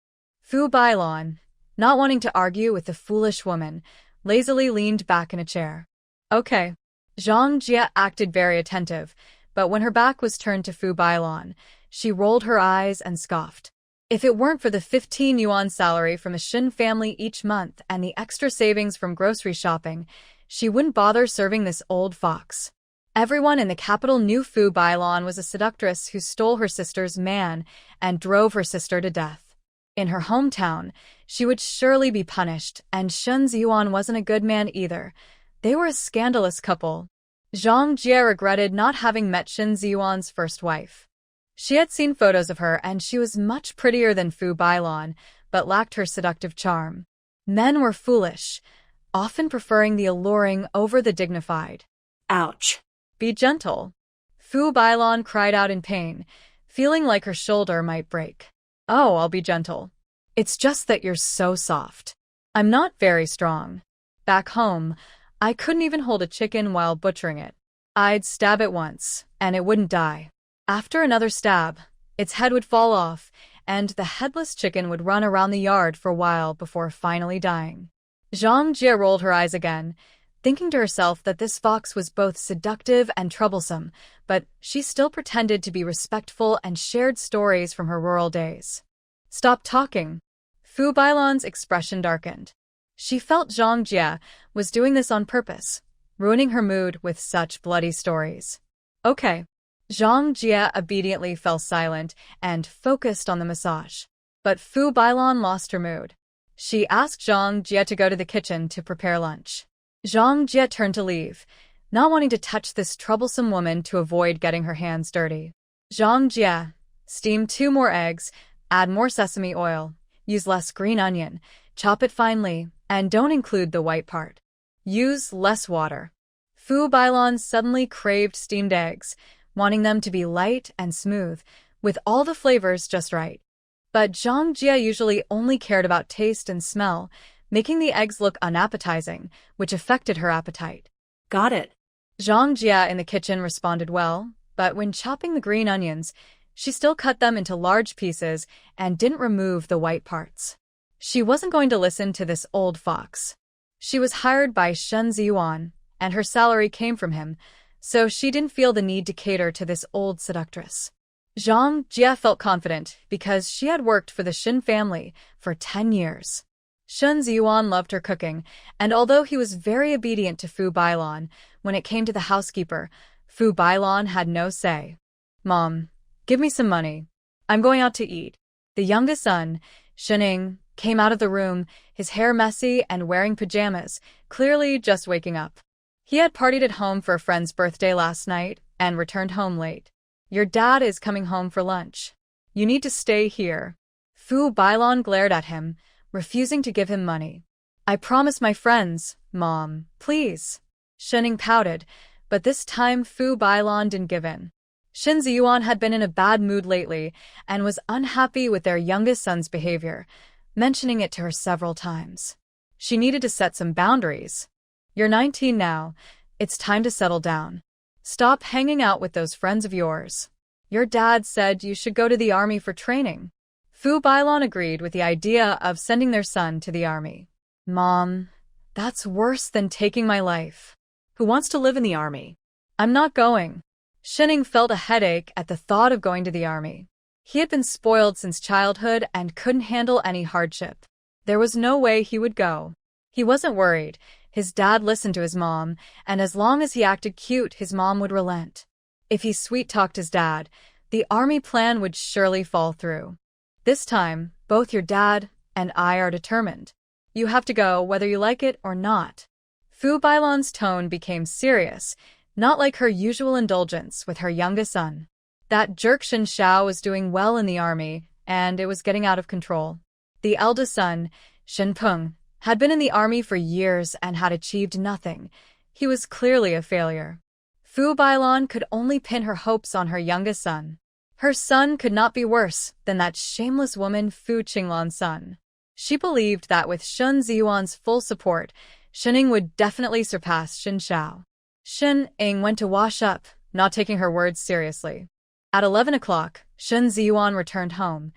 Fu Bailon, not wanting to argue with the foolish woman, lazily leaned back in a chair. Okay. Zhang Jie acted very attentive, but when her back was turned to Fu Bailon, she rolled her eyes and scoffed. If it weren't for the 15 yuan salary from the Shin family each month and the extra savings from grocery shopping, she wouldn't bother serving this old fox. Everyone in the capital knew Fu Bailon was a seductress who stole her sister's man and drove her sister to death. In her hometown, she would surely be punished, and Shen Ziyuan wasn't a good man either. They were a scandalous couple. Zhang Jie regretted not having met Shen Ziyuan's first wife. She had seen photos of her and she was much prettier than Fu Bailon, but lacked her seductive charm. Men were foolish, often preferring the alluring over the dignified. Ouch. Be gentle. Fu Bailon cried out in pain, feeling like her shoulder might break. Oh, I'll be gentle. It's just that you're so soft. I'm not very strong. Back home, I couldn't even hold a chicken while butchering it. I'd stab it once, and it wouldn't die. After another stab, its head would fall off, and the headless chicken would run around the yard for a while before finally dying. Zhang Jie rolled her eyes again, thinking to herself that this fox was both seductive and troublesome, but she still pretended to be respectful and shared stories from her rural days. Stop talking. Fu Bailon's expression darkened. She felt Zhang Jie was doing this on purpose, ruining her mood with such bloody stories. Okay. Zhang Jie obediently fell silent and focused on the massage. But Fu Bailon lost her mood. She asked Zhang Jie to go to the kitchen to prepare lunch. Zhang Jie turned to leave, not wanting to touch this troublesome woman to avoid getting her hands dirty. Zhang Jie, steam 2 more eggs, add more sesame oil, use less green onion, chop it finely, and don't include the white part. Use less water. Fu Bailon suddenly craved steamed eggs, wanting them to be light and smooth, with all the flavors just right. But Zhang Jie usually only cared about taste and smell, making the eggs look unappetizing, which affected her appetite. Got it. Zhang Jie in the kitchen responded well, but when chopping the green onions, she still cut them into large pieces and didn't remove the white parts. She wasn't going to listen to this old fox. She was hired by Shen Ziyuan, and her salary came from him, so she didn't feel the need to cater to this old seductress. Zhang Jie felt confident because she had worked for the Shin family for 10 years. Shen Ziyuan loved her cooking, and although he was very obedient to Fu Bailon, when it came to the housekeeper, Fu Bailon had no say. Mom, give me some money. I'm going out to eat. The youngest son, Shening, came out of the room, his hair messy and wearing pajamas, clearly just waking up. He had partied at home for a friend's birthday last night and returned home late. Your dad is coming home for lunch. You need to stay here. Fu Bailon glared at him, refusing to give him money. I promise my friends, Mom, please. Shenning pouted, but this time Fu Bailon didn't give in. Shin Ziyuan had been in a bad mood lately and was unhappy with their youngest son's behavior, mentioning it to her several times. She needed to set some boundaries. You're 19 now. It's time to settle down. Stop hanging out with those friends of yours. Your dad said you should go to the army for training. Fu Bailon agreed with the idea of sending their son to the army. Mom, that's worse than taking my life. Who wants to live in the army? I'm not going. Shenning felt a headache at the thought of going to the army. He had been spoiled since childhood and couldn't handle any hardship. There was no way he would go. He wasn't worried. His dad listened to his mom, and as long as he acted cute, his mom would relent. If he sweet-talked his dad, the army plan would surely fall through. This time, both your dad and I are determined. You have to go whether you like it or not. Fu Bailon's tone became serious, not like her usual indulgence with her youngest son. That jerk Shin Xiao was doing well in the army, and it was getting out of control. The eldest son, Shin Peng, had been in the army for years and had achieved nothing. He was clearly a failure. Fu Bailon could only pin her hopes on her youngest son. Her son could not be worse than that shameless woman Fu Qinglan's son. She believed that with Shen Ziyuan's full support, Shenning would definitely surpass Shin Xiao. Shen Ying went to wash up, not taking her words seriously. At 11 o'clock, Shen Ziyuan returned home,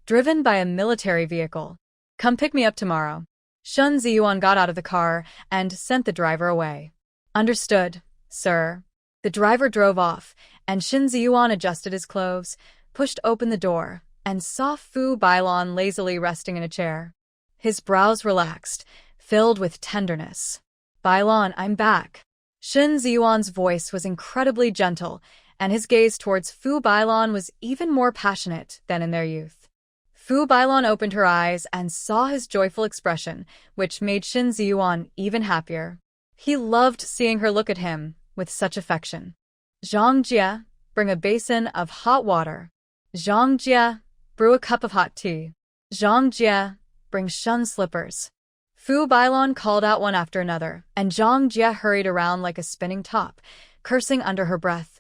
driven by a military vehicle. Come pick me up tomorrow. Shen Ziyuan got out of the car and sent the driver away. Understood, sir. The driver drove off, and Shen Ziyuan adjusted his clothes, pushed open the door, and saw Fu Bailon lazily resting in a chair. His brows relaxed, filled with tenderness. Bailon, I'm back. Shen Ziyuan's voice was incredibly gentle, and his gaze towards Fu Bailon was even more passionate than in their youth. Fu Bailon opened her eyes and saw his joyful expression, which made Shen Ziyuan even happier. He loved seeing her look at him with such affection. Zhang Jie, bring a basin of hot water. Zhang Jie, brew a cup of hot tea. Zhang Jie, bring Shen slippers. Fu Bailon called out one after another, and Zhang Jie hurried around like a spinning top, cursing under her breath.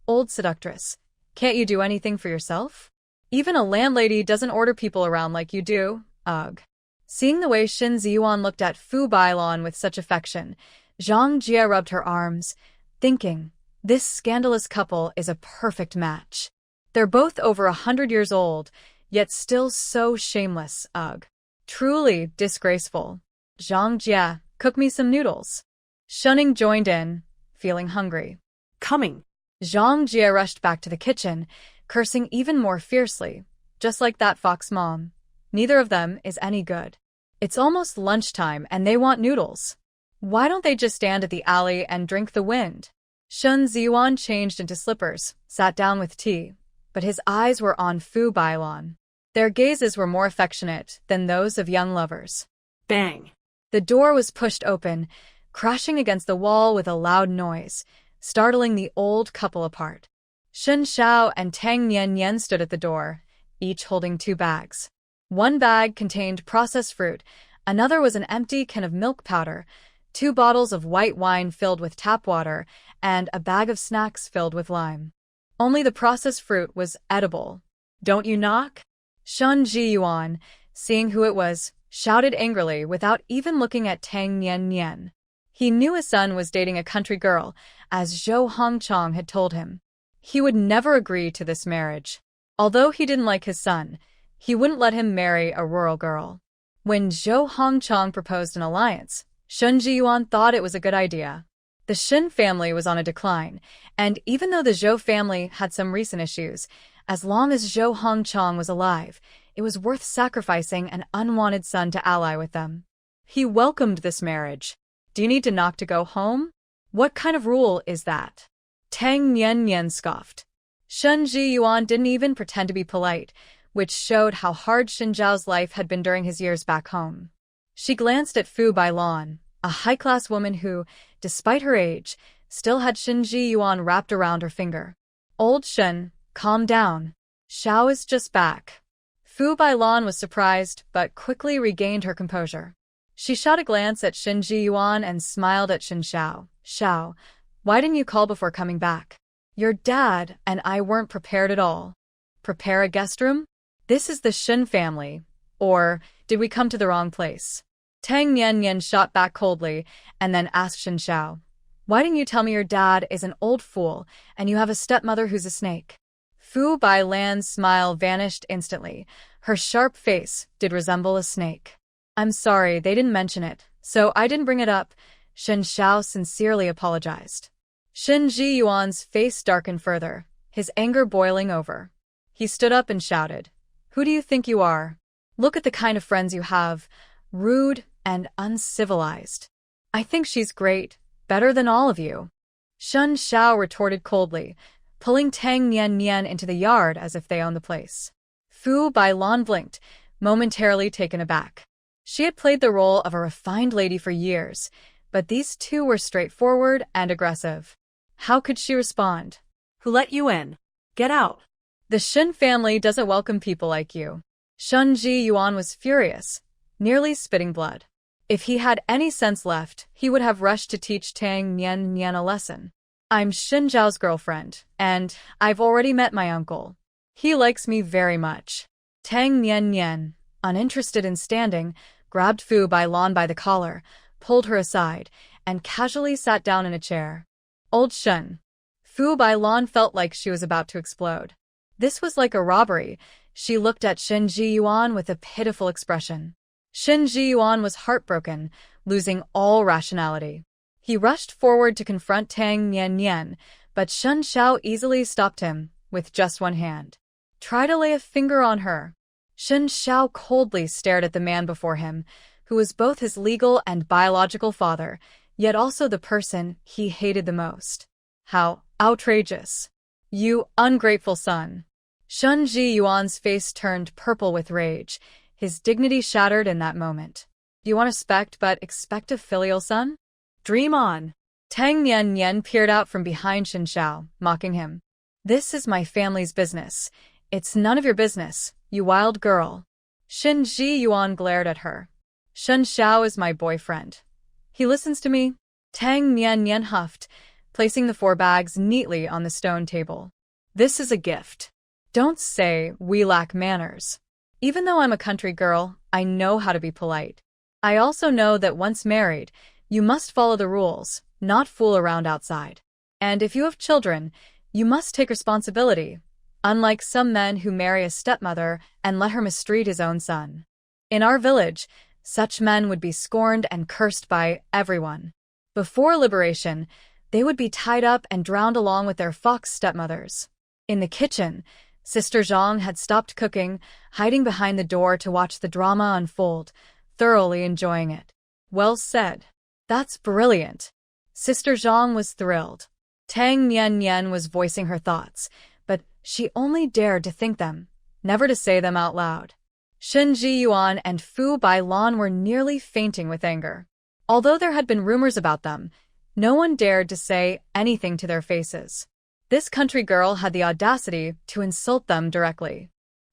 Old seductress, can't you do anything for yourself? Even a landlady doesn't order people around like you do. Ugh. Seeing the way Shen Ziyuan looked at Fu Bailon with such affection, Zhang Jie rubbed her arms, thinking, this scandalous couple is a perfect match. They're both over 100 years old, yet still so shameless. Ugh. Truly disgraceful. Zhang Jie, cook me some noodles. Shenning joined in, feeling hungry. Coming. Zhang Jie rushed back to the kitchen, cursing even more fiercely, just like that fox mom. Neither of them is any good. It's almost lunchtime and they want noodles. Why don't they just stand at the alley and drink the wind? Shen Ziyuan changed into slippers, sat down with tea, but his eyes were on Fu Bailon. Their gazes were more affectionate than those of young lovers. Bang! The door was pushed open, crashing against the wall with a loud noise, startling the old couple apart. Shen Xiao and Tang Nian stood at the door, each holding 2 bags. One bag contained processed fruit, another was an empty can of milk powder, 2 bottles of white wine filled with tap water, and a bag of snacks filled with lime. Only the processed fruit was edible. Don't you knock? Shen Ziyuan, seeing who it was, shouted angrily without even looking at Tang Nian. He knew his son was dating a country girl, as Zhou Hongchang had told him. He would never agree to this marriage. Although he didn't like his son, he wouldn't let him marry a rural girl. When Zhou Hongchang proposed an alliance, Shen Ziyuan thought it was a good idea. The Shin family was on a decline, and even though the Zhou family had some recent issues, as long as Zhou Hongchang was alive, it was worth sacrificing an unwanted son to ally with them. He welcomed this marriage. Do you need to knock to go home? What kind of rule is that? Tang Nian scoffed. Shen Ziyuan didn't even pretend to be polite, which showed how hard Shin Zhao's life had been during his years back home. She glanced at Fu Bailon, a high-class woman who, despite her age, still had Shen Ziyuan wrapped around her finger. Old Shen, calm down. Xiao is just back. Fu Bailon was surprised, but quickly regained her composure. She shot a glance at Shin Ji-yuan and smiled at Shin Xiao. Xiao, why didn't you call before coming back? Your dad and I weren't prepared at all. Prepare a guest room? This is the Shin family. Or did we come to the wrong place? Tang Nian shot back coldly and then asked Shin Xiao, why didn't you tell me your dad is an old fool and you have a stepmother who's a snake? Fu Bailan's smile vanished instantly. Her sharp face did resemble a snake. I'm sorry, they didn't mention it, so I didn't bring it up. Shin Xiao sincerely apologized. Shin Ji-yuan's face darkened further, his anger boiling over. He stood up and shouted, who do you think you are? Look at the kind of friends you have, rude and uncivilized. I think she's great, better than all of you. Shin Xiao retorted coldly, pulling Tang Nian into the yard as if they owned the place. Fu Bailan blinked, momentarily taken aback. She had played the role of a refined lady for years, but these two were straightforward and aggressive. How could she respond? Who let you in? Get out. The Shin family doesn't welcome people like you. Shin Ji-yuan was furious, nearly spitting blood. If he had any sense left, he would have rushed to teach Tang Nian a lesson. I'm Shin Zhao's girlfriend, and I've already met my uncle. He likes me very much. Tang Nian, uninterested in standing, grabbed Fu Bailan by the collar, pulled her aside, and casually sat down in a chair. Old Shin. Fu Bailan felt like she was about to explode. This was like a robbery. She looked at Shin Ji-yuan with a pitiful expression. Shin Ji-yuan was heartbroken, losing all rationality. He rushed forward to confront Tang Nian, but Shin Xiao easily stopped him, with just one hand. Try to lay a finger on her. Shin Xiao coldly stared at the man before him, who was both his legal and biological father, yet also the person he hated the most. How outrageous. You ungrateful son. Shin Ji-yuan's face turned purple with rage, his dignity shattered in that moment. You want respect but expect a filial son? Dream on. Tang Nian peered out from behind Shin Xiao, mocking him. This is my family's business. It's none of your business, you wild girl. Shin Ji-yuan glared at her. Shin Xiao is my boyfriend. He listens to me. Tang Nian huffed, placing the 4 bags neatly on the stone table. This is a gift. Don't say we lack manners. Even though I'm a country girl, I know how to be polite. I also know that once married, you must follow the rules, not fool around outside. And if you have children, you must take responsibility, unlike some men who marry a stepmother and let her mistreat his own son. In our village, such men would be scorned and cursed by everyone. Before liberation, they would be tied up and drowned along with their fox stepmothers. In the kitchen, Sister Zhang had stopped cooking, hiding behind the door to watch the drama unfold, thoroughly enjoying it. Well said. That's brilliant. Sister Zhang was thrilled. Tang Nian was voicing her thoughts, but she only dared to think them, never to say them out loud. Shin Ji-yuan and Fu Bailan were nearly fainting with anger. Although there had been rumors about them, no one dared to say anything to their faces. This country girl had the audacity to insult them directly.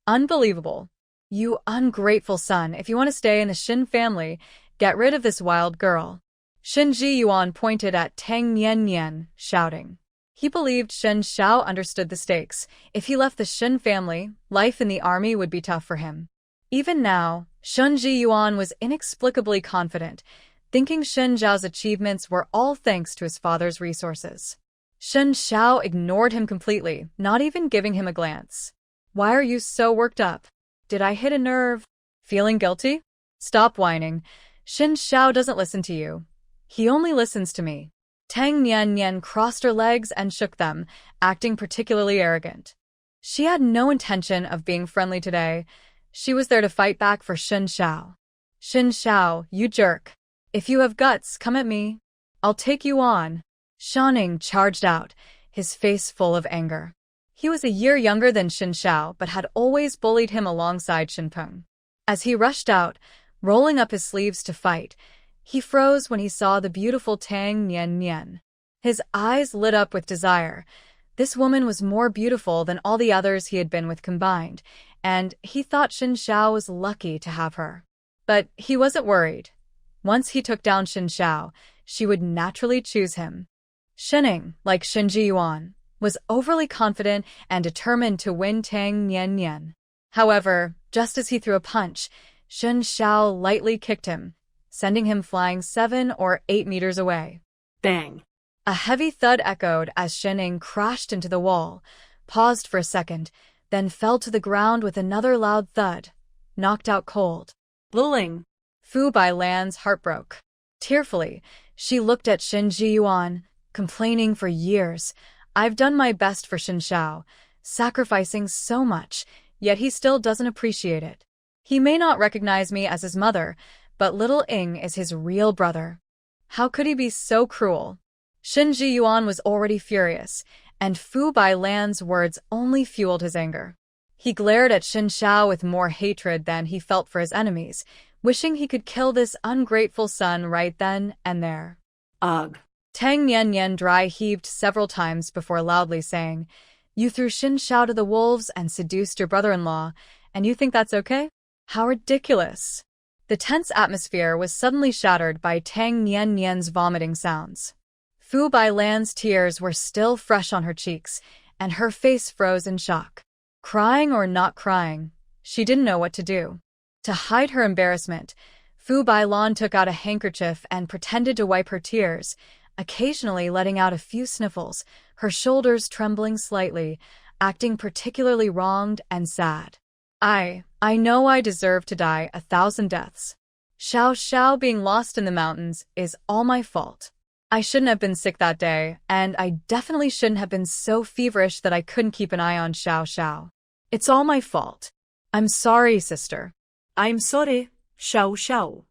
Unbelievable. You ungrateful son, if you want to stay in the Shin family, get rid of this wild girl. Shin Ji-yuan pointed at Tang Nian, shouting. He believed Shin Xiao understood the stakes. If he left the Shin family, life in the army would be tough for him. Even now, Shin Ji-yuan was inexplicably confident, thinking Shin Zhao's achievements were all thanks to his father's resources. Shin Xiao ignored him completely, not even giving him a glance. Why are you so worked up? Did I hit a nerve? Feeling guilty? Stop whining. Shin Xiao doesn't listen to you. He only listens to me. Tang Nian crossed her legs and shook them, acting particularly arrogant. She had no intention of being friendly today. She was there to fight back for Shin Xiao. Shin Xiao, you jerk. If you have guts, come at me. I'll take you on. Shaning charged out, his face full of anger. He was a year younger than Shin Xiao but had always bullied him alongside Shin Peng. As he rushed out, rolling up his sleeves to fight, he froze when he saw the beautiful Tang Nian. His eyes lit up with desire. This woman was more beautiful than all the others he had been with combined, and he thought Shin Xiao was lucky to have her. But he wasn't worried. Once he took down Xin Shao, she would naturally choose him. Shining, like Shin Ji-yuan, was overly confident and determined to win Tang Nian. However, just as he threw a punch, Xin Shao lightly kicked him, sending him flying 7 or 8 meters away. Bang! A heavy thud echoed as Shining crashed into the wall, paused for a second, then fell to the ground with another loud thud, knocked out cold. Bling! Fu Bailan's heart broke. Tearfully, she looked at Shin Ji-yuan, complaining for years, "I've done my best for Xin Shao, sacrificing so much, yet he still doesn't appreciate it. He may not recognize me as his mother, but little Ing is his real brother. How could he be so cruel?" Shin Ji-yuan was already furious, and Fu Bailan's words only fueled his anger. He glared at Xin Shao with more hatred than he felt for his enemies, wishing he could kill this ungrateful son right then and there. Ugh! Tang Nian dry heaved several times before loudly saying, "You threw Xin Shao to the wolves and seduced your brother-in-law, and you think that's okay? How ridiculous." The tense atmosphere was suddenly shattered by Tang Nian's vomiting sounds. Fu Bailan's tears were still fresh on her cheeks, and her face froze in shock. Crying or not crying, she didn't know what to do. To hide her embarrassment, Fu Bailan took out a handkerchief and pretended to wipe her tears, occasionally letting out a few sniffles, her shoulders trembling slightly, acting particularly wronged and sad. I know I deserve to die 1,000 deaths. Xiao being lost in the mountains is all my fault. I shouldn't have been sick that day, and I definitely shouldn't have been so feverish that I couldn't keep an eye on Xiao. It's all my fault. I'm sorry, sister. I'm sorry, Xiao.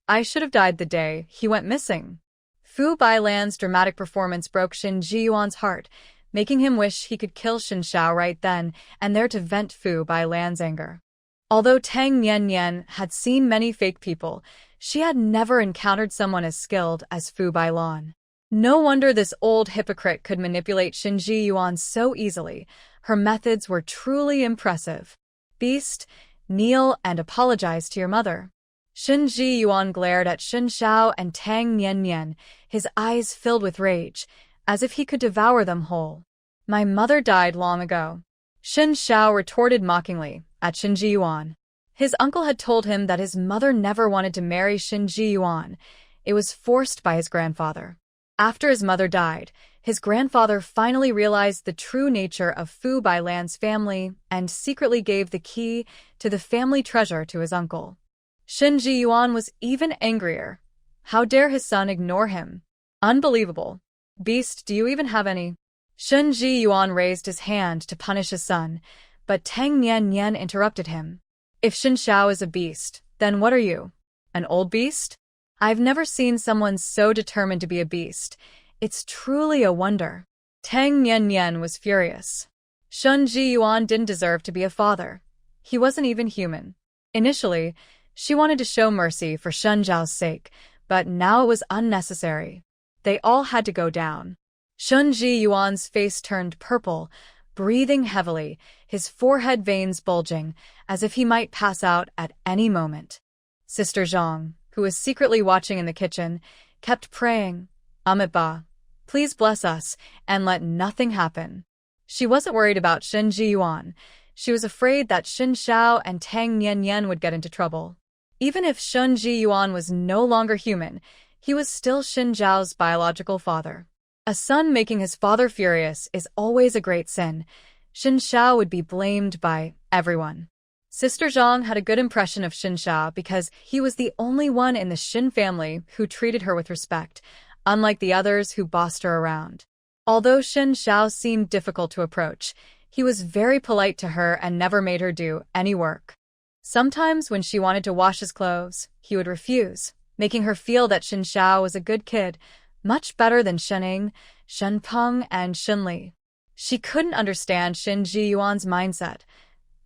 I should have died the day he went missing. Fu Bailan's dramatic performance broke Shin Ji-yuan's heart, making him wish he could kill Xin Shao right then and there to vent Fu Bailan's anger. Although Tang Nian had seen many fake people, she had never encountered someone as skilled as Fu Bailan. No wonder this old hypocrite could manipulate Shin Ji-yuan so easily. Her methods were truly impressive. Beast, kneel and apologize to your mother. Shin Ji-yuan glared at Xin Shao and Tang Nian, his eyes filled with rage, as if he could devour them whole. My mother died long ago. Xin Shao retorted mockingly at Shin Ji-yuan. His uncle had told him that his mother never wanted to marry Shin Ji-yuan. It was forced by his grandfather. After his mother died, his grandfather finally realized the true nature of Fu Bailan's family and secretly gave the key to the family treasure to his uncle. Shin Ji-yuan was even angrier. How dare his son ignore him? Unbelievable. Beast, do you even have any? Shin Ji-yuan raised his hand to punish his son, but Tang Nian interrupted him. If Xin Shao is a beast, then what are you? An old beast? I've never seen someone so determined to be a beast. It's truly a wonder. Tang Nian was furious. Shin Ji-yuan didn't deserve to be a father. He wasn't even human. Initially, she wanted to show mercy for Shen Zhao's sake, but now it was unnecessary. They all had to go down. Shin Ji-yuan's face turned purple, breathing heavily, his forehead veins bulging, as if he might pass out at any moment. Sister Zhang, who was secretly watching in the kitchen, kept praying, "Amitabha, please bless us and let nothing happen." She wasn't worried about Shin Ji-yuan. She was afraid that Xin Shao and Tang Nian would get into trouble. Even if Shin Ji-yuan was no longer human, he was still Xin Zhao's biological father. A son making his father furious is always a great sin. Xin Shao would be blamed by everyone. Sister Zhang had a good impression of Xin Shao because he was the only one in the Xin family who treated her with respect, unlike the others who bossed her around. Although Xin Shao seemed difficult to approach, he was very polite to her and never made her do any work. Sometimes when she wanted to wash his clothes, he would refuse, making her feel that Xin Shao was a good kid, much better than Shening, Shen Peng, and Shen Li. She couldn't understand Shin Ji-yuan's mindset.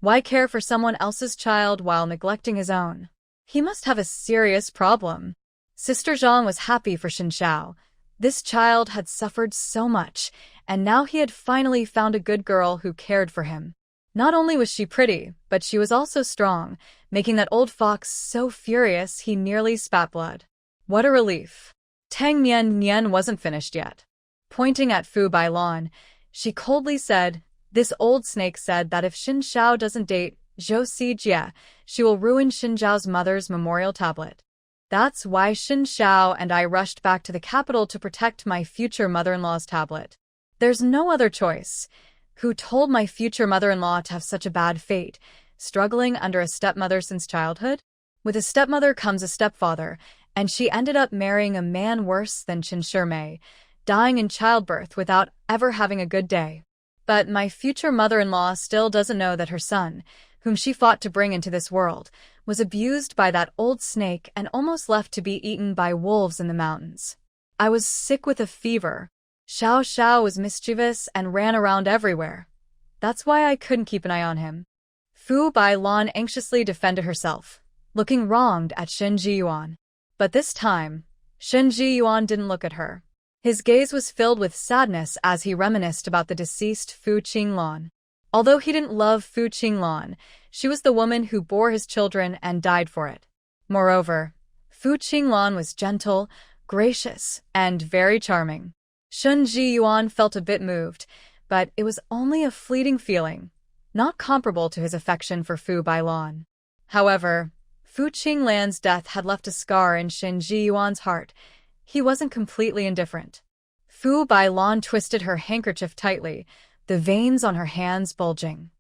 Why care for someone else's child while neglecting his own? He must have a serious problem. Sister Zhang was happy for Xin Shao. This child had suffered so much, and now he had finally found a good girl who cared for him. Not only was she pretty, but she was also strong, making that old fox so furious he nearly spat blood. What a relief. Tang Nian wasn't finished yet. Pointing at Fu Bailan, she coldly said, "This old snake said that if Xin Xiao doesn't date Zhou Sijie, she will ruin Xin Zhao's mother's memorial tablet. That's why Xin Xiao and I rushed back to the capital to protect my future mother-in-law's tablet. There's no other choice. Who told my future mother-in-law to have such a bad fate, struggling under a stepmother since childhood? With a stepmother comes a stepfather, and she ended up marrying a man worse than Qin Shimei, dying in childbirth without ever having a good day. But my future mother-in-law still doesn't know that her son, whom she fought to bring into this world, was abused by that old snake and almost left to be eaten by wolves in the mountains. I was sick with a fever. Xiao Xiao was mischievous and ran around everywhere. That's why I couldn't keep an eye on him." Fu Bailan anxiously defended herself, looking wronged at Shen Jiyuan. But this time, Shen Jiyuan didn't look at her. His gaze was filled with sadness as he reminisced about the deceased Fu Qinglan. Although he didn't love Fu Qinglan, she was the woman who bore his children and died for it. Moreover, Fu Qinglan was gentle, gracious, and very charming. Shen Jiyuan felt a bit moved, but it was only a fleeting feeling, not comparable to his affection for Fu Bailan. However, Fu Qinglan's death had left a scar in Shen Jiyuan's heart. He wasn't completely indifferent. Fu Bailan twisted her handkerchief tightly, the veins on her hands bulging.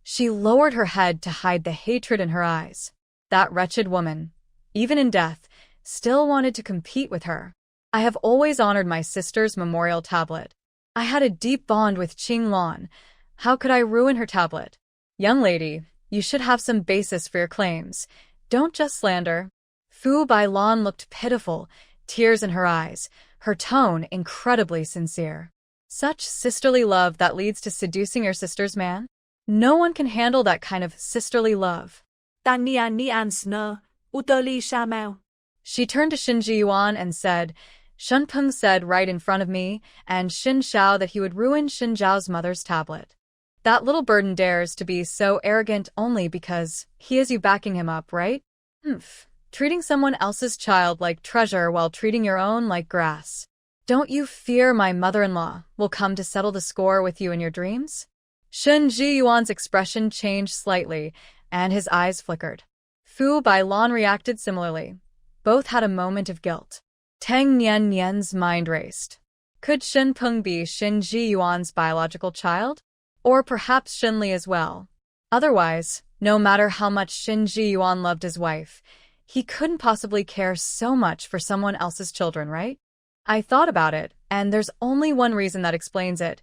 She lowered her head to hide the hatred in her eyes. That wretched woman, even in death, still wanted to compete with her. I have always honored my sister's memorial tablet. I had a deep bond with Qinglan. How could I ruin her tablet? Young lady, you should have some basis for your claims. Don't just slander. Fu Bailan looked pitiful, tears in her eyes, her tone incredibly sincere. Such sisterly love that leads to seducing your sister's man? No one can handle that kind of sisterly love. She turned to Shen Jiyuan and said, "Shen Peng said right in front of me and Xin Xiao that he would ruin Xin Zhao's mother's tablet. That little burden dares to be so arrogant only because he has you backing him up, right? Treating someone else's child like treasure while treating your own like grass. Don't you fear my mother-in-law will come to settle the score with you in your dreams?" Shen Jiyuan's expression changed slightly, and his eyes flickered. Fu Bailan reacted similarly. Both had a moment of guilt. Tang Nian's mind raced. Could Shen Peng be Shen Jiyuan's biological child? Or perhaps Shen Li as well? Otherwise, no matter how much Shen Jiyuan loved his wife, he couldn't possibly care so much for someone else's children, right? I thought about it, and there's only one reason that explains it.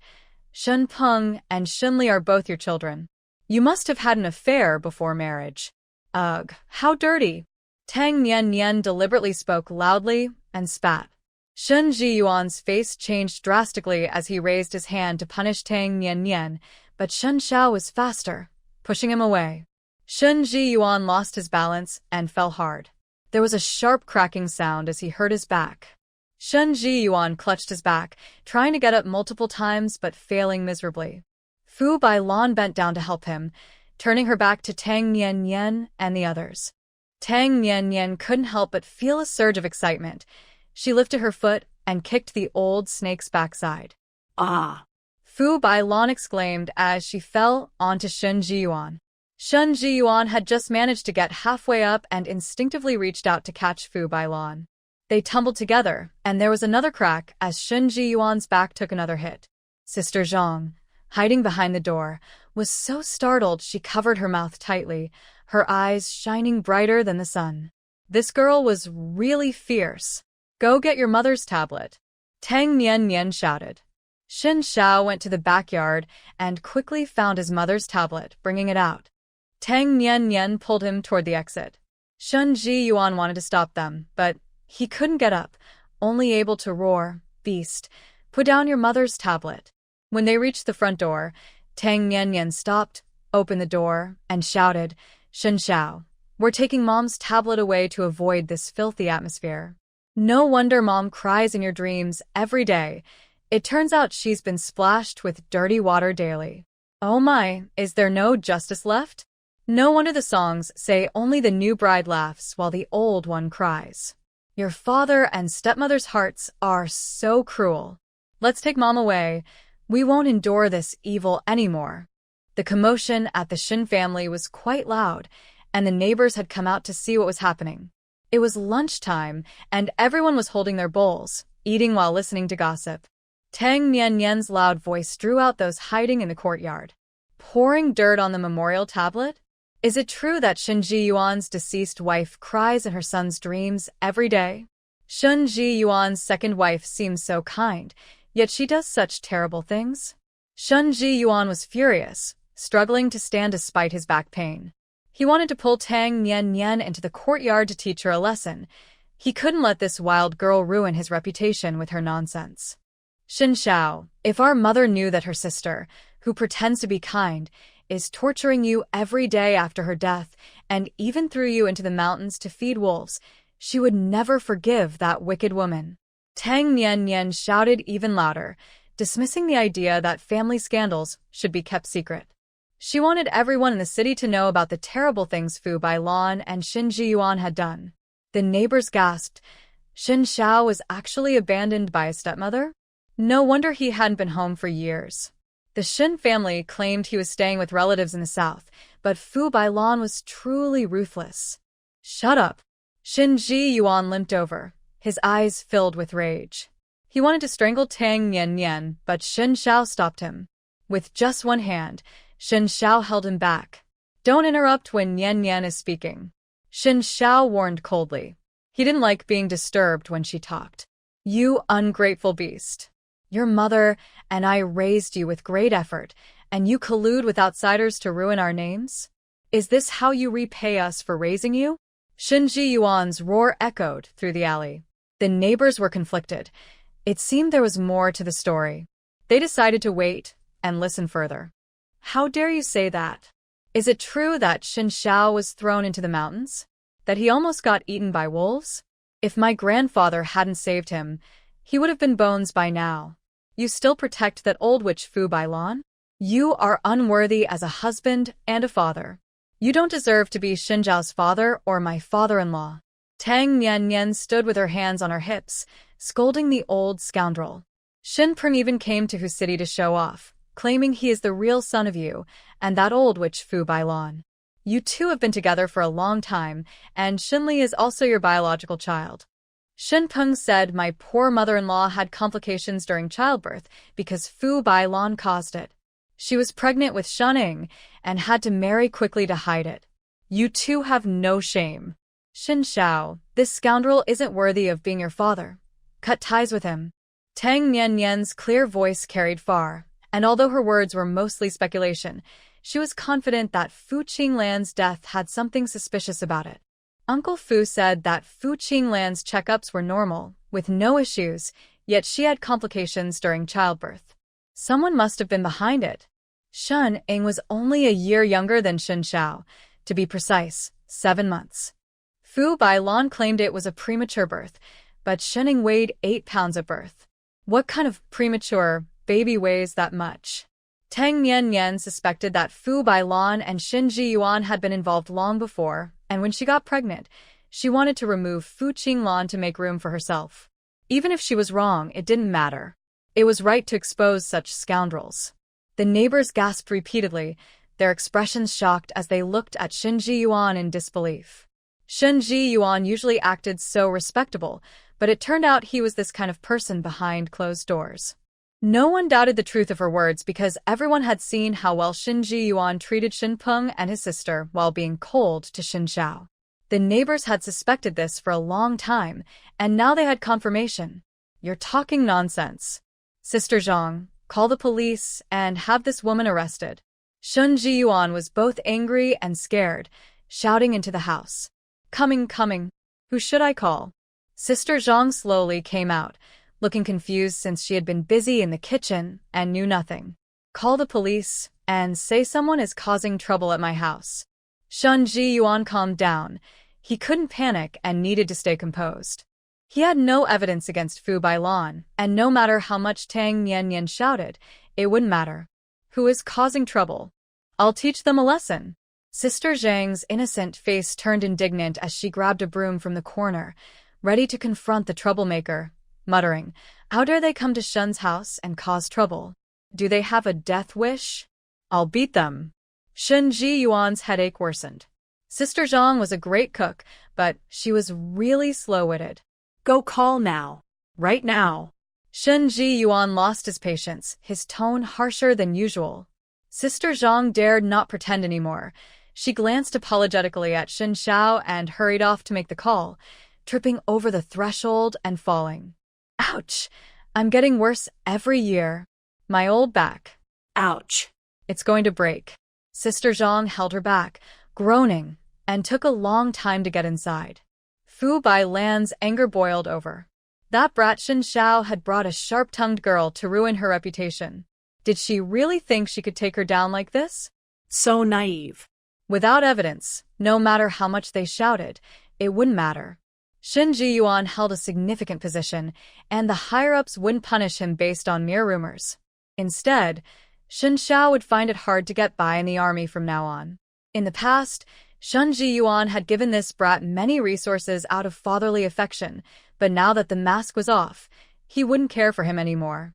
Shen Peng and Shen Li are both your children. You must have had an affair before marriage. Ugh, how dirty. Tang Nian deliberately spoke loudly and spat. Shen Jiyuan's face changed drastically as he raised his hand to punish Tang Nian, but Shen Xiao was faster, pushing him away. Shen Jiyuan lost his balance and fell hard. There was a sharp cracking sound as he hurt his back. Shen Jiyuan clutched his back, trying to get up multiple times but failing miserably. Fu Bailan bent down to help him, turning her back to Tang Nian and the others. Tang Nian couldn't help but feel a surge of excitement. She lifted her foot and kicked the old snake's backside. Ah! Fu Bailan exclaimed as she fell onto Shen Jiyuan. Shen Jiyuan had just managed to get halfway up and instinctively reached out to catch Fu Bailan. They tumbled together, and there was another crack as Shen Jiyuan's back took another hit. Sister Zhang, hiding behind the door, was so startled she covered her mouth tightly, her eyes shining brighter than the sun. This girl was really fierce. "Go get your mother's tablet," Tang Nian shouted. Xin Xiao went to the backyard and quickly found his mother's tablet, bringing it out. Tang Nian pulled him toward the exit. Shen Jiyuan wanted to stop them, but he couldn't get up, only able to roar, "Beast, put down your mother's tablet." When they reached the front door, Tang Nian stopped, opened the door, and shouted, "Shen Xiao, we're taking Mom's tablet away to avoid this filthy atmosphere. No wonder Mom cries in your dreams every day. It turns out she's been splashed with dirty water daily. Oh my, is there no justice left? No wonder the songs say only the new bride laughs while the old one cries." Your father and stepmother's hearts are so cruel. Let's take Mom away. We won't endure this evil anymore. The commotion at the Shin family was quite loud, and the neighbors had come out to see what was happening. It was lunchtime, and everyone was holding their bowls, eating while listening to gossip. Tang Nian's loud voice drew out those hiding in the courtyard. Pouring dirt on the memorial tablet? Is it true that Shin Ji-yuan's deceased wife cries in her son's dreams every day? Shin Ji-yuan's second wife seems so kind, yet she does such terrible things. Shin Ji-yuan was furious, struggling to stand despite his back pain. He wanted to pull Tang Nian into the courtyard to teach her a lesson. He couldn't let this wild girl ruin his reputation with her nonsense. Shin Xiao, if our mother knew that her sister, who pretends to be kind, is torturing you every day after her death and even threw you into the mountains to feed wolves, she would never forgive that wicked woman. Tang Nian shouted even louder, dismissing the idea that family scandals should be kept secret. She wanted everyone in the city to know about the terrible things Fu Bailan and Shin Jiyuan had done. The neighbors gasped. Shin Xiao was actually abandoned by his stepmother? No wonder he hadn't been home for years. The Shin family claimed he was staying with relatives in the south, but Fu Bailan was truly ruthless. Shut up. Shin Ji-yuan limped over, his eyes filled with rage. He wanted to strangle Tang Nian, but Shin Xiao stopped him. With just one hand, Shin Xiao held him back. Don't interrupt when Nian is speaking. Shin Xiao warned coldly. He didn't like being disturbed when she talked. You ungrateful beast. Your mother and I raised you with great effort, and you collude with outsiders to ruin our names? Is this how you repay us for raising you? Shin Ji-yuan's roar echoed through the alley. The neighbors were conflicted. It seemed there was more to the story. They decided to wait and listen further. How dare you say that? Is it true that Shin Xiao was thrown into the mountains? That he almost got eaten by wolves? If my grandfather hadn't saved him, he would have been bones by now. You still protect that old witch Fu Bailan? You are unworthy as a husband and a father. You don't deserve to be Shin Zhao's father or my father-in-law. Tang Nian stood with her hands on her hips, scolding the old scoundrel. Shin Peng even came to Hu City to show off, claiming he is the real son of you and that old witch Fu Bailan. You two have been together for a long time, and Shinli is also your biological child. Shin Peng said my poor mother-in-law had complications during childbirth because Fu Bailan caused it. She was pregnant with Shuning and had to marry quickly to hide it. You two have no shame. Shin Xiao, this scoundrel isn't worthy of being your father. Cut ties with him. Tang Nian's clear voice carried far, and although her words were mostly speculation, she was confident that Fu Qinglan's death had something suspicious about it. Uncle Fu said that Fu Qinglan's checkups were normal, with no issues, yet she had complications during childbirth. Someone must have been behind it. Shun Ing was only a year younger than Shin Xiao, to be precise, 7 months. Fu Bailan claimed it was a premature birth, but Shin Ing weighed 8 pounds at birth. What kind of premature baby weighs that much? Tang Nian suspected that Fu Bailan and Shin Jiyuan had been involved long before, and when she got pregnant, she wanted to remove Fu Qinglan to make room for herself. Even if she was wrong, it didn't matter. It was right to expose such scoundrels. The neighbors gasped repeatedly, their expressions shocked as they looked at Shin Jiyuan in disbelief. Shin Jiyuan usually acted so respectable, but it turned out he was this kind of person behind closed doors. No one doubted the truth of her words because everyone had seen how well Shin Jiyuan treated Shin Peng and his sister while being cold to Shin Xiao. The neighbors had suspected this for a long time, and now they had confirmation. You're talking nonsense. Sister Zhang, call the police and have this woman arrested. Shin Jiyuan was both angry and scared, shouting into the house. Coming. Who should I call? Sister Zhang slowly came out, looking confused since she had been busy in the kitchen and knew nothing. Call the police and say someone is causing trouble at my house. Shin Jiyuan calmed down. He couldn't panic and needed to stay composed. He had no evidence against Fu Bailan, and no matter how much Tang Nian shouted, it wouldn't matter. Who is causing trouble? I'll teach them a lesson. Sister Zhang's innocent face turned indignant as she grabbed a broom from the corner, ready to confront the troublemaker, muttering, "How dare they come to Shun's house and cause trouble? Do they have a death wish? I'll beat them." Shen Jiyuan's headache worsened. Sister Zhang was a great cook, but she was really slow-witted. Go call now. Right now. Shen Jiyuan lost his patience, his tone harsher than usual. Sister Zhang dared not pretend anymore. She glanced apologetically at Shen Xiao and hurried off to make the call, tripping over the threshold and falling. Ouch! I'm getting worse every year. My old back. Ouch. It's going to break. Sister Zhang held her back, groaning, and took a long time to get inside. Fu Bailan's anger boiled over. That brat Shen Xiao had brought a sharp-tongued girl to ruin her reputation. Did she really think she could take her down like this? So naive. Without evidence, no matter how much they shouted, it wouldn't matter. Shen Jiyuan held a significant position, and the higher-ups wouldn't punish him based on mere rumors. Instead, Shen Xiao would find it hard to get by in the army from now on. In the past, Shen Jiyuan had given this brat many resources out of fatherly affection, but now that the mask was off, he wouldn't care for him anymore.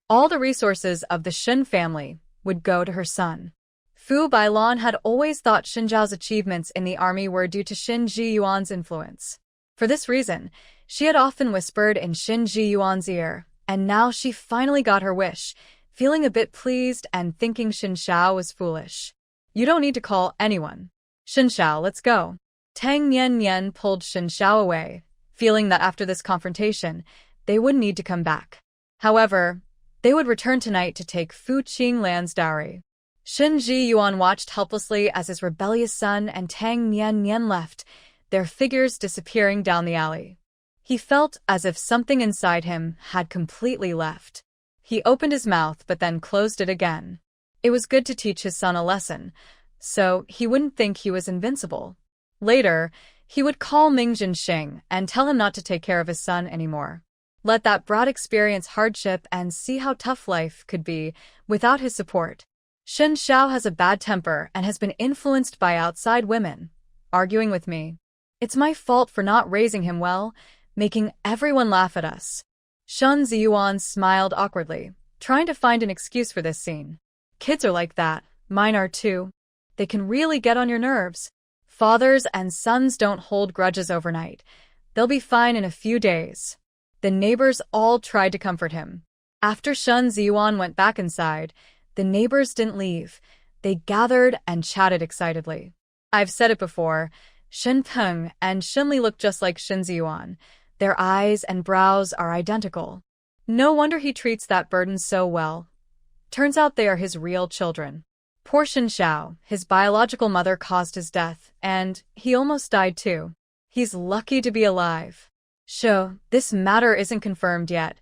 All the resources of the Shen family would go to her son. Fu Bailan had always thought Shen Zhao's achievements in the army were due to Shen Jiyuan's influence. For this reason, she had often whispered in Shen Jiyuan's ear, and now she finally got her wish, feeling a bit pleased and thinking Shen Xiao was foolish. You don't need to call anyone. Shen Xiao, let's go. Tang Nian Nian pulled Shen Xiao away, feeling that after this confrontation, they wouldn't need to come back. However, they would return tonight to take Fu Qinglan's dowry. Shen Jiyuan watched helplessly as his rebellious son and Tang Nian Nian left, their figures disappearing down the alley. He felt as if something inside him had completely left. He opened his mouth but then closed it again. It was good to teach his son a lesson, so he wouldn't think he was invincible. Later, he would call Ming Jinxing and tell him not to take care of his son anymore. Let that brat experience hardship and see how tough life could be without his support. Shen Xiao has a bad temper and has been influenced by outside women, arguing with me. It's my fault for not raising him well, making everyone laugh at us. Shen Ziyuan smiled awkwardly, trying to find an excuse for this scene. Kids are like that, mine are too. They can really get on your nerves. Fathers and sons don't hold grudges overnight. They'll be fine in a few days. The neighbors all tried to comfort him. After Shen Ziyuan went back inside, the neighbors didn't leave. They gathered and chatted excitedly. I've said it before, Shen Peng and Shen Li look just like Shen Ziyuan. Their eyes and brows are identical. No wonder he treats that burden so well. Turns out they are his real children. Poor Shen Xiao, his biological mother caused his death, and he almost died too. He's lucky to be alive. Sho, this matter isn't confirmed yet.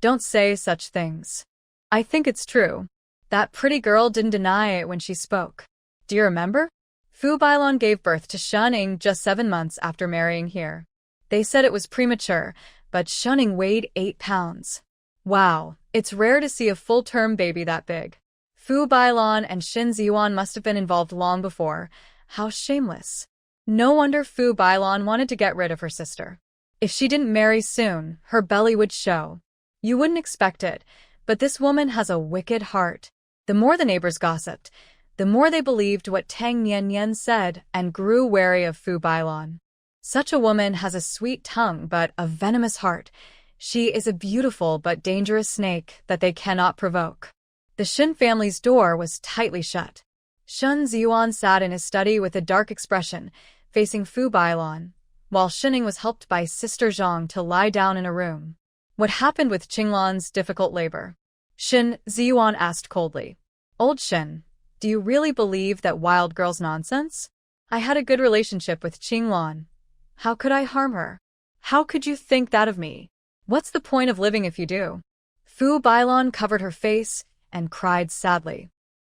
Don't say such things. I think it's true. That pretty girl didn't deny it when she spoke. Do you remember? Fu Bailan gave birth to Shen Ying just 7 months after marrying here. They said it was premature, but Shen Ying weighed 8 pounds. Wow, it's rare to see a full-term baby that big. Fu Bailan and Shen Ziyuan must have been involved long before. How shameless. No wonder Fu Bailan wanted to get rid of her sister. If she didn't marry soon, her belly would show. You wouldn't expect it, but this woman has a wicked heart. The more the neighbors gossiped, the more they believed what Tang Nian Nian said and grew wary of Fu Bailan. Such a woman has a sweet tongue but a venomous heart. She is a beautiful but dangerous snake that they cannot provoke. The Shen family's door was tightly shut. Shen Ziyuan sat in his study with a dark expression, facing Fu Bailan, while Shen Ying was helped by Sister Zhang to lie down in a room. What happened with Qinglan's difficult labor? Shen Ziyuan asked coldly. Old Shen, do you really believe that wild girl's nonsense? I had a good relationship with Qinglan. How could I harm her? How could you think that of me? What's the point of living if you do? Fu Bailan covered her face and cried sadly.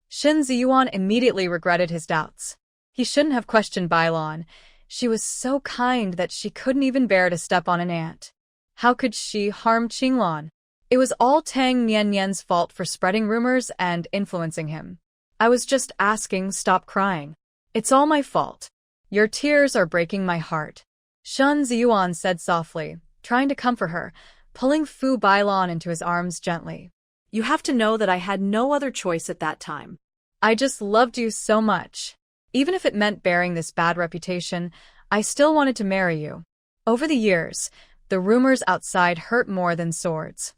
Shen Ziyuan immediately regretted his doubts. He shouldn't have questioned Bailan. She was so kind that she couldn't even bear to step on an ant. How could she harm Qinglan? It was all Tang Nian Nian's fault for spreading rumors and influencing him. I was just asking, stop crying. It's all my fault. Your tears are breaking my heart. Shun Ziyuan said softly, trying to comfort her, pulling Fu Bailon into his arms gently. You have to know that I had no other choice at that time. I just loved you so much. Even if it meant bearing this bad reputation, I still wanted to marry you. Over the years, the rumors outside hurt more than swords.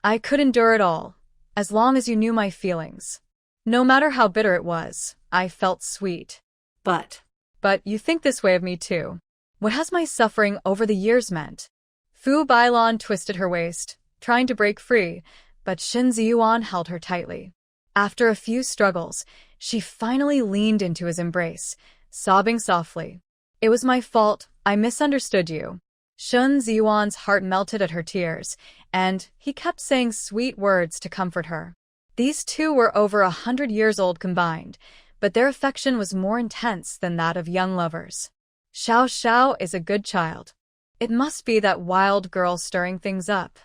I could endure it all, as long as you knew my feelings. No matter how bitter it was, I felt sweet. But you think this way of me too. What has my suffering over the years meant? Fu Bailon twisted her waist, trying to break free, but Shin Ziyuan held her tightly. After a few struggles, she finally leaned into his embrace, sobbing softly. It was my fault, I misunderstood you. Shun Ziyuan's heart melted at her tears, and he kept saying sweet words to comfort her. These two were over 100 years old combined, but their affection was more intense than that of young lovers. Xiao Xiao is a good child. It must be that wild girl stirring things up.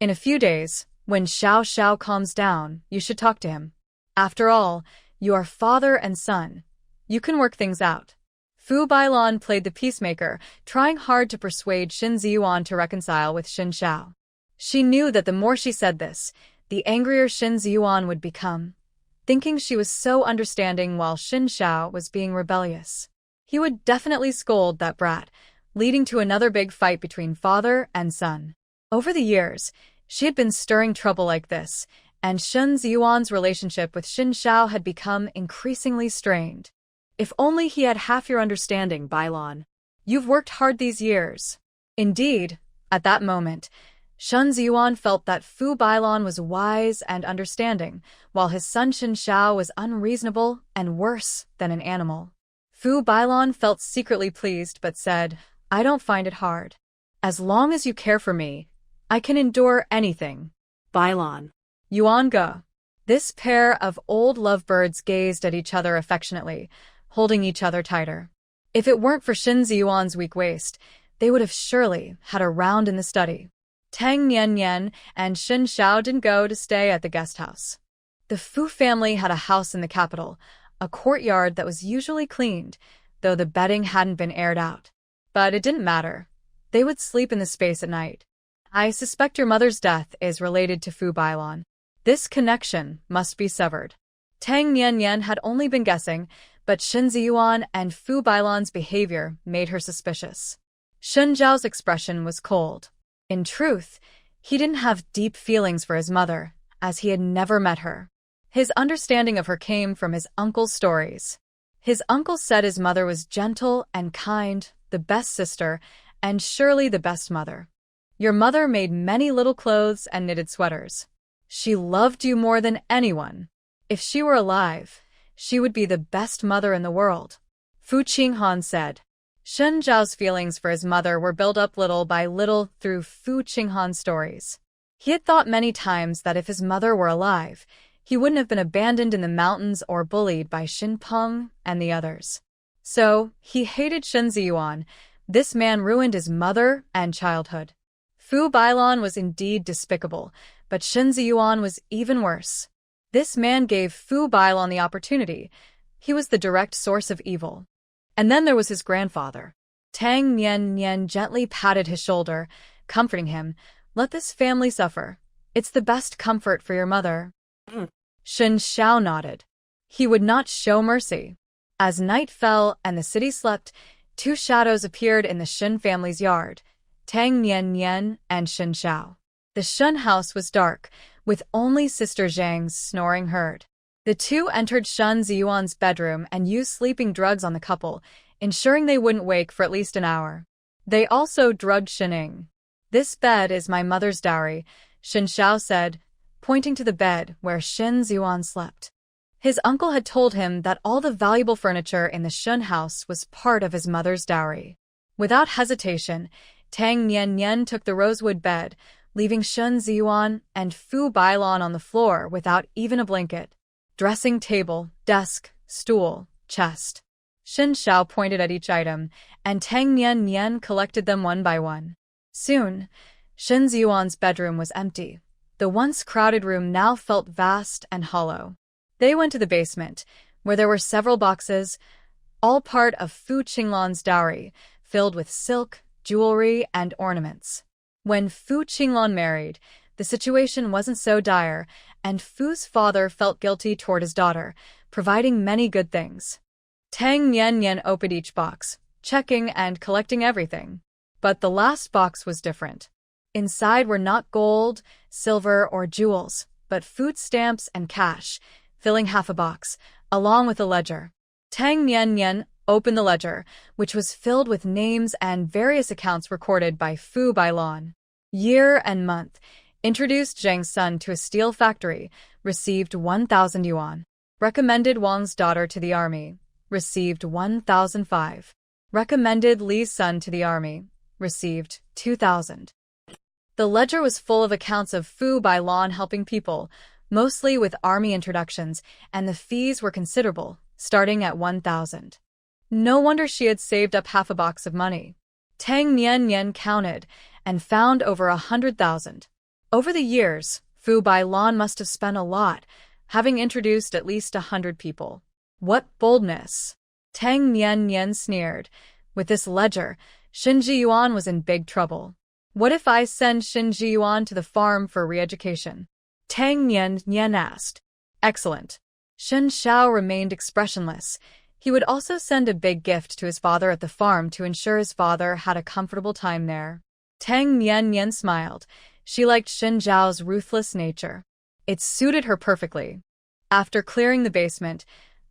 In a few days, when Xiao Xiao calms down, you should talk to him. After all, you are father and son. You can work things out. Fu Bailon played the peacemaker, trying hard to persuade Shin Ziyuan to reconcile with Shin Xiao. She knew that the more she said this, the angrier Shin Ziyuan would become, thinking she was so understanding while Shin Xiao was being rebellious. He would definitely scold that brat, leading to another big fight between father and son. Over the years, she had been stirring trouble like this, and Shin Ziyuan's relationship with Shin Xiao had become increasingly strained. if only he had half your understanding, Bailon. You've worked hard these years. Indeed, at that moment, Shun Ziyuan felt that Fu Bailon was wise and understanding, while his son Shin Xiao was unreasonable and worse than an animal. Fu Bailon felt secretly pleased but said, I don't find it hard. As long as you care for me, I can endure anything. Bailon. Yuan Ge. This pair of old lovebirds gazed at each other affectionately, holding each other tighter. If it weren't for Shin Ziyuan's weak waist, they would have surely had a round in the study. Tang Nian and Shin Xiao didn't go to stay at the guest house. The Fu family had a house in the capital, a courtyard that was usually cleaned, though the bedding hadn't been aired out. But it didn't matter. They would sleep in the space at night. I suspect your mother's death is related to Fu Bailon. This connection must be severed. Tang Nian had only been guessing, but Shin Ziyuan and Fu Bailon's behavior made her suspicious. Shen Zhao's expression was cold. In truth, he didn't have deep feelings for his mother, as he had never met her. His understanding of her came from his uncle's stories. His uncle said his mother was gentle and kind, the best sister, and surely the best mother. Your mother made many little clothes and knitted sweaters. She loved you more than anyone. If she were alive, she would be the best mother in the world. Fu Qinghan said. Shen Zhao's feelings for his mother were built up little by little through Fu Qinghan's stories. He had thought many times that if his mother were alive, he wouldn't have been abandoned in the mountains or bullied by Shin Peng and the others. So, he hated Shin Ziyuan. This man ruined his mother and childhood. Fu Bailon was indeed despicable, but Shin Ziyuan was even worse. This man gave Fu Bailon the opportunity. He was the direct source of evil. And then there was his grandfather. Tang Nian gently patted his shoulder, comforting him. Let this family suffer. It's the best comfort for your mother. Shin Xiao nodded. He would not show mercy. As night fell and the city slept, two shadows appeared in the Shin family's yard, Tang Nian and Shin Xiao. The Shun house was dark, with only Sister Zhang's snoring heard. The two entered Shun Ziyuan's bedroom and used sleeping drugs on the couple, ensuring they wouldn't wake for at least an hour. They also drugged Shining. This bed is my mother's dowry, Shin Xiao said, pointing to the bed where Shin Ziyuan slept. His uncle had told him that all the valuable furniture in the Shun house was part of his mother's dowry. Without hesitation, Tang Nian took the rosewood bed, leaving Shin Ziyuan and Fu Bailon on the floor without even a blanket. Dressing table, desk, stool, chest. Shin Xiao pointed at each item, and Tang Nian collected them one by one. Soon, Shin Ziyuan's bedroom was empty. The once crowded room now felt vast and hollow. They went to the basement, where there were several boxes, all part of Fu Qinglan's dowry, filled with silk, jewelry, and ornaments. When Fu Qinglong married, the situation wasn't so dire, and Fu's father felt guilty toward his daughter, providing many good things. Tang Nian opened each box, checking and collecting everything. But the last box was different. Inside were not gold, silver, or jewels, but food stamps and cash, filling half a box, along with a ledger. Tang Nian opened the ledger, which was filled with names and various accounts recorded by Fu Bailon. Year and month. Introduced Zhang's son to a steel factory, received 1,000 yuan. Recommended Wang's daughter to the army, received 1,005. Recommended Li's son to the army, received 2,000. The ledger was full of accounts of Fu Bailon helping people, mostly with army introductions, and the fees were considerable, starting at 1,000. No wonder she had saved up half a box of money. Tang Nian counted and found over 100,000. Over the years, Fu Bailon must have spent a lot, having introduced at least 100 people. What boldness! Tang Nian sneered. With this ledger, Shin Jiyuan was in big trouble. What if I send Shin Jiyuan to the farm for re-education? Tang Nian asked. Excellent. Shen Xiao remained expressionless. He would also send a big gift to his father at the farm to ensure his father had a comfortable time there. Tang Nian smiled. She liked Shen Zhao's ruthless nature. It suited her perfectly. After clearing the basement,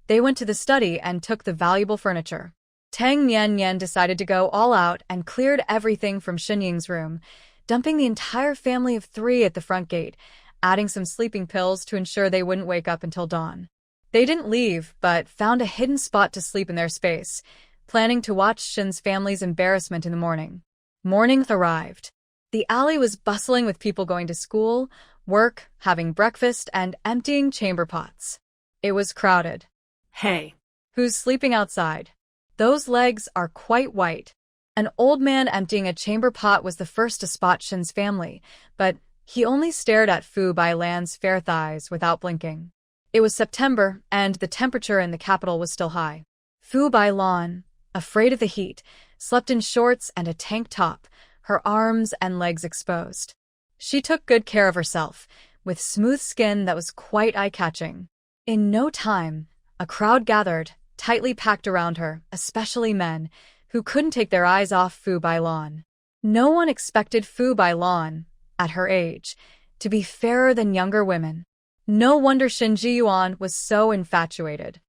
they went to the study and took the valuable furniture. Tang Nian decided to go all out and cleared everything from Shenying's room, dumping the entire family of 3 at the front gate, adding some sleeping pills to ensure they wouldn't wake up until dawn. They didn't leave, but found a hidden spot to sleep in their space, planning to watch Shin's family's embarrassment in the morning. Morning arrived. The alley was bustling with people going to school, work, having breakfast, and emptying chamber pots. It was crowded. Hey. Who's sleeping outside? Those legs are quite white. An old man emptying a chamber pot was the first to spot Shin's family, but he only stared at Fu Bailan's fair thighs without blinking. It was September, and the temperature in the capital was still high. Fu Bailan, afraid of the heat, slept in shorts and a tank top, her arms and legs exposed. She took good care of herself, with smooth skin that was quite eye-catching. In no time, a crowd gathered, tightly packed around her, especially men, who couldn't take their eyes off Fu Bailan. No one expected Fu Bailan, at her age, to be fairer than younger women. No wonder Shin Jiyuan was so infatuated.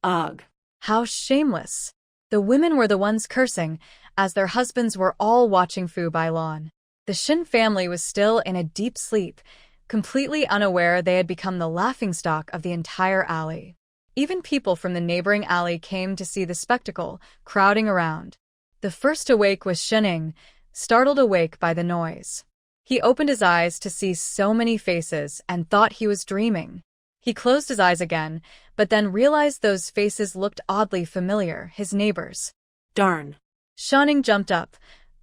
Ugh. How shameless. The women were the ones cursing, as their husbands were all watching Fu Bailan. The Shin family was still in a deep sleep, completely unaware they had become the laughingstock of the entire alley. Even people from the neighboring alley came to see the spectacle, crowding around. The first awake was Shening, startled awake by the noise. He opened his eyes to see so many faces and thought he was dreaming. He closed his eyes again, but then realized those faces looked oddly familiar, his neighbors. Darn. Shening jumped up,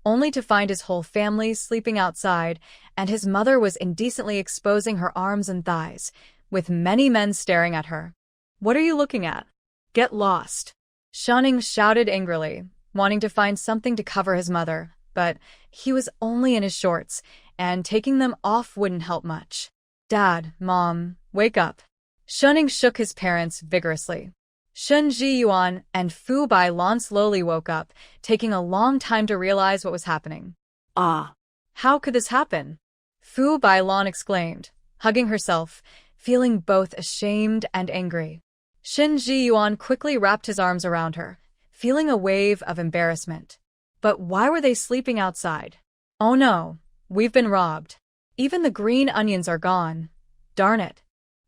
only to find his whole family sleeping outside, and his mother was indecently exposing her arms and thighs, with many men staring at her. What are you looking at? Get lost. Shening shouted angrily, wanting to find something to cover his mother, but he was only in his shorts, and taking them off wouldn't help much. Dad, Mom, wake up. Shening shook his parents vigorously. Shen Jiyuan and Fu Bailan slowly woke up, taking a long time to realize what was happening. Ah. How could this happen? Fu Bailan exclaimed, hugging herself, feeling both ashamed and angry. Shen Jiyuan quickly wrapped his arms around her, feeling a wave of embarrassment. But why were they sleeping outside? Oh no, we've been robbed. Even the green onions are gone. Darn it.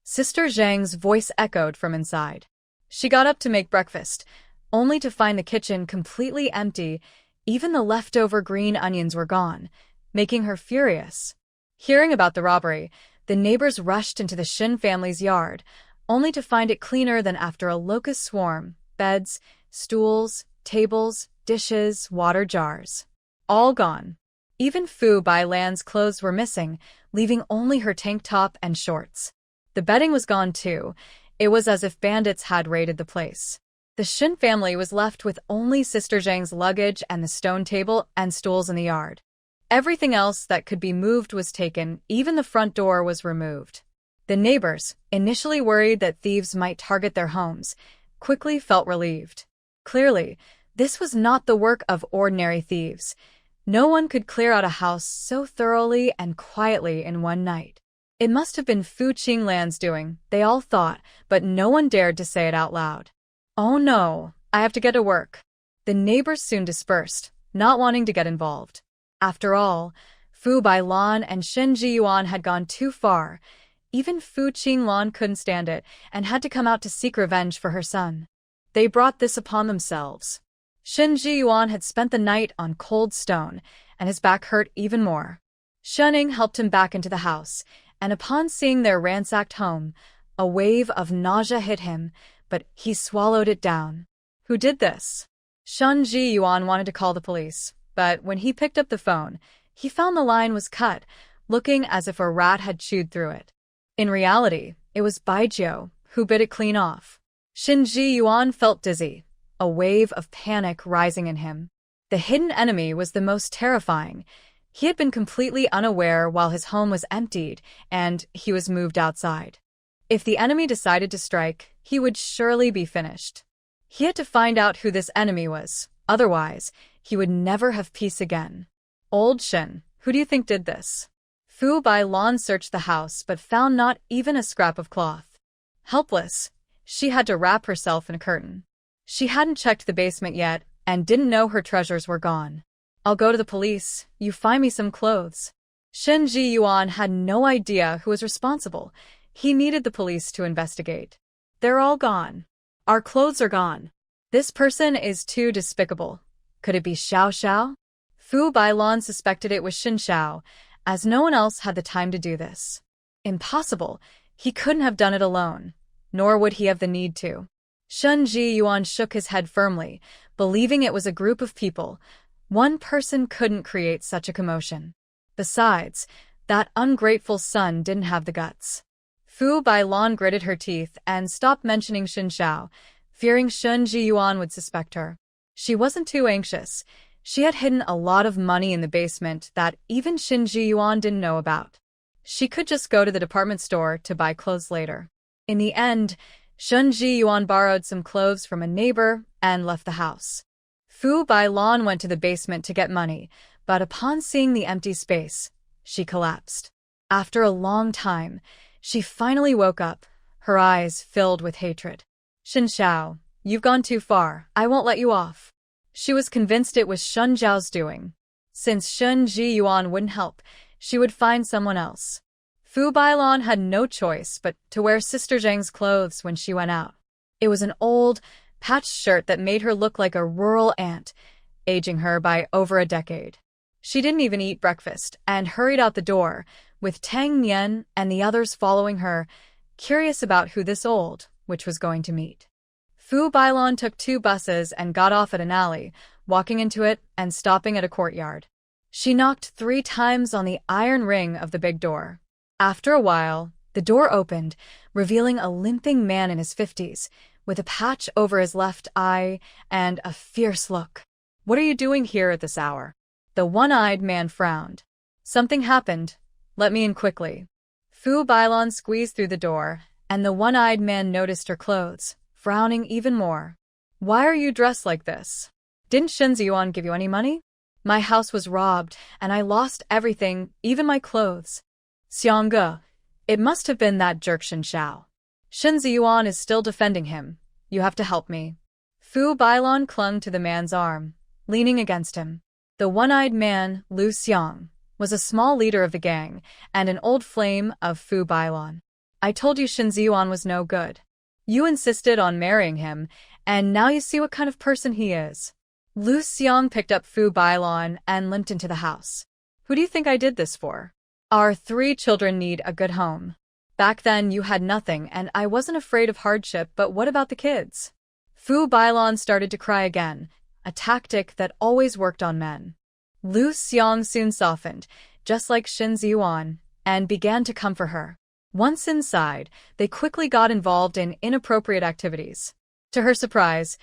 Sister Zhang's voice echoed from inside. She got up to make breakfast, only to find the kitchen completely empty. Even the leftover green onions were gone, making her furious. Hearing about the robbery, the neighbors rushed into the Shin family's yard, only to find it cleaner than after a locust swarm: beds, stools, tables, dishes, water jars. All gone. Even Fu Bailan's clothes were missing, leaving only her tank top and shorts. The bedding was gone too. It was as if bandits had raided the place. The Shin family was left with only Sister Zhang's luggage and the stone table and stools in the yard. Everything else that could be moved was taken, even the front door was removed. The neighbors, initially worried that thieves might target their homes, quickly felt relieved. Clearly, this was not the work of ordinary thieves. No one could clear out a house so thoroughly and quietly in one night. It must have been Fu Qinglan's doing, they all thought, but no one dared to say it out loud. Oh no, I have to get to work. The neighbors soon dispersed, not wanting to get involved. After all, Fu Bailan and Shen Jiyuan had gone too far. Even Fu Qinglan couldn't stand it and had to come out to seek revenge for her son. They brought this upon themselves. Shen Jiyuan had spent the night on cold stone, and his back hurt even more. Shenning helped him back into the house, and upon seeing their ransacked home, a wave of nausea hit him, but he swallowed it down. Who did this? Shen Jiyuan wanted to call the police, but when he picked up the phone, he found the line was cut, looking as if a rat had chewed through it. In reality, it was Baijiu, who bit it clean off. Shen Jiyuan felt dizzy, a wave of panic rising in him. The hidden enemy was the most terrifying. He had been completely unaware while his home was emptied, and he was moved outside. If the enemy decided to strike, he would surely be finished. He had to find out who this enemy was, otherwise, he would never have peace again. Old Shen, who do you think did this? Fu Bailan searched the house but found not even a scrap of cloth. Helpless, she had to wrap herself in a curtain. She hadn't checked the basement yet and didn't know her treasures were gone. I'll go to the police, you find me some clothes. Shen Jiyuan had no idea who was responsible. He needed the police to investigate. They're all gone. Our clothes are gone. This person is too despicable. Could it be Xiao Xiao? Fu Bailan suspected it was Xin Xiao, as no one else had the time to do this. Impossible. He couldn't have done it alone, nor would he have the need to. Shen Jiyuan shook his head firmly, believing it was a group of people. One person couldn't create such a commotion. Besides, that ungrateful son didn't have the guts. Fu Bailan gritted her teeth and stopped mentioning Xin Xiao, fearing Shen Jiyuan would suspect her. She wasn't too anxious. She had hidden a lot of money in the basement that even Shen Jiyuan didn't know about. She could just go to the department store to buy clothes later. In the end, Shen Jiyuan borrowed some clothes from a neighbor and left the house. Fu Bailan went to the basement to get money, but upon seeing the empty space, she collapsed. After a long time, she finally woke up, her eyes filled with hatred. Xin Xiao, you've gone too far. I won't let you off. She was convinced it was Shen Zhao's doing. Since Shen Jiyuan wouldn't help, she would find someone else. Fu Bailan had no choice but to wear Sister Zhang's clothes when she went out. It was an old, patched shirt that made her look like a rural aunt, aging her by over a decade. She didn't even eat breakfast and hurried out the door, with Tang Nian and the others following her, curious about who this old witch was going to meet. Fu Bailan took 2 buses and got off at an alley, walking into it and stopping at a courtyard. She knocked 3 times on the iron ring of the big door. After a while, the door opened, revealing a limping man in his 50s, with a patch over his left eye and a fierce look. What are you doing here at this hour? The one-eyed man frowned. Something happened. Let me in quickly. Fu Bailan squeezed through the door, and the one-eyed man noticed her clothes, frowning even more. Why are you dressed like this? Didn't Shen Ziyuan give you any money? My house was robbed, and I lost everything, even my clothes. Xiangge, it must have been that jerk Xin Xiao. Shen Ziyuan is still defending him. You have to help me. Fu Bailan clung to the man's arm, leaning against him. The one-eyed man, Lu Xiang, was a small leader of the gang and an old flame of Fu Bailan. I told you Shen Ziyuan was no good. You insisted on marrying him, and now you see what kind of person he is. Lu Xiang picked up Fu Bailan and limped into the house. Who do you think I did this for? Our 3 children need a good home. Back then you had nothing and I wasn't afraid of hardship, but what about the kids? Fu Bailan started to cry again, a tactic that always worked on men. Lu Xiang soon softened, just like Shen Ziyuan, and began to comfort her. Once inside, they quickly got involved in inappropriate activities. To her surprise,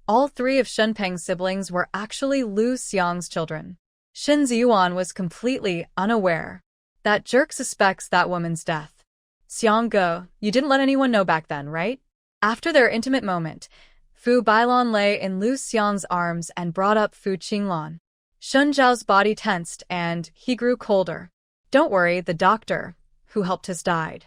all three of Shenpeng's siblings were actually Lu Xiang's children. Shen Ziyuan was completely unaware. That jerk suspects that woman's death. Xiang Ge, you didn't let anyone know back then, right? After their intimate moment, Fu Bailan lay in Lu Xiang's arms and brought up Fu Qinglan. Shun Zhao's body tensed and he grew colder. Don't worry, the doctor, who helped has died.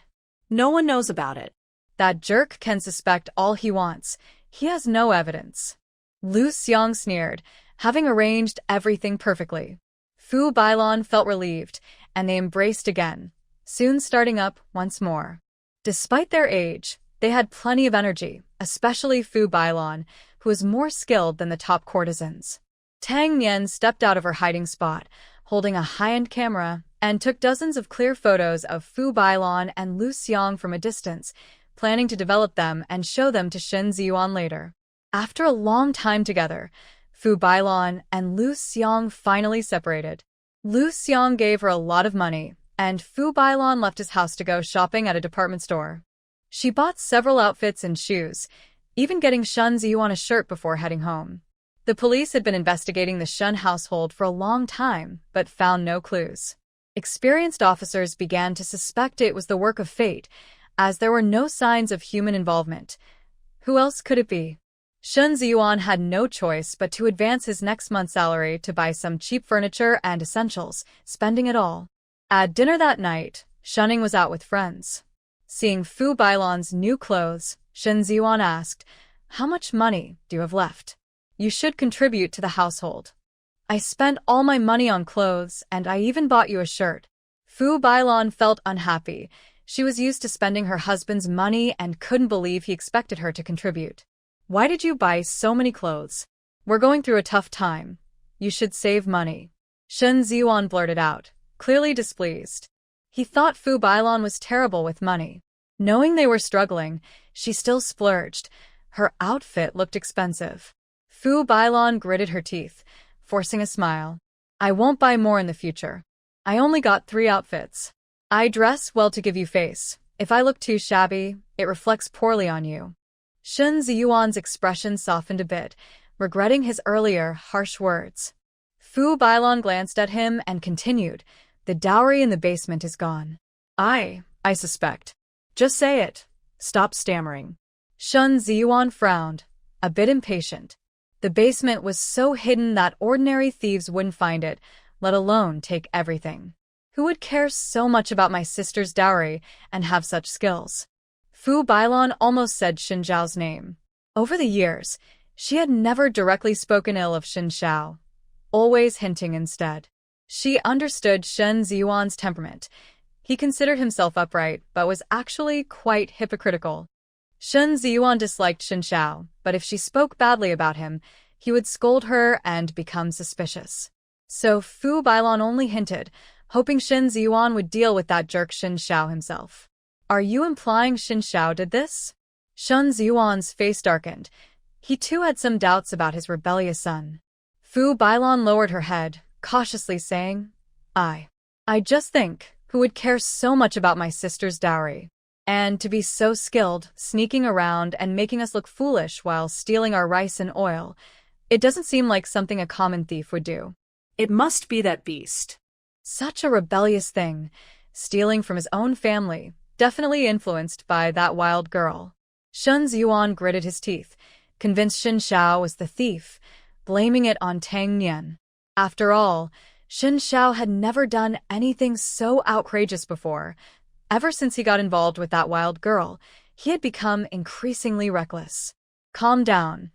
No one knows about it. That jerk can suspect all he wants. He has no evidence. Lu Xiang sneered, having arranged everything perfectly. Fu Bailan felt relieved, and they embraced again, soon starting up once more. Despite their age, they had plenty of energy, especially Fu Bailan, who was more skilled than the top courtesans. Tang Nian stepped out of her hiding spot, holding a high-end camera, and took dozens of clear photos of Fu Bailan and Lu Xiang from a distance, planning to develop them and show them to Shen Ziyuan later. After a long time together, Fu Bailan and Lu Xiang finally separated. Lu Xiang gave her a lot of money, and Fu Bailan left his house to go shopping at a department store. She bought several outfits and shoes, even getting Shen Ziyuan a shirt before heading home. The police had been investigating the Shen household for a long time, but found no clues. Experienced officers began to suspect it was the work of fate, as there were no signs of human involvement. Who else could it be? Shen Ziyuan had no choice but to advance his next month's salary to buy some cheap furniture and essentials, spending it all. At dinner that night, Shenning was out with friends. Seeing Fu Bailan's new clothes, Shen Ziyuan asked, "How much money do you have left? You should contribute to the household." "I spent all my money on clothes, and I even bought you a shirt." Fu Bailan felt unhappy. She was used to spending her husband's money and couldn't believe he expected her to contribute. "Why did you buy so many clothes? We're going through a tough time. You should save money." Shen Ziyuan blurted out, clearly displeased. He thought Fu Bailan was terrible with money. Knowing they were struggling, she still splurged. Her outfit looked expensive. Fu Bailan gritted her teeth, forcing a smile. "I won't buy more in the future. I only got 3 outfits. I dress well to give you face. If I look too shabby, it reflects poorly on you." Shen Ziyuan's expression softened a bit, regretting his earlier harsh words. Fu Bailan glanced at him and continued, "The dowry in the basement is gone." I suspect. Just say it. Stop stammering." Shen Ziyuan frowned, a bit impatient. The basement was so hidden that ordinary thieves wouldn't find it, let alone take everything. Who would care so much about my sister's dowry and have such skills? Fu Bailan almost said Xin Zhao's name. Over the years, she had never directly spoken ill of Xin Zhao, always hinting instead. She understood Shen Ziyuan's temperament. He considered himself upright, but was actually quite hypocritical. Shen Ziyuan disliked Xin Zhao, but if she spoke badly about him, he would scold her and become suspicious. So Fu Bailan only hinted, hoping Shen Ziyuan would deal with that jerk Xin Zhao himself. "Are you implying Xin Zhao did this?" Shen Ziyuan's face darkened. He too had some doubts about his rebellious son. Fu Bailan lowered her head, cautiously saying, I just think, who would care so much about my sister's dowry? And to be so skilled, sneaking around and making us look foolish while stealing our rice and oil, it doesn't seem like something a common thief would do." It must be that beast. Such a rebellious thing, stealing from his own family, definitely influenced by that wild girl. Shen Ziyuan gritted his teeth, convinced Xin Zhao was the thief, blaming it on Tang Nian. After all, Xin Zhao had never done anything so outrageous before. Ever since he got involved with that wild girl, he had become increasingly reckless. "Calm down.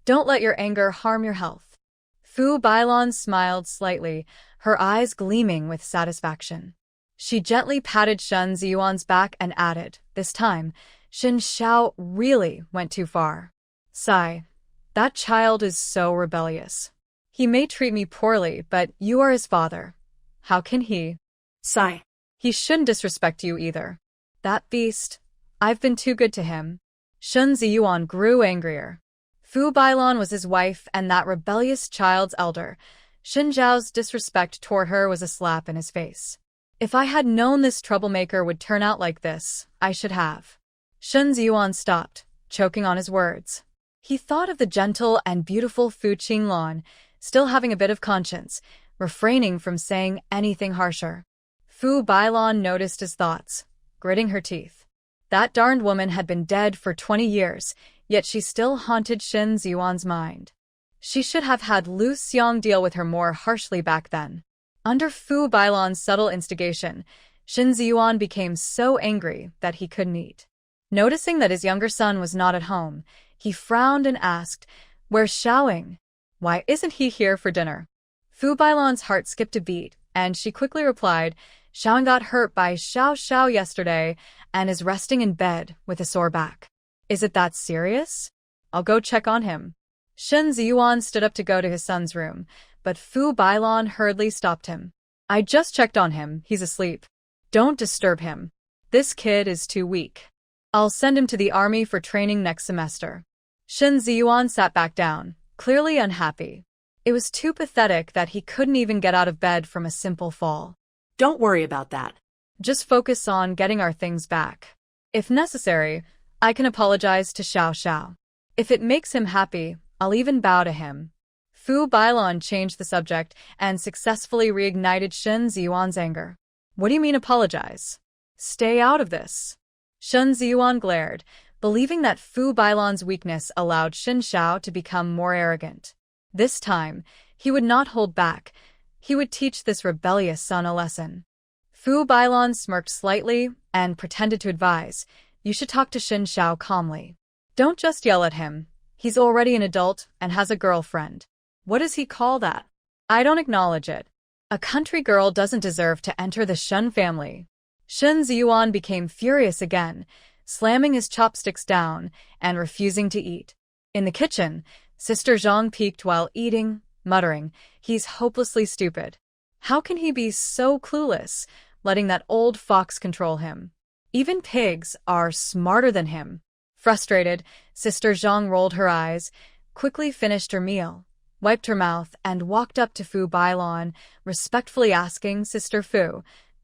Don't let your anger harm your health." Fu Bailan smiled slightly, her eyes gleaming with satisfaction. She gently patted Shen Ziyuan's back and added, "This time, Xin Zhao really went too far. Sigh. That child is so rebellious. He may treat me poorly, but you are his father. How can he? Sigh. He shouldn't disrespect you either. That beast. I've been too good to him." Shen Ziyuan grew angrier. Fu Bailan was his wife and that rebellious child's elder. Xin Zhao's disrespect toward her was a slap in his face. If I had known this troublemaker would turn out like this, I should have. Shen Ziyuan stopped, choking on his words. He thought of the gentle and beautiful Fu Qinglan, still having a bit of conscience, refraining from saying anything harsher. Fu Bailan noticed his thoughts, gritting her teeth. That darned woman had been dead for 20 years, yet she still haunted Shen Ziyuan's mind. She should have had Lu Xiang deal with her more harshly back then. Under Fu Bailan's subtle instigation, Shen Ziyuan became so angry that he couldn't eat. Noticing that his younger son was not at home, he frowned and asked, "Where's Xiaoying? Why isn't he here for dinner?" Fu Bailan's heart skipped a beat, and she quickly replied, "Xiaoying got hurt by Xiao Xiao yesterday and is resting in bed with a sore back." "Is it that serious? I'll go check on him." Shen Ziyuan stood up to go to his son's room, but Fu Bailan hurriedly stopped him. "I just checked on him, he's asleep. Don't disturb him. This kid is too weak. I'll send him to the army for training next semester." Shen Ziyuan sat back down, clearly unhappy. It was too pathetic that he couldn't even get out of bed from a simple fall. Don't worry about that. Just focus on getting our things back. If necessary, I can apologize to Xiao Xiao. If it makes him happy, I'll even bow to him. Fu Bailan changed the subject and successfully reignited Shen Ziyuan's anger. "What do you mean apologize? Stay out of this." Shen Ziyuan glared, believing that Fu Bailan's weakness allowed Shen Xiao to become more arrogant. This time, he would not hold back. He would teach this rebellious son a lesson. Fu Bailan smirked slightly and pretended to advise, "You should talk to Shen Xiao calmly. Don't just yell at him. He's already an adult and has a girlfriend." "What does he call that?" "I don't acknowledge it. A country girl doesn't deserve to enter the Shen family." Shen Ziyuan became furious again, slamming his chopsticks down and refusing to eat. In the kitchen, Sister Zhang peeked while eating, muttering, "He's hopelessly stupid. How can he be so clueless, letting that old fox control him? Even pigs are smarter than him." Frustrated, Sister Zhang rolled her eyes, quickly finished her meal, wiped her mouth, and walked up to Fu Bailan, respectfully asking, "Sister Fu,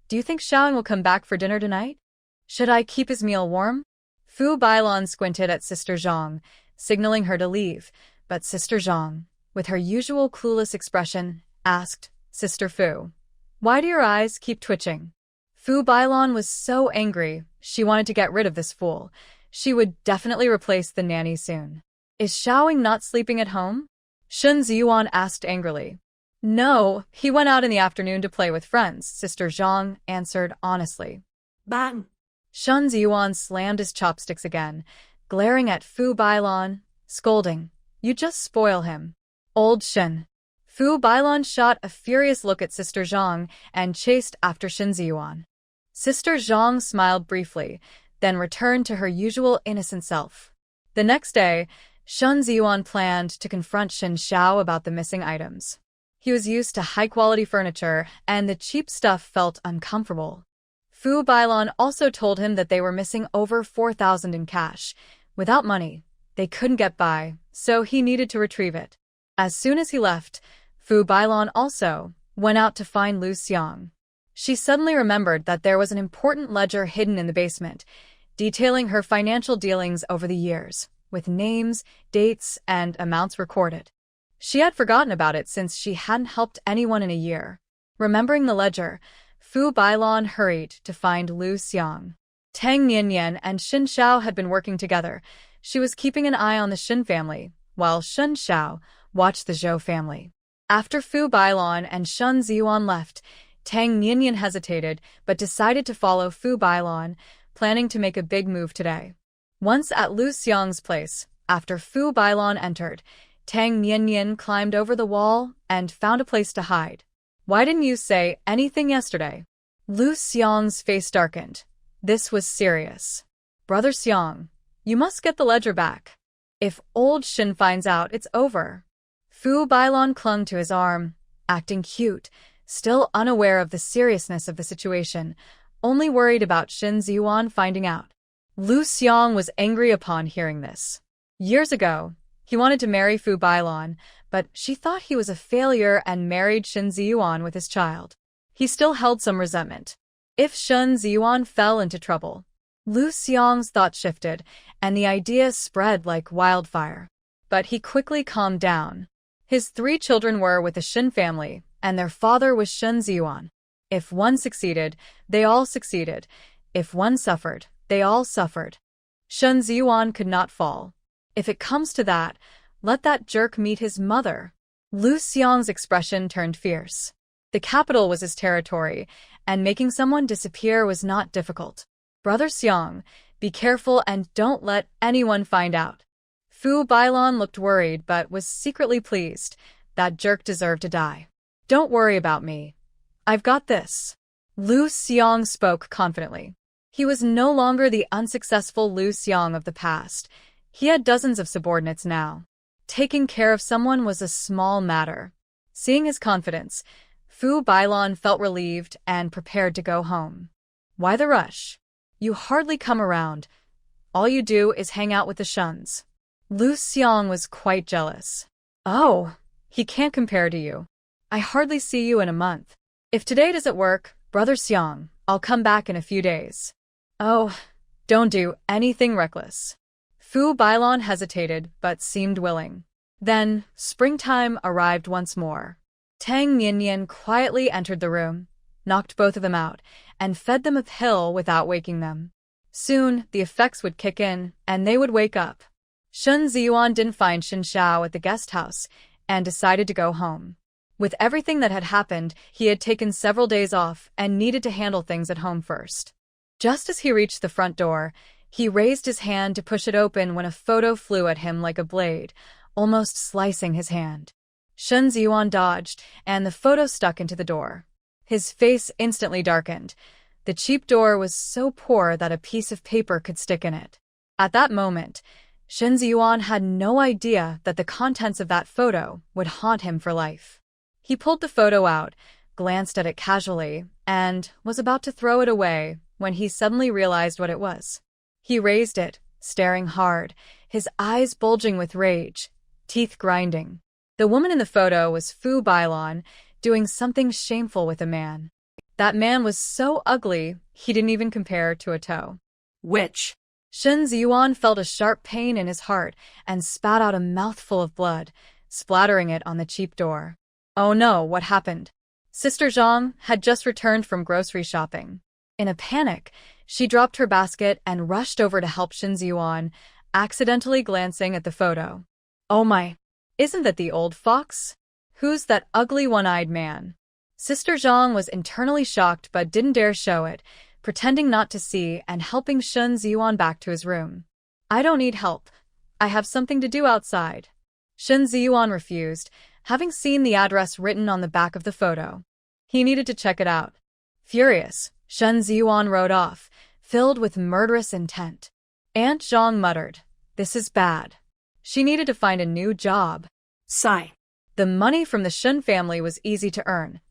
do you think Xiaoying will come back for dinner tonight? Should I keep his meal warm?" Fu Bailan squinted at Sister Zhang, signaling her to leave, but Sister Zhang, with her usual clueless expression, asked, "Sister Fu, why do your eyes keep twitching?" Fu Bailan was so angry, she wanted to get rid of this fool. She would definitely replace the nanny soon. "Is Xiaoying not sleeping at home?" Shen Ziyuan asked angrily. "No, he went out in the afternoon to play with friends," Sister Zhang answered honestly. Bang! Shen Ziyuan slammed his chopsticks again, glaring at Fu Bailan, scolding, "You just spoil him." "Old Shen." Fu Bailan shot a furious look at Sister Zhang and chased after Shen Ziyuan. Sister Zhang smiled briefly, then returned to her usual innocent self. The next day, Shen Ziyuan planned to confront Shen Xiao about the missing items. He was used to high-quality furniture, and the cheap stuff felt uncomfortable. Fu Bailan also told him that they were missing over 4,000 in cash. Without money, they couldn't get by, so he needed to retrieve it. As soon as he left, Fu Bailan also went out to find Lu Xiang. She suddenly remembered that there was an important ledger hidden in the basement, detailing her financial dealings over the years, with names, dates, and amounts recorded. She had forgotten about it since she hadn't helped anyone in a year. Remembering the ledger, Fu Bailan hurried to find Lu Xiang. Tang Nianyan and Shen Xiao had been working together. She was keeping an eye on the Shen family, while Shen Xiao watched the Zhou family. After Fu Bailan and Shen Ziyuan left, Tang Nianyan hesitated but decided to follow Fu Bailan, planning to make a big move today. Once at Lu Xiang's place, after Fu Bailan entered, Tang Nianyan climbed over the wall and found a place to hide. "Why didn't you say anything yesterday?" Lu Xiang's face darkened. This was serious. "Brother Xiang, you must get the ledger back. If old Shen finds out, it's over." Fu Bailan clung to his arm, acting cute, still unaware of the seriousness of the situation, only worried about Shen Ziyuan finding out. Lu Xiang was angry upon hearing this. Years ago, he wanted to marry Fu Bailan, but she thought he was a failure and married Shen Ziyuan with his child. He still held some resentment. If Shen Ziyuan fell into trouble, Lu Xiang's thoughts shifted, and the idea spread like wildfire. but he quickly calmed down. His 3 children were with the Shen family, and their father was Shen Ziyuan. If one succeeded, they all succeeded. If one suffered, they all suffered. Shen Ziyuan could not fall. If it comes to that, let that jerk meet his mother. Lu Xiang's expression turned fierce. The capital was his territory, and making someone disappear was not difficult. Brother Xiang, be careful and don't let anyone find out. Fu Bailan looked worried but was secretly pleased. That jerk deserved to die. Don't worry about me. I've got this. Lu Xiang spoke confidently. He was no longer the unsuccessful Lu Xiang of the past. He had dozens of subordinates now. Taking care of someone was a small matter. Seeing his confidence, Fu Bailan felt relieved and prepared to go home. Why the rush? You hardly come around. All you do is hang out with the Shuns. Lu Xiang was quite jealous. Oh, he can't compare to you. I hardly see you in a month. If today doesn't work, Brother Xiang, I'll come back in a few days. Oh, don't do anything reckless. Fu Bailan hesitated but seemed willing. Then, springtime arrived once more. Tang Mianyan quietly entered the room, knocked both of them out, and fed them a pill without waking them. Soon, the effects would kick in, and they would wake up. Shen Ziyuan didn't find Shen Shao at the guest house, and decided to go home. With everything that had happened, he had taken several days off and needed to handle things at home first. Just as he reached the front door, he raised his hand to push it open when a photo flew at him like a blade, almost slicing his hand. Shen Ziyuan dodged, and the photo stuck into the door. His face instantly darkened. The cheap door was so poor that a piece of paper could stick in it. At that moment, Shen Ziyuan had no idea that the contents of that photo would haunt him for life. He pulled the photo out, glanced at it casually, and was about to throw it away when he suddenly realized what it was. He raised it, staring hard, his eyes bulging with rage, teeth grinding. The woman in the photo was Fu Bailan, doing something shameful with a man. That man was so ugly, he didn't even compare to a toe. Witch! Shen Ziyuan felt a sharp pain in his heart and spat out a mouthful of blood, splattering it on the cheap door. Oh no, what happened? Sister Zhang had just returned from grocery shopping. In a panic, she dropped her basket and rushed over to help Shen Ziyuan, accidentally glancing at the photo. Oh my, isn't that the old fox? Who's that ugly one-eyed man? Sister Zhang was internally shocked but didn't dare show it, pretending not to see and helping Shen Ziyuan back to his room. I don't need help. I have something to do outside. Shen Ziyuan refused, having seen the address written on the back of the photo. He needed to check it out. Furious, Shen Ziyuan rode off, filled with murderous intent. Aunt Zhang muttered, "This is bad." She needed to find a new job. Sigh. The money from the Shen family was easy to earn.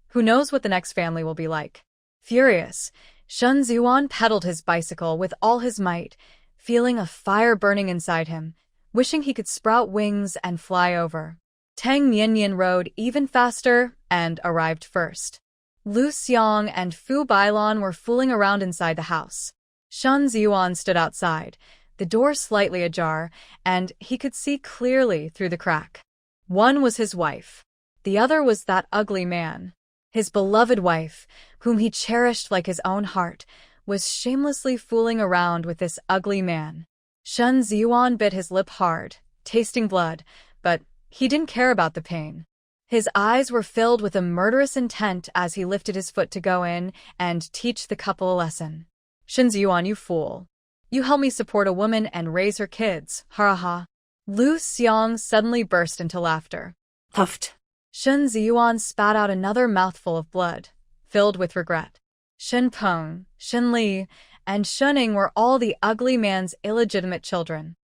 Who knows what the next family will be like? Furious, Shen Ziyuan pedaled his bicycle with all his might, feeling a fire burning inside him, wishing he could sprout wings and fly over. Tang Mianyan rode even faster and arrived first. Lu Xiang and Fu Bailan were fooling around inside the house. Shen Ziyuan stood outside, the door slightly ajar, and he could see clearly through the crack. One was his wife. The other was that ugly man. His beloved wife, whom he cherished like his own heart, was shamelessly fooling around with this ugly man. Shen Ziyuan bit his lip hard, tasting blood, but he didn't care about the pain. His eyes were filled with a murderous intent as he lifted his foot to go in and teach the couple a lesson. Shen Ziyuan, you fool. You help me support a woman and raise her kids, ha ha. Lu Xiang suddenly burst into laughter. Huffed. Shen Ziyuan spat out another mouthful of blood, filled with regret. Shen Peng, Shen Li, and Shenning were all the ugly man's illegitimate children.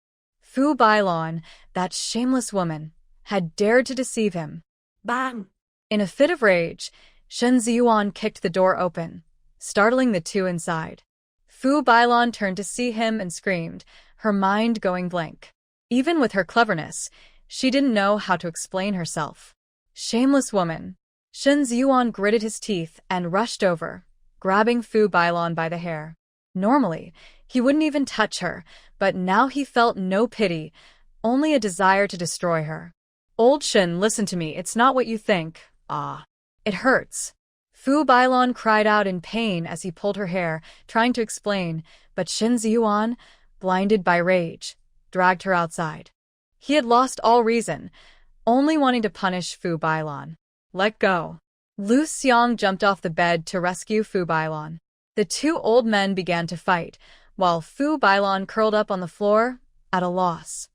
Fu Bailan, that shameless woman, had dared to deceive him. Bang! In a fit of rage, Shen Ziyuan kicked the door open, startling the two inside. Fu Bailan turned to see him and screamed, her mind going blank. Even with her cleverness, she didn't know how to explain herself. Shameless woman. Shen Ziyuan gritted his teeth and rushed over, grabbing Fu Bailan by the hair. Normally, he wouldn't even touch her, but now he felt no pity, only a desire to destroy her. Old Shin, listen to me, it's not what you think. Ah. It hurts. Fu Bailon cried out in pain as he pulled her hair, trying to explain, but Shin Ziyuan, blinded by rage, dragged her outside. He had lost all reason, only wanting to punish Fu Bailon. Let go. Lu Xiang jumped off the bed to rescue Fu Bailon. The two old men began to fight, while Fu Bailon curled up on the floor, at a loss.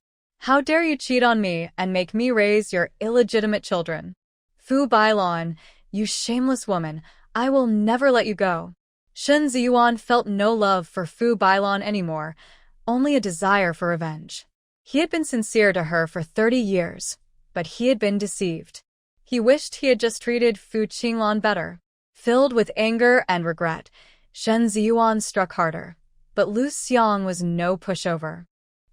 How dare you cheat on me and make me raise your illegitimate children? Fu Bailon, you shameless woman, I will never let you go. Shen Ziyuan felt no love for Fu Bailon anymore, only a desire for revenge. He had been sincere to her for 30 years, but he had been deceived. He wished he had just treated Fu Qinglan better. Filled with anger and regret, Shen Ziyuan struck harder, but Lu Xiang was no pushover.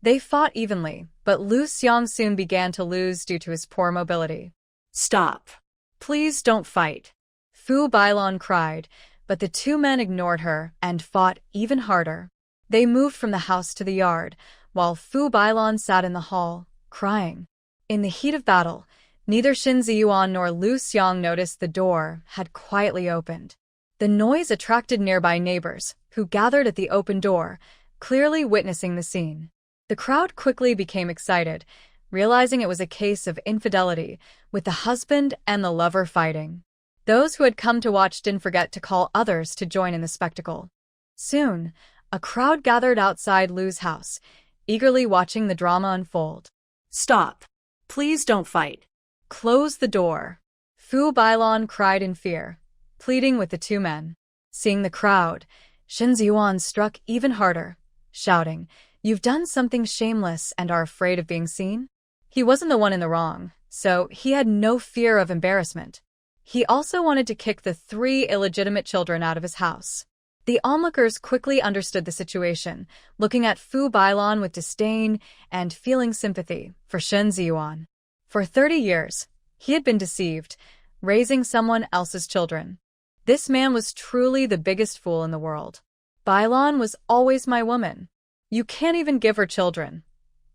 They fought evenly, but Lu Xiang soon began to lose due to his poor mobility. Stop. Please don't fight. Fu Bailon cried, but the two men ignored her and fought even harder. They moved from the house to the yard, while Fu Bailon sat in the hall, crying. In the heat of battle, neither Shin Ziyuan nor Lu Xiang noticed the door had quietly opened. The noise attracted nearby neighbors, who gathered at the open door, clearly witnessing the scene. The crowd quickly became excited, realizing it was a case of infidelity, with the husband and the lover fighting. Those who had come to watch didn't forget to call others to join in the spectacle. Soon, a crowd gathered outside Lu's house, eagerly watching the drama unfold. Stop. Please don't fight. Close the door. Fu Bailon cried in fear, pleading with the two men. Seeing the crowd, Shin Ziyuan struck even harder, shouting, "You've done something shameless and are afraid of being seen?" He wasn't the one in the wrong, so he had no fear of embarrassment. He also wanted to kick the 3 illegitimate children out of his house. The onlookers quickly understood the situation, looking at Fu Bailon with disdain and feeling sympathy for Shen Ziyuan. For 30 years, he had been deceived, raising someone else's children. This man was truly the biggest fool in the world. Bailon was always my woman. You can't even give her children.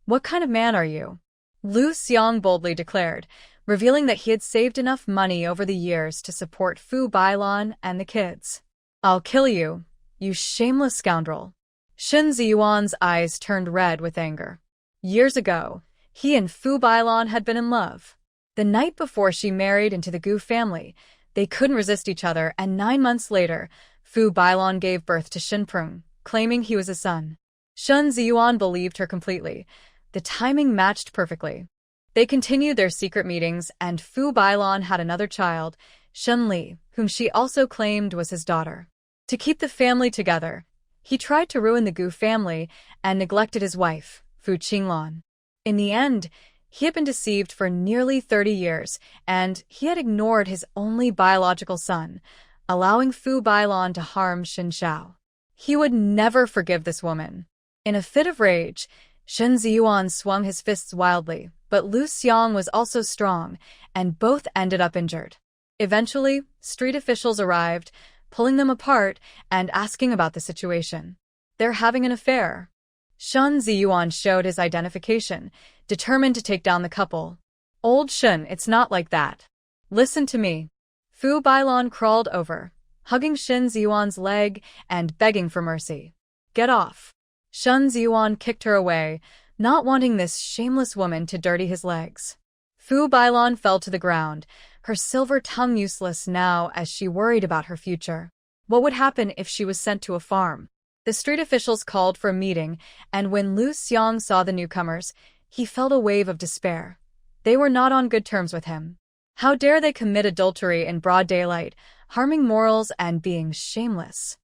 What kind of man are you? Lu Xiang boldly declared, revealing that he had saved enough money over the years to support Fu Bailon and the kids. I'll kill you, you shameless scoundrel. Shin Ziyuan's eyes turned red with anger. Years ago, he and Fu Bailon had been in love. The night before she married into the Gu family, they couldn't resist each other, and 9 months later, Fu Bailon gave birth to Shin Prung, claiming he was a son. Shen Ziyuan believed her completely. The timing matched perfectly. They continued their secret meetings, and Fu Bailon had another child, Shen Li, whom she also claimed was his daughter. To keep the family together, he tried to ruin the Gu family and neglected his wife, Fu Qinglan. In the end, he had been deceived for nearly 30 years, and he had ignored his only biological son, allowing Fu Bailon to harm Shin Xiao. He would never forgive this woman. In a fit of rage, Shen Ziyuan swung his fists wildly, but Lu Xiang was also strong, and both ended up injured. Eventually, street officials arrived, pulling them apart and asking about the situation. They're having an affair. Shen Ziyuan showed his identification, determined to take down the couple. Old Shen, it's not like that. Listen to me. Fu Bailon crawled over, hugging Shen Ziyuan's leg and begging for mercy. Get off. Shen Ziyuan kicked her away, not wanting this shameless woman to dirty his legs. Fu Bailon fell to the ground, her silver tongue useless now as she worried about her future. What would happen if she was sent to a farm? The street officials called for a meeting, and when Lu Xiang saw the newcomers, he felt a wave of despair. They were not on good terms with him. How dare they commit adultery in broad daylight, harming morals and being shameless?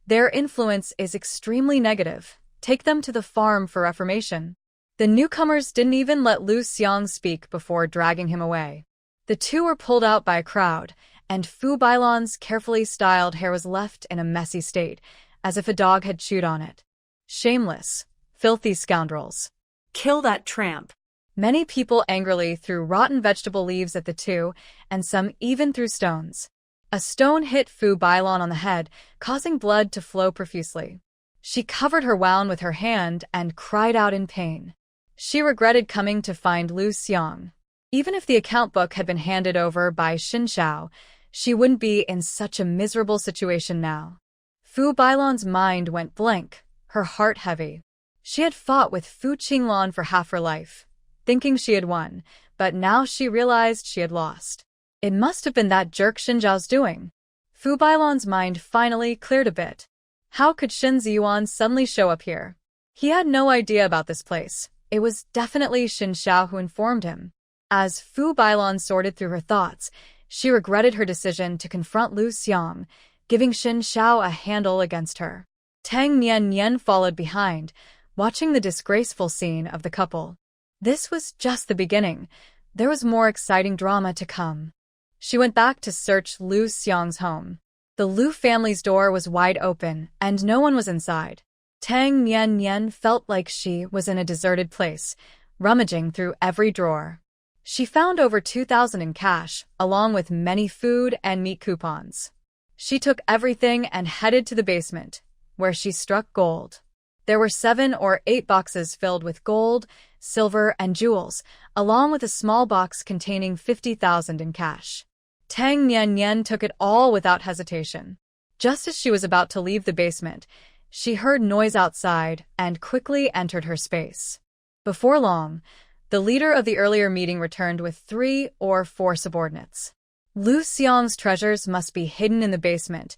Their influence is extremely negative. Take them to the farm for reformation. The newcomers didn't even let Lu Xiang speak before dragging him away. The two were pulled out by a crowd, and Fu Bailon's carefully styled hair was left in a messy state, as if a dog had chewed on it. Shameless, filthy scoundrels. Kill that tramp. Many people angrily threw rotten vegetable leaves at the two, and some even threw stones. A stone hit Fu Bailon on the head, causing blood to flow profusely. She covered her wound with her hand and cried out in pain. She regretted coming to find Lu Xiang. Even if the account book had been handed over by Xin Xiao, she wouldn't be in such a miserable situation now. Fu Bailan's mind went blank, her heart heavy. She had fought with Fu Qinglan for half her life, thinking she had won, but now she realized she had lost. It must have been that jerk Xin Zhao's doing. Fu Bailan's mind finally cleared a bit. How could Shen Ziyuan suddenly show up here? He had no idea about this place. It was definitely Xin Xiao who informed him. As Fu Bailan sorted through her thoughts, she regretted her decision to confront Lu Xiang, giving Xin Xiao a handle against her. Tang Nian followed behind, watching the disgraceful scene of the couple. This was just the beginning. There was more exciting drama to come. She went back to search Lu Xiang's home. The Lu family's door was wide open, and no one was inside. Tang Nian felt like she was in a deserted place, rummaging through every drawer. She found over 2,000 in cash, along with many food and meat coupons. She took everything and headed to the basement, where she struck gold. There were 7 or 8 boxes filled with gold, silver, and jewels, along with a small box containing 50,000 in cash. Tang Nian took it all without hesitation. Just as she was about to leave the basement, she heard noise outside and quickly entered her space. Before long, the leader of the earlier meeting returned with 3 or 4 subordinates. Lu Xiang's treasures must be hidden in the basement.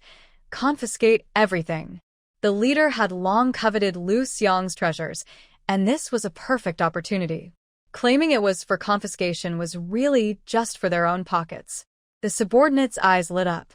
Confiscate everything. The leader had long coveted Lu Xiang's treasures, and this was a perfect opportunity. Claiming it was for confiscation was really just for their own pockets. The subordinates' eyes lit up.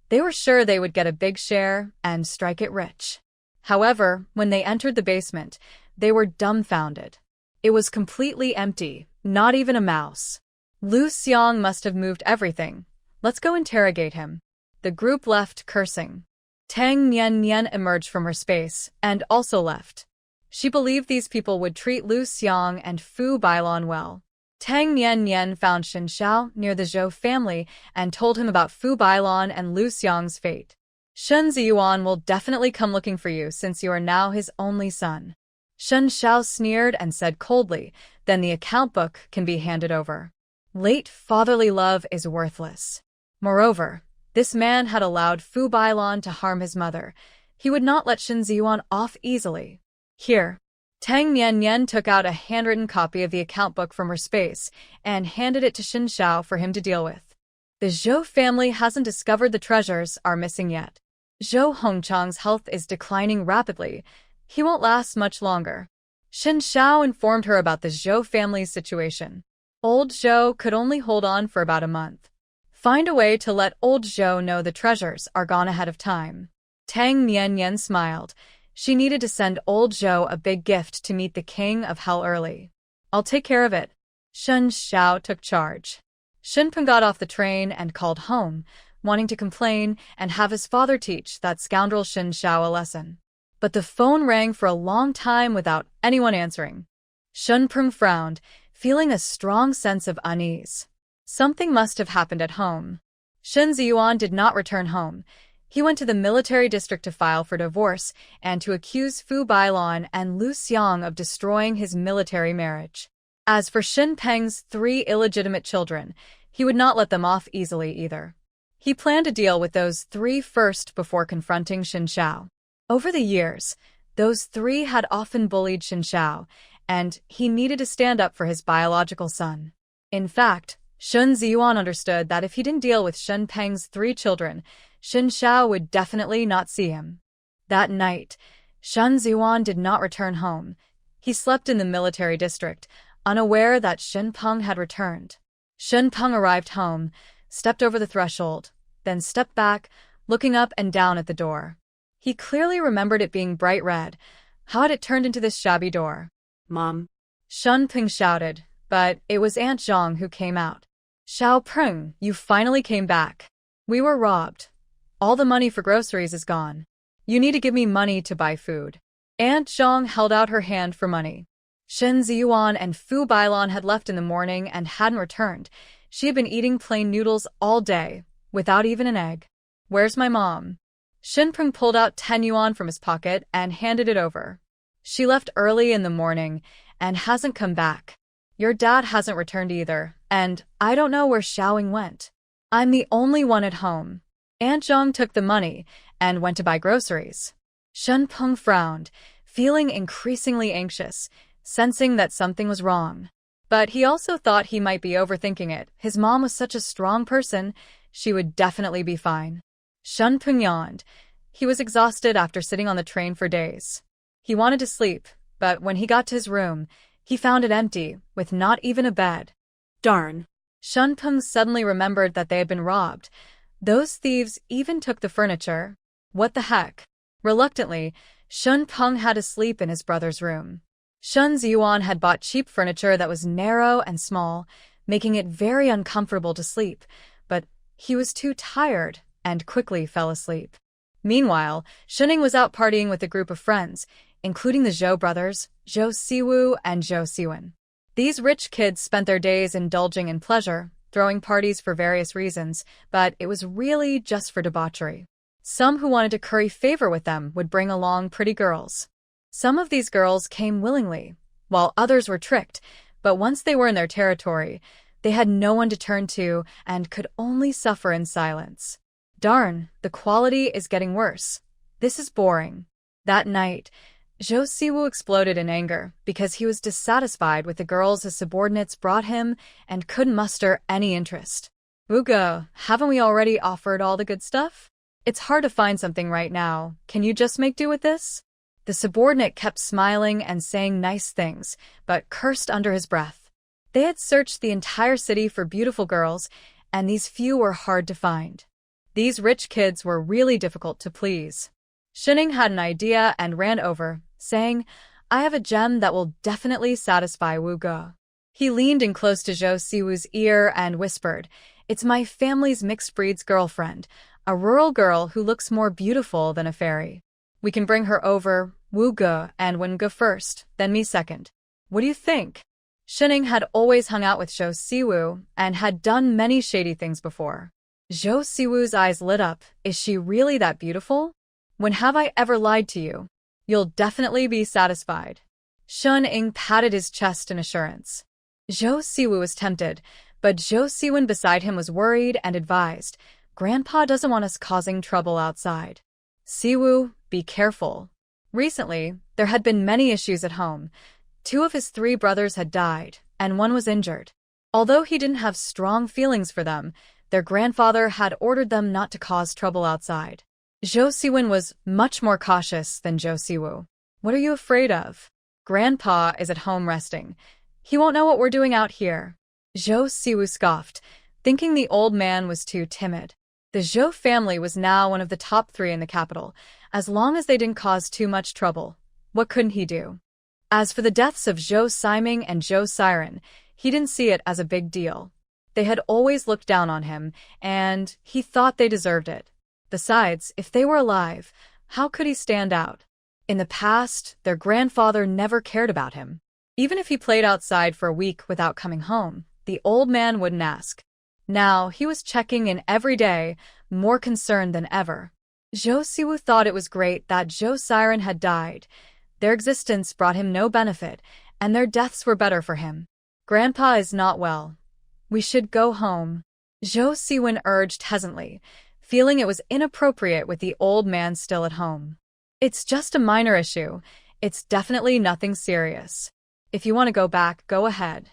They were sure they would get a big share and strike it rich. However, when they entered the basement, they were dumbfounded. It was completely empty, not even a mouse. Lu Xiang must have moved everything. Let's go interrogate him. The group left, cursing. Tang Nian emerged from her space and also left. She believed these people would treat Lu Xiang and Fu Bailan well. Tang Nian found Xin Xiao near the Zhou family and told him about Fu Bailan and Lu Xiang's fate. Shen Ziyuan will definitely come looking for you since you are now his only son. Shen Xiao sneered and said coldly, then the account book can be handed over. Late fatherly love is worthless. Moreover, this man had allowed Fu Bailan to harm his mother. He would not let Shen Ziyuan off easily. Here. Tang Nian took out a handwritten copy of the account book from her space and handed it to Xin Xiao for him to deal with. The Zhou family hasn't discovered the treasures are missing yet. Zhou Hongchang's health is declining rapidly. He won't last much longer. Xin Xiao informed her about the Zhou family's situation. Old Zhou could only hold on for about a month. Find a way to let old Zhou know the treasures are gone ahead of time. Tang Nian smiled. She needed to send old Zhou a big gift to meet the king of hell early. I'll take care of it. Shen Xiao took charge. Shinpeng got off the train and called home, wanting to complain and have his father teach that scoundrel Xin Xiao a lesson. But the phone rang for a long time without anyone answering. Shinpeng frowned, feeling a strong sense of unease. Something must have happened at home. Shen Ziyuan did not return home. He went to the military district to file for divorce and to accuse Fu Bailan and Lu Xiang of destroying his military marriage. As for Shinpeng's 3 illegitimate children, he would not let them off easily either. He planned to deal with those 3 first before confronting Xin Xiao. Over the years, those 3 had often bullied Xin Xiao, and he needed to stand up for his biological son. In fact, Shen Ziyuan understood that if he didn't deal with Shinpeng's 3 children, Xin Xiao would definitely not see him. That night, Shen Ziyuan did not return home. He slept in the military district, unaware that Shinpeng had returned. Shinpeng arrived home, stepped over the threshold, then stepped back, looking up and down at the door. He clearly remembered it being bright red. How had it turned into this shabby door? Mom. Shinpeng shouted, but it was Aunt Zhang who came out. Xiaopeng, you finally came back. We were robbed. All the money for groceries is gone. You need to give me money to buy food. Aunt Zhang held out her hand for money. Shen Ziyuan and Fu Bailan had left in the morning and hadn't returned. She had been eating plain noodles all day, without even an egg. Where's my mom? Shinpeng pulled out 10 yuan from his pocket and handed it over. She left early in the morning, and hasn't come back. Your dad hasn't returned either, and I don't know where Xiaoying went. I'm the only one at home. Aunt Zhang took the money and went to buy groceries. Shen Peng frowned, feeling increasingly anxious, sensing that something was wrong. But he also thought he might be overthinking it. His mom was such a strong person, she would definitely be fine. Shen Peng yawned. He was exhausted after sitting on the train for days. He wanted to sleep, but when he got to his room, he found it empty, with not even a bed. Darn. Shen Peng suddenly remembered that they had been robbed. Those thieves even took the furniture. What the heck? Reluctantly, Shen Peng had to sleep in his brother's room. Shen Ziyuan had bought cheap furniture that was narrow and small, making it very uncomfortable to sleep, but he was too tired and quickly fell asleep. Meanwhile, Shenning was out partying with a group of friends, including the Zhou brothers, Zhou Siwu and Zhou Siwen. These rich kids spent their days indulging in pleasure, throwing parties for various reasons, but it was really just for debauchery. Some who wanted to curry favor with them would bring along pretty girls. Some of these girls came willingly, while others were tricked, but once they were in their territory, they had no one to turn to and could only suffer in silence. Darn, the quality is getting worse. This is boring. That night, Zhou Siwu exploded in anger because he was dissatisfied with the girls his subordinates brought him and couldn't muster any interest. Wuge, haven't we already offered all the good stuff? It's hard to find something right now. Can you just make do with this? The subordinate kept smiling and saying nice things, but cursed under his breath. They had searched the entire city for beautiful girls, and these few were hard to find. These rich kids were really difficult to please. Shenning had an idea and ran over, saying, I have a gem that will definitely satisfy Wu Ge. He leaned in close to Zhou Siwu's ear and whispered, It's my family's mixed breeds girlfriend, a rural girl who looks more beautiful than a fairy. We can bring her over, Wu Ge and Wen Ge first, then me second. What do you think? Shenning had always hung out with Zhou Siwu and had done many shady things before. Zhou Siwu's eyes lit up. Is she really that beautiful? When have I ever lied to you? You'll definitely be satisfied. Shen Ying patted his chest in assurance. Zhou Siwu was tempted, but Zhou Siwen beside him was worried and advised, Grandpa doesn't want us causing trouble outside. Siwu, be careful. Recently, there had been many issues at home. 2 of his 3 brothers had died, and 1 was injured. Although he didn't have strong feelings for them, their grandfather had ordered them not to cause trouble outside. Zhou Siwen was much more cautious than Zhou Siwu. What are you afraid of? Grandpa is at home resting. He won't know what we're doing out here. Zhou Siwu scoffed, thinking the old man was too timid. The Zhou family was now one of the top 3 in the capital. As long as they didn't cause too much trouble, what couldn't he do? As for the deaths of Zhou Siming and Zhou Siren, he didn't see it as a big deal. They had always looked down on him, and he thought they deserved it. Besides, if they were alive, how could he stand out? In the past, their grandfather never cared about him. Even if he played outside for a week without coming home, the old man wouldn't ask. Now, he was checking in every day, more concerned than ever. Zhou Siwu thought it was great that Zhou Siren had died. Their existence brought him no benefit, and their deaths were better for him. Grandpa is not well. We should go home. Zhou Siwen urged hesitantly, feeling it was inappropriate with the old man still at home. It's just a minor issue. It's definitely nothing serious. If you want to go back, go ahead.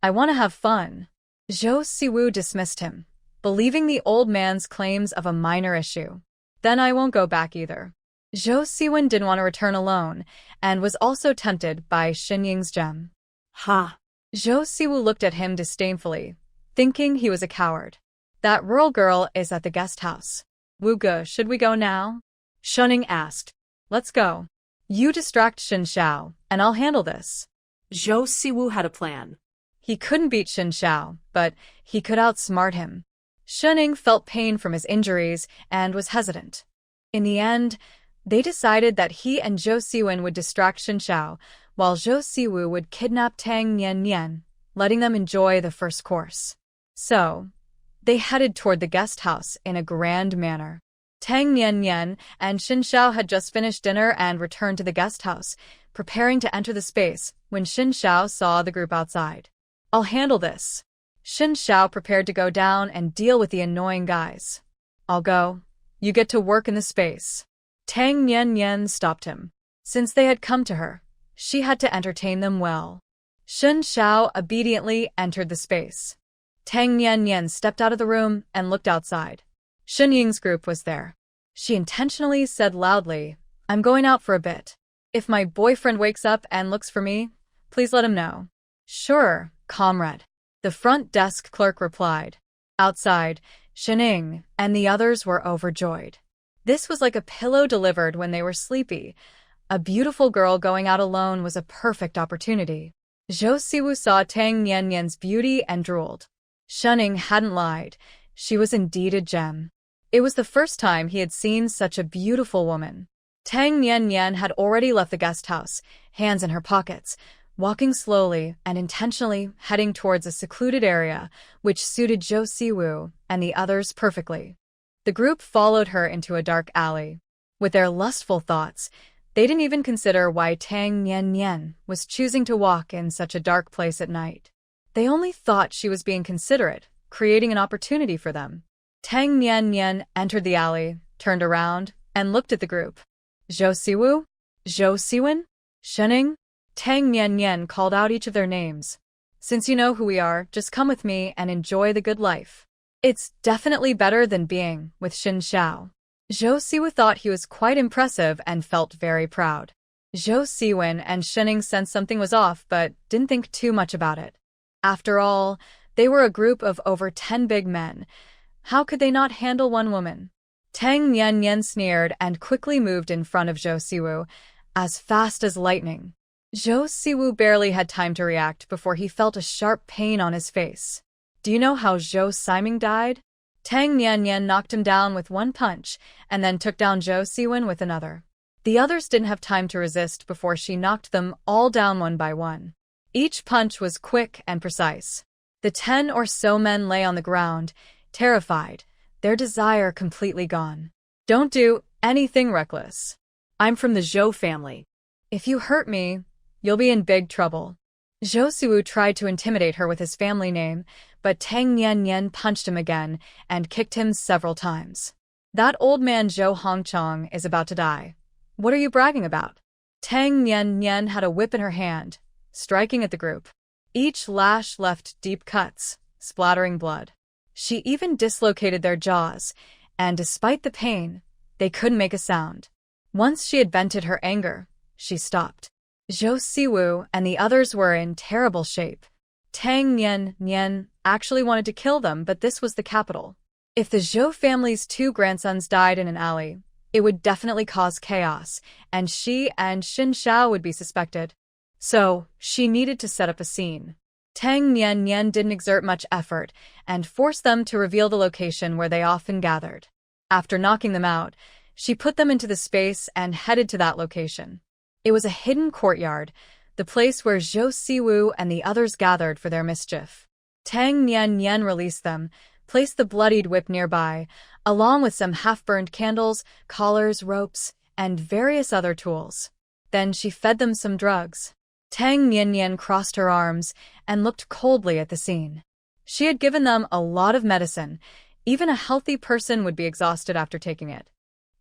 I want to have fun. Zhou Siwu dismissed him, believing the old man's claims of a minor issue. Then I won't go back either. Zhou Siwen didn't want to return alone, and was also tempted by Shen Ying's gem. Ha! Zhou Siwu looked at him disdainfully, thinking he was a coward. That rural girl is at the guest house. Wu Ge, should we go now? Shen Ying asked. Let's go. You distract Xin Xiao, and I'll handle this. Zhou Siwu had a plan. He couldn't beat Xin Xiao, but he could outsmart him. Shen Ying felt pain from his injuries and was hesitant. In the end, they decided that he and Zhou Siwen would distract Xin Xiao, while Zhou Siwu would kidnap Tang Nian Nian, letting them enjoy the first course. So, they headed toward the guest house in a grand manner. Tang Nian and Xin Xiao had just finished dinner and returned to the guest house, preparing to enter the space when Xin Xiao saw the group outside. "I'll handle this." Xin Xiao prepared to go down and deal with the annoying guys. "I'll go. You get to work in the space." Tang Nian stopped him. Since they had come to her, she had to entertain them well. Xin Xiao obediently entered the space. Tang Nian stepped out of the room and looked outside. Shen Ying's group was there. She intentionally said loudly, "I'm going out for a bit. If my boyfriend wakes up and looks for me, please let him know." "Sure, comrade," the front desk clerk replied. Outside, Shen Ying and the others were overjoyed. This was like a pillow delivered when they were sleepy. A beautiful girl going out alone was a perfect opportunity. Zhou Siwu saw Tang Nian's beauty and drooled. Shen Ying hadn't lied. She was indeed a gem. It was the first time he had seen such a beautiful woman. Tang Nian had already left the guest house, hands in her pockets, walking slowly and intentionally heading towards a secluded area, which suited Zhou Siwu and the others perfectly. The group followed her into a dark alley. With their lustful thoughts, they didn't even consider why Tang Nian was choosing to walk in such a dark place at night. They only thought she was being considerate, creating an opportunity for them. Tang Nian entered the alley, turned around, and looked at the group. "Zhou Siwu? Zhou Siwen? Shen Ying?" Tang Nian called out each of their names. "Since you know who we are, just come with me and enjoy the good life. It's definitely better than being with Xin Xiao." Zhou Siwu thought he was quite impressive and felt very proud. Zhou Siwen and Shen Ying sensed something was off but didn't think too much about it. After all, they were a group of over 10 big men. How could they not handle one woman? Tang Nian sneered and quickly moved in front of Zhou Siwu, as fast as lightning. Zhou Siwu barely had time to react before he felt a sharp pain on his face. "Do you know how Zhou Siming died?" Tang Nian knocked him down with one punch and then took down Zhou Siwen with another. The others didn't have time to resist before she knocked them all down one by one. Each punch was quick and precise. The 10 or so men lay on the ground, terrified, their desire completely gone. "Don't do anything reckless. I'm from the Zhou family. If you hurt me, you'll be in big trouble." Zhou Siwu tried to intimidate her with his family name, but Tang Nian punched him again and kicked him several times. "That old man Zhou Hongchong is about to die. What are you bragging about?" Tang Nian had a whip in her hand, striking at the group. Each lash left deep cuts, splattering blood. She even dislocated their jaws, and despite the pain, they couldn't make a sound. Once she had vented her anger, she stopped. Zhou Siwu and the others were in terrible shape. Tang Nian actually wanted to kill them, but this was the capital. If the Zhou family's 2 grandsons died in an alley, it would definitely cause chaos, and she and Xin Xiao would be suspected. So, she needed to set up a scene. Tang Nian didn't exert much effort and forced them to reveal the location where they often gathered. After knocking them out, she put them into the space and headed to that location. It was a hidden courtyard, the place where Zhou Siwu and the others gathered for their mischief. Tang Nian released them, placed the bloodied whip nearby, along with some half-burned candles, collars, ropes, and various other tools. Then she fed them some drugs. Tang Nian crossed her arms and looked coldly at the scene. She had given them a lot of medicine. Even a healthy person would be exhausted after taking it.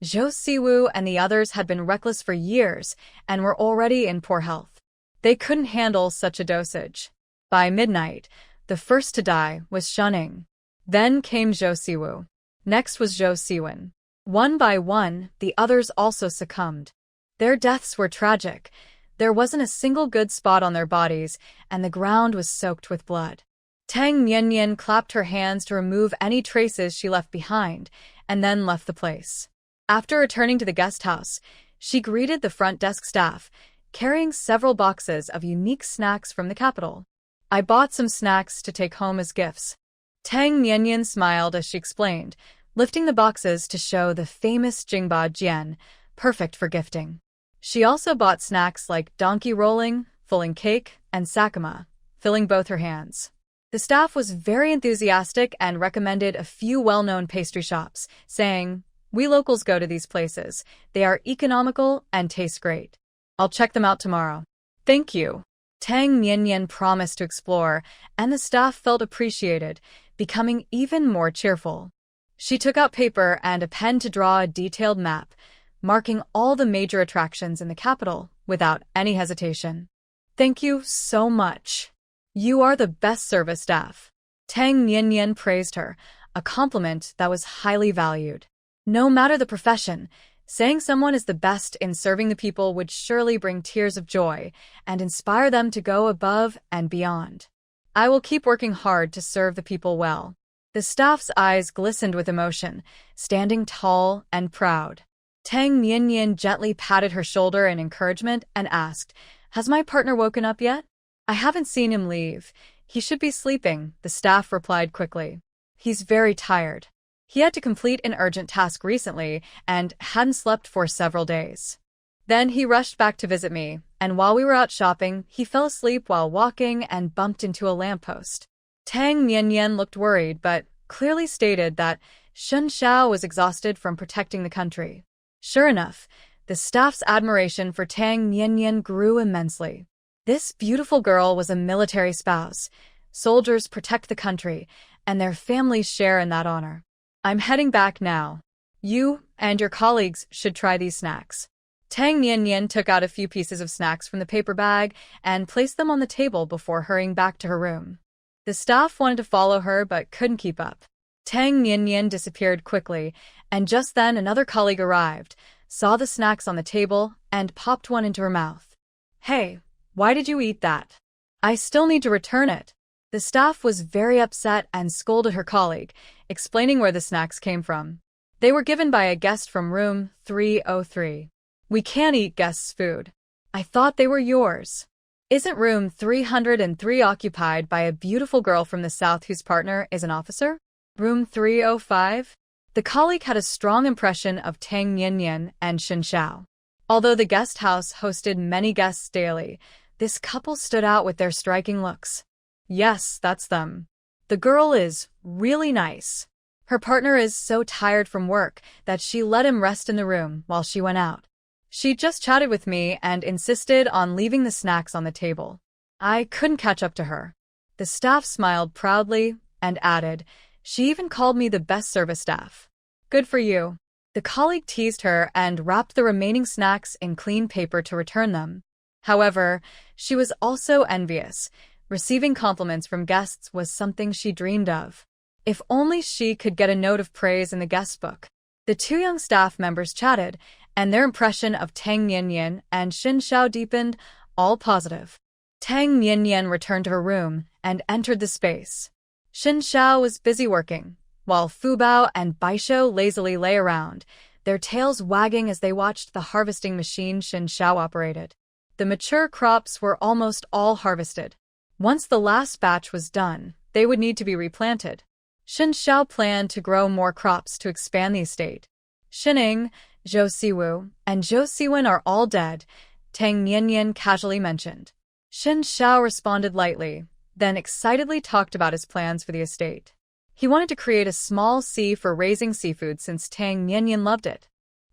Zhou Siwu and the others had been reckless for years and were already in poor health. They couldn't handle such a dosage. By midnight, the first to die was Shen Ying. Then came Zhou Siwu. Next was Zhou Siwen. One by one, the others also succumbed. Their deaths were tragic. There wasn't a single good spot on their bodies, and the ground was soaked with blood. Tang Nian clapped her hands to remove any traces she left behind, and then left the place. After returning to the guest house, she greeted the front desk staff, carrying several boxes of unique snacks from the capital. "I bought some snacks to take home as gifts." Tang Nian smiled as she explained, lifting the boxes to show the famous Jingba Jian, perfect for gifting. She also bought snacks like donkey rolling, filling cake, and sakama, filling both her hands. The staff was very enthusiastic and recommended a few well-known pastry shops, saying, We locals go to these places. They are economical and taste great. I'll check them out tomorrow. Thank you. Tang Mianyan promised to explore, and the staff felt appreciated, becoming even more cheerful. She took out paper and a pen to draw a detailed map, marking all the major attractions in the capital without any hesitation. Thank you so much. You are the best service staff. Tang Mianyan praised her, a compliment that was highly valued. No matter the profession, saying someone is the best in serving the people would surely bring tears of joy and inspire them to go above and beyond. I will keep working hard to serve the people well. The staff's eyes glistened with emotion, standing tall and proud. Tang Mianyan gently patted her shoulder in encouragement and asked, "Has my partner woken up yet?" "I haven't seen him leave. He should be sleeping," the staff replied quickly. "He's very tired. He had to complete an urgent task recently and hadn't slept for several days. Then he rushed back to visit me, and while we were out shopping, he fell asleep while walking and bumped into a lamppost." Tang Mianyan looked worried but clearly stated that Shen Xiao was exhausted from protecting the country. Sure enough, the staff's admiration for Tang Mianyan grew immensely. This beautiful girl was a military spouse. Soldiers protect the country, and their families share in that honor. "I'm heading back now. You and your colleagues should try these snacks." Tang Mianyan took out a few pieces of snacks from the paper bag and placed them on the table before hurrying back to her room. The staff wanted to follow her but couldn't keep up. Tang Mianyan disappeared quickly, and just then another colleague arrived, saw the snacks on the table, and popped one into her mouth. "Hey, why did you eat that? I still need to return it." The staff was very upset and scolded her colleague, explaining where the snacks came from. "They were given by a guest from room 303. We can't eat guests' food. I thought they were yours." "Isn't room 303 occupied by a beautiful girl from the south whose partner is an officer? Room 305? The colleague had a strong impression of Tang Mianyan and Shen Xiao. Although the guest house hosted many guests daily, this couple stood out with their striking looks. "Yes, that's them. The girl is really nice. Her partner is so tired from work that she let him rest in the room while she went out. She just chatted with me and insisted on leaving the snacks on the table. I couldn't catch up to her." The staff smiled proudly and added, "She even called me the best service staff." "Good for you." The colleague teased her and wrapped the remaining snacks in clean paper to return them. However, she was also envious. Receiving compliments from guests was something she dreamed of. If only she could get a note of praise in the guest book. The two young staff members chatted, and their impression of Tang Mianyan and Shen Xiao deepened, all positive. Tang Mianyan returned to her room and entered the space. Shen Xiao was busy working, while Fu Bao and Baisho lazily lay around, their tails wagging as they watched the harvesting machine Shen Xiao operated. The mature crops were almost all harvested. Once the last batch was done, they would need to be replanted. Shen Xiao planned to grow more crops to expand the estate. Shining, Zhou Siwu, and Zhou Siwen are all dead, Tang Mianyan casually mentioned. Shen Xiao responded lightly, then excitedly talked about his plans for the estate. He wanted to create a small sea for raising seafood since Tang Mianyan loved it.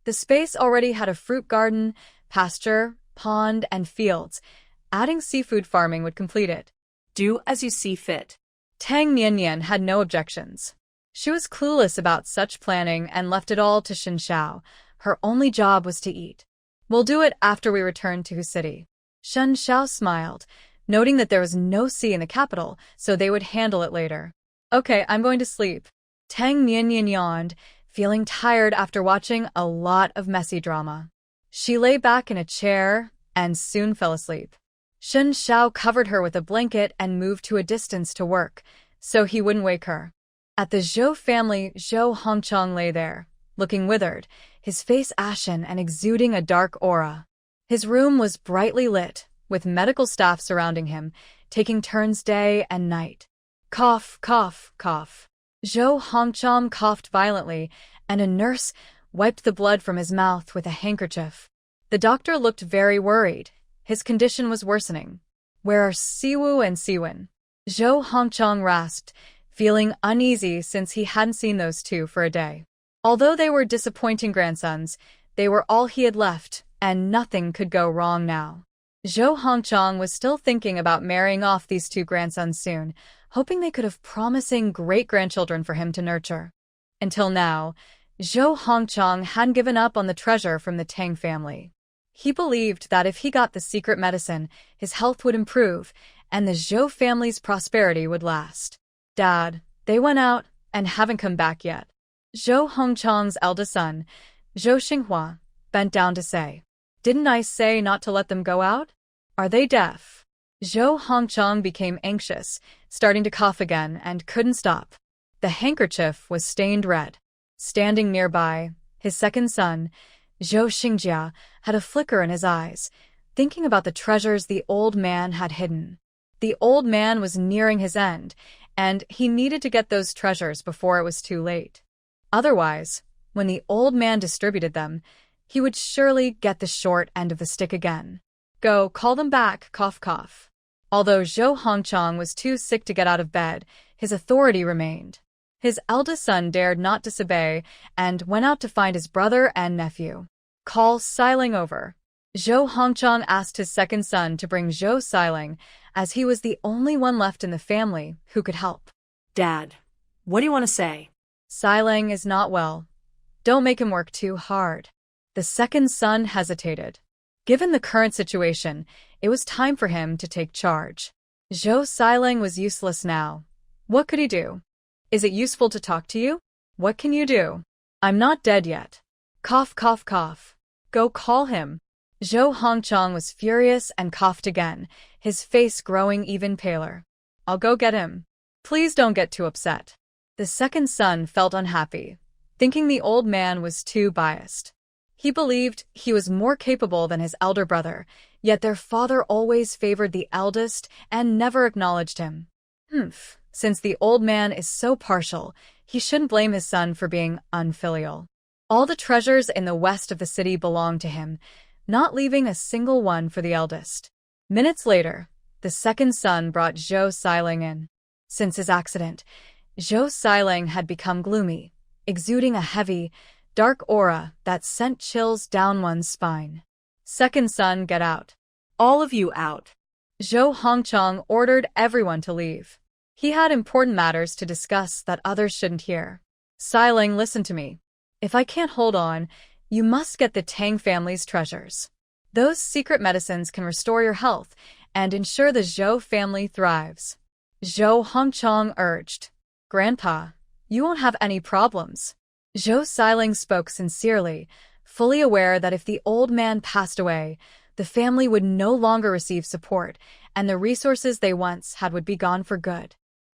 The space already had a fruit garden, pasture, pond, and fields. Adding seafood farming would complete it. Do as you see fit. Tang Mianyan had no objections. She was clueless about such planning and left it all to Shen Xiao. Her only job was to eat. "We'll do it after we return to Hu City." Shen Xiao smiled, noting that there was no sea in the capital, so they would handle it later. "Okay, I'm going to sleep." Tang Mianyan yawned, feeling tired after watching a lot of messy drama. She lay back in a chair and soon fell asleep. Shen Xiao covered her with a blanket and moved to a distance to work, so he wouldn't wake her. At the Zhou family, Zhou Hongchang lay there, looking withered, his face ashen and exuding a dark aura. His room was brightly lit, with medical staff surrounding him, taking turns day and night. Cough, cough, cough. Zhou Hongchang coughed violently, and a nurse wiped the blood from his mouth with a handkerchief. The doctor looked very worried. His condition was worsening. "Where are Siwu and Siwen?" Zhou Hongchang rasped, feeling uneasy since he hadn't seen those two for a day. Although they were disappointing grandsons, they were all he had left, and nothing could go wrong now. Zhou Hongchang was still thinking about marrying off these two grandsons soon, hoping they could have promising great-grandchildren for him to nurture. Until now, Zhou Hongchang hadn't given up on the treasure from the Tang family. He believed that if he got the secret medicine, his health would improve, and the Zhou family's prosperity would last. Dad, they went out and haven't come back yet. Zhou Hongchang's eldest son, Zhou Xinghua, bent down to say, "Didn't I say not to let them go out? Are they deaf?" Zhou Hongchang became anxious, starting to cough again, and couldn't stop. The handkerchief was stained red. Standing nearby, his second son, Zhou Xingjia, had a flicker in his eyes, thinking about the treasures the old man had hidden. The old man was nearing his end, and he needed to get those treasures before it was too late. Otherwise, when the old man distributed them, he would surely get the short end of the stick again. "Go, call them back, cough cough." Although Zhou Hongchang was too sick to get out of bed, his authority remained. His eldest son dared not disobey and went out to find his brother and nephew. "Call Xiling over." Zhou Hongchang asked his second son to bring Zhou Xiling, as he was the only one left in the family who could help. Dad, what do you want to say? "Xiling is not well. Don't make him work too hard." The second son hesitated. Given the current situation, it was time for him to take charge. Zhou Xiling was useless now. What could he do? "Is it useful to talk to you? What can you do?" "I'm not dead yet." Cough, cough, cough. "Go call him." Zhou Hongchang was furious and coughed again, his face growing even paler. "I'll go get him. Please don't get too upset." The second son felt unhappy, thinking the old man was too biased. He believed he was more capable than his elder brother, yet their father always favored the eldest and never acknowledged him. Since the old man is so partial, he shouldn't blame his son for being unfilial. All the treasures in the west of the city belonged to him, not leaving a single one for the eldest. Minutes later, the second son brought Zhou Xiling in. Since his accident, Zhou Xiling had become gloomy, exuding a heavy, dark aura that sent chills down one's spine. "Second son, get out." All of you out. Zhou Hongchang ordered everyone to leave. He had important matters to discuss that others shouldn't hear. "Xiling, listen to me. If I can't hold on, you must get the Tang family's treasures. Those secret medicines can restore your health and ensure the Zhou family thrives." Zhou Hongchang urged. "Grandpa, you won't have any problems." Zhou Xiling spoke sincerely, fully aware that if the old man passed away, the family would no longer receive support, and the resources they once had would be gone for good.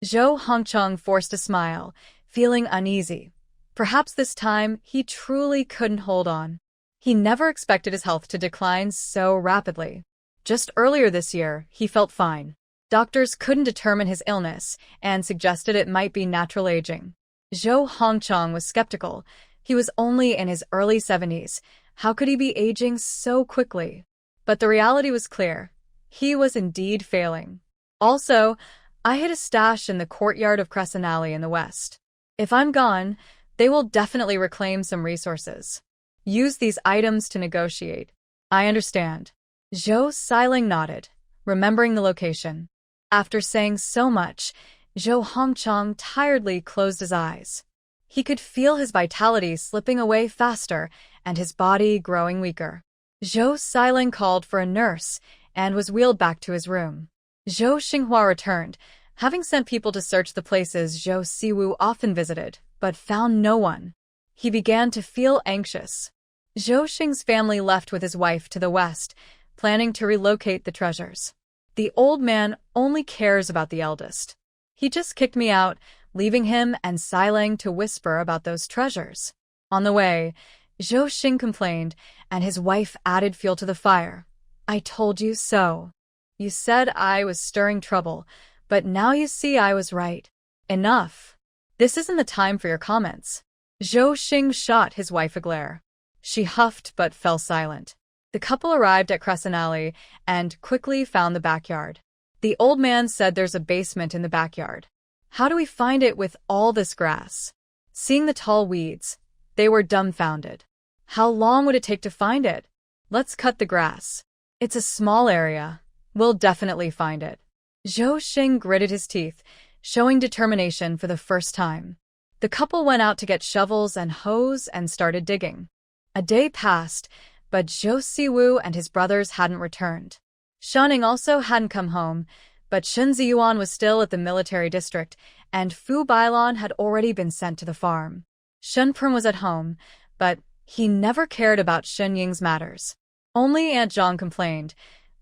Zhou Hongchang forced a smile, feeling uneasy. Perhaps this time he truly couldn't hold on. He never expected his health to decline so rapidly. Just earlier this year, he felt fine. Doctors couldn't determine his illness and suggested it might be natural aging. Zhou Hongchang was skeptical. He was only in his early 70s. How could he be aging so quickly? But the reality was clear. He was indeed failing. "Also, I hid a stash in the courtyard of Crescent Alley in the west. If I'm gone, they will definitely reclaim some resources. Use these items to negotiate." "I understand." Zhou Xiling nodded, remembering the location. After saying so much, Zhou Hongchang tiredly closed his eyes. He could feel his vitality slipping away faster and his body growing weaker. Zhou Xiling called for a nurse and was wheeled back to his room. Zhou Xinghua returned, having sent people to search the places Zhou Siwu often visited, but found no one. He began to feel anxious. Zhou Xing's family left with his wife to the west, planning to relocate the treasures. The old man only cares about the eldest. "He just kicked me out, leaving him and Xiling to whisper about those treasures." On the way, Zhou Xing complained, and his wife added fuel to the fire. "I told you so. You said I was stirring trouble, but now you see I was right. Enough. This isn't the time for your comments." Zhou Xing shot his wife a glare. She huffed but fell silent. The couple arrived at Crescent Alley and quickly found the backyard. The old man said there's a basement in the backyard. "How do we find it with all this grass?" Seeing the tall weeds, They were dumbfounded. How long would it take to find it? Let's cut the grass. It's a small area. We'll definitely find it. Zhou Xing gritted his teeth, showing determination for the first time. The couple went out to get shovels and hoes and started digging. A day passed, but Zhou Siwu and his brothers hadn't returned. Shanning also hadn't come home, but Shen Ziyuan was still at the military district, and Fu Bailon had already been sent to the farm. Shen Pern was at home, but he never cared about Shen Ying's matters. Only Aunt Zhang complained,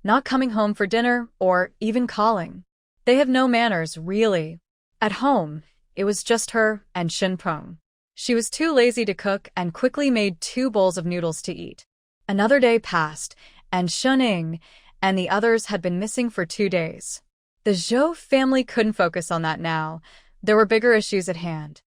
not coming home for dinner or even calling. They have no manners, really. At home, it was just her and Shen Peng. She was too lazy to cook and quickly made 2 bowls of noodles to eat. Another day passed, and Shen Ying and the others had been missing for 2 days. The Zhou family couldn't focus on that now. There were bigger issues at hand.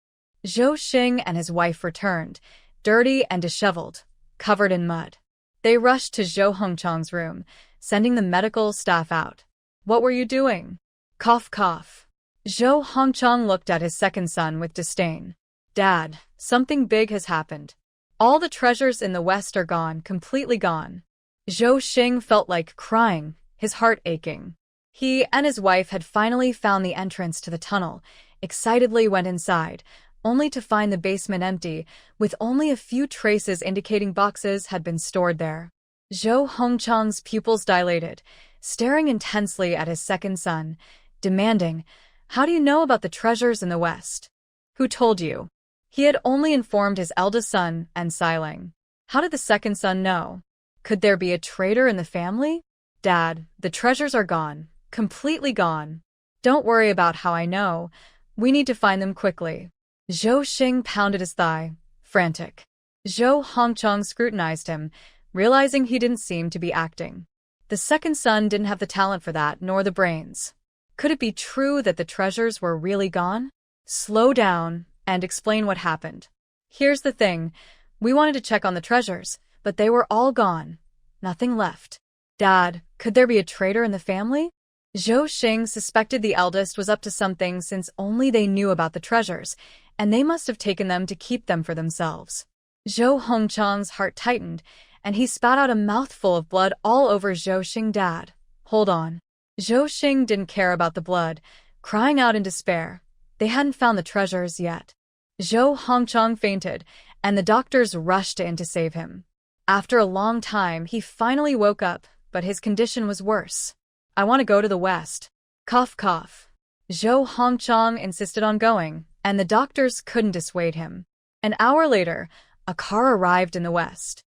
Zhou Xing and his wife returned, dirty and disheveled, covered in mud. They rushed to Zhou Hongchang's room, sending the medical staff out. What were you doing? Cough, cough. Zhou Hongchang looked at his second son with disdain. Dad, something big has happened. All the treasures in the West are gone, completely gone. Zhou Xing felt like crying, his heart aching. He and his wife had finally found the entrance to the tunnel, excitedly went inside, only to find the basement empty, with only a few traces indicating boxes had been stored there. Zhou Hongchang's pupils dilated, staring intensely at his second son, demanding, "How do you know about the treasures in the West? Who told you?" He had only informed his eldest son and Xiling. How did the second son know? Could there be a traitor in the family? Dad, the treasures are gone, completely gone. Don't worry about how I know. We need to find them quickly. Zhou Xing pounded his thigh, frantic. Zhou Hongchang scrutinized him, realizing he didn't seem to be acting. The second son didn't have the talent for that, nor the brains. Could it be true that the treasures were really gone? Slow down and explain what happened. Here's the thing. We wanted to check on the treasures, but they were all gone. Nothing left. Dad, could there be a traitor in the family? Zhou Xing suspected the eldest was up to something since only they knew about the treasures, and they must have taken them to keep them for themselves. Zhou Hongchang's heart tightened, and he spat out a mouthful of blood all over Zhou Xing. Dad, hold on. Zhou Xing didn't care about the blood, crying out in despair. They hadn't found the treasures yet. Zhou Hongchang fainted, and the doctors rushed in to save him. After a long time, he finally woke up, but his condition was worse. I want to go to the West. Cough, cough. Zhou Hongchang insisted on going, and the doctors couldn't dissuade him. An hour later, a car arrived in the West.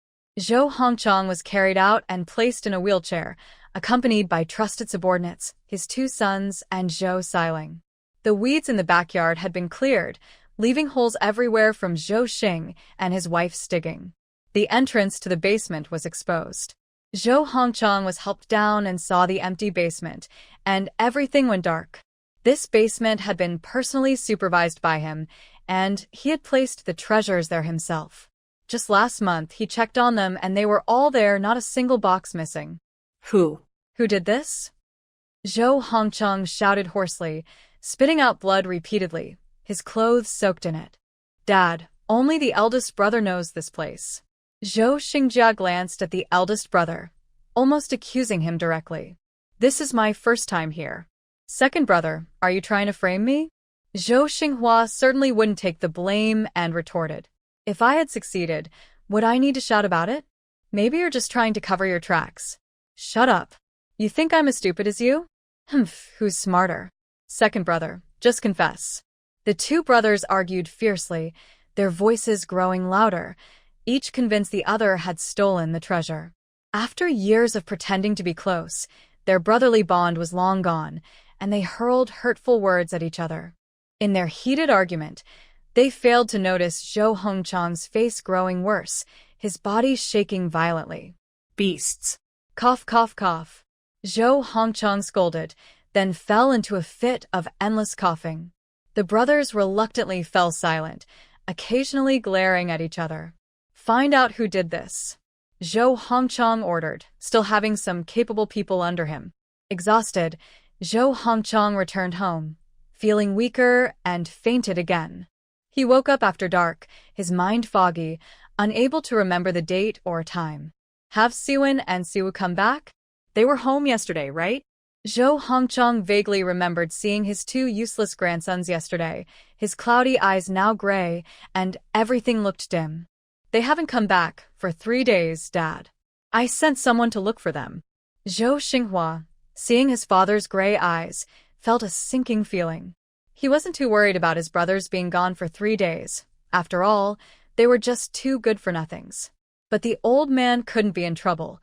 Zhou Hongchang was carried out and placed in a wheelchair, accompanied by trusted subordinates, his 2 sons, and Zhou Xiling. The weeds in the backyard had been cleared, leaving holes everywhere from Zhou Xing and his wife's digging. The entrance to the basement was exposed. Zhou Hongchang was helped down and saw the empty basement, and everything went dark. This basement had been personally supervised by him, and he had placed the treasures there himself. Just last month, he checked on them and they were all there, not a single box missing. Who did this? Zhou Hongchang shouted hoarsely, spitting out blood repeatedly, his clothes soaked in it. Dad, only the eldest brother knows this place. Zhou Xingjia glanced at the eldest brother, almost accusing him directly. This is my first time here. Second brother, are you trying to frame me? Zhou Xinghua certainly wouldn't take the blame and retorted. If I had succeeded, would I need to shout about it? Maybe you're just trying to cover your tracks. Shut up. You think I'm as stupid as you? Humph, who's smarter? Second brother, just confess. The 2 brothers argued fiercely, their voices growing louder, each convinced the other had stolen the treasure. After years of pretending to be close, their brotherly bond was long gone, and they hurled hurtful words at each other. In their heated argument, they failed to notice Zhou Hongchang's face growing worse, his body shaking violently. Beasts. Cough, cough, cough. Zhou Hongchang scolded, then fell into a fit of endless coughing. The brothers reluctantly fell silent, occasionally glaring at each other. Find out who did this. Zhou Hongchang ordered, still having some capable people under him. Exhausted, Zhou Hongchang returned home, feeling weaker and fainted again. He woke up after dark, his mind foggy, unable to remember the date or time. Have Siwon and Siwoo come back? They were home yesterday, right? Zhou Hongchang vaguely remembered seeing his two useless grandsons yesterday, his cloudy eyes now gray, and everything looked dim. They haven't come back for 3 days, Dad. I sent someone to look for them. Zhou Xinghua, seeing his father's gray eyes, felt a sinking feeling. He wasn't too worried about his brothers being gone for 3 days. After all, they were just two good-for-nothings. But the old man couldn't be in trouble.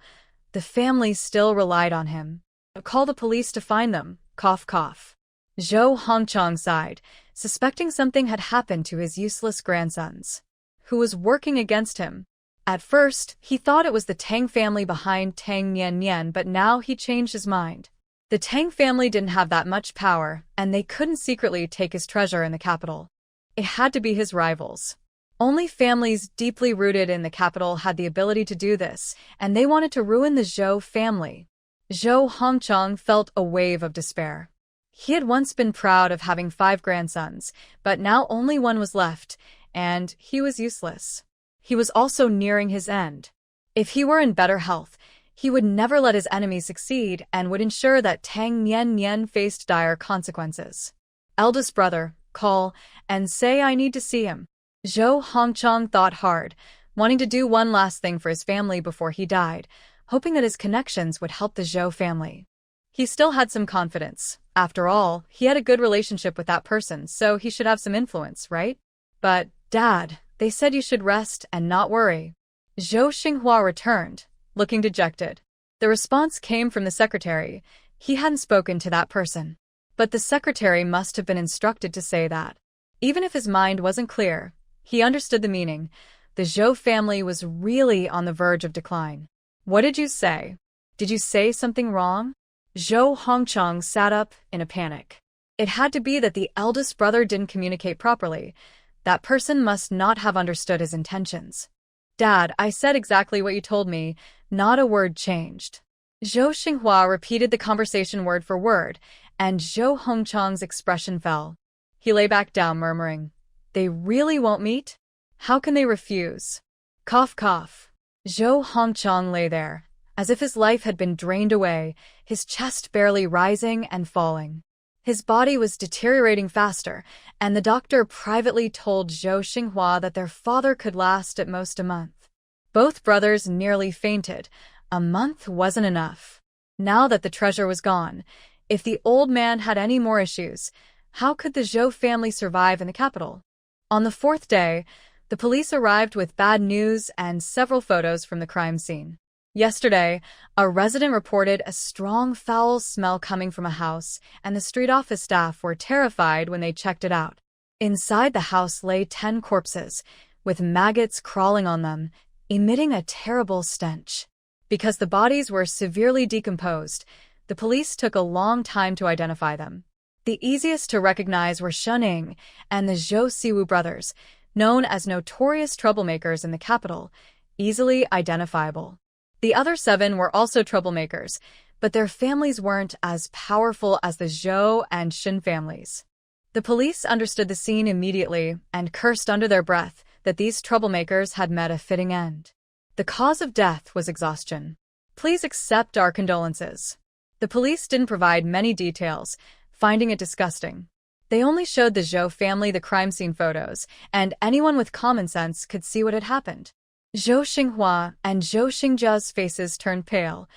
The family still relied on him. Call the police to find them, cough cough. Zhou Hongchang sighed, suspecting something had happened to his useless grandsons, who was working against him. At first, he thought it was the Tang family behind Tang Nian, but now he changed his mind. The Tang family didn't have that much power, and they couldn't secretly take his treasure in the capital. It had to be his rivals. Only families deeply rooted in the capital had the ability to do this, and they wanted to ruin the Zhou family. Zhou Hongchang felt a wave of despair. He had once been proud of having 5 grandsons, but now only one was left, and he was useless. He was also nearing his end. If he were in better health, he would never let his enemies succeed and would ensure that Tang Nian faced dire consequences. Eldest brother, call and say I need to see him. Zhou Hongchang thought hard, wanting to do one last thing for his family before he died, hoping that his connections would help the Zhou family. He still had some confidence. After all, he had a good relationship with that person, so he should have some influence, right? But, Dad, they said you should rest and not worry. Zhou Xinghua returned, looking dejected. The response came from the secretary. He hadn't spoken to that person. But the secretary must have been instructed to say that. Even if his mind wasn't clear, he understood the meaning. The Zhou family was really on the verge of decline. What did you say? Did you say something wrong? Zhou Hongchang sat up in a panic. It had to be that the eldest brother didn't communicate properly. That person must not have understood his intentions. Dad, I said exactly what you told me. Not a word changed. Zhou Xinghua repeated the conversation word for word, and Zhou Hongchang's expression fell. He lay back down, murmuring, They really won't meet? How can they refuse? Cough cough. Zhou Hongchang lay there, as if his life had been drained away, his chest barely rising and falling. His body was deteriorating faster, and the doctor privately told Zhou Xinghua that their father could last at most a month. Both brothers nearly fainted. A month wasn't enough. Now that the treasure was gone, if the old man had any more issues, how could the Zhou family survive in the capital? On the 4th day, the police arrived with bad news and several photos from the crime scene. Yesterday, a resident reported a strong foul smell coming from a house, and the street office staff were terrified when they checked it out. Inside the house lay 10 corpses, with maggots crawling on them, emitting a terrible stench. Because the bodies were severely decomposed, the police took a long time to identify them. The easiest to recognize were Shuning and the Zhou Siwu brothers, known as notorious troublemakers in the capital, easily identifiable. The other 7 were also troublemakers, but their families weren't as powerful as the Zhou and Shin families. The police understood the scene immediately and cursed under their breath that these troublemakers had met a fitting end. The cause of death was exhaustion. Please accept our condolences. The police didn't provide many details, finding it disgusting. They only showed the Zhou family the crime scene photos, and anyone with common sense could see what had happened. Zhou Xinghua and Zhou Xingjia's faces turned pale.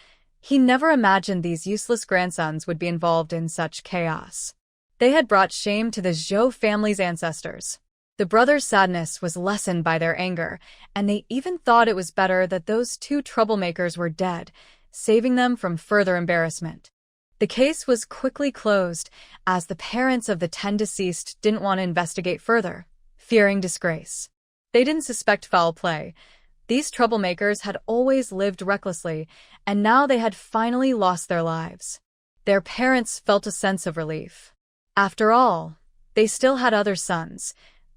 He never imagined these useless grandsons would be involved in such chaos. They had brought shame to the Zhou family's ancestors. The brothers' sadness was lessened by their anger, and they even thought it was better that those 2 troublemakers were dead, saving them from further embarrassment. The case was quickly closed, as the parents of the 10 deceased didn't want to investigate further, fearing disgrace. They didn't suspect foul play. These troublemakers had always lived recklessly, and now they had finally lost their lives. Their parents felt a sense of relief. After all, they still had other sons.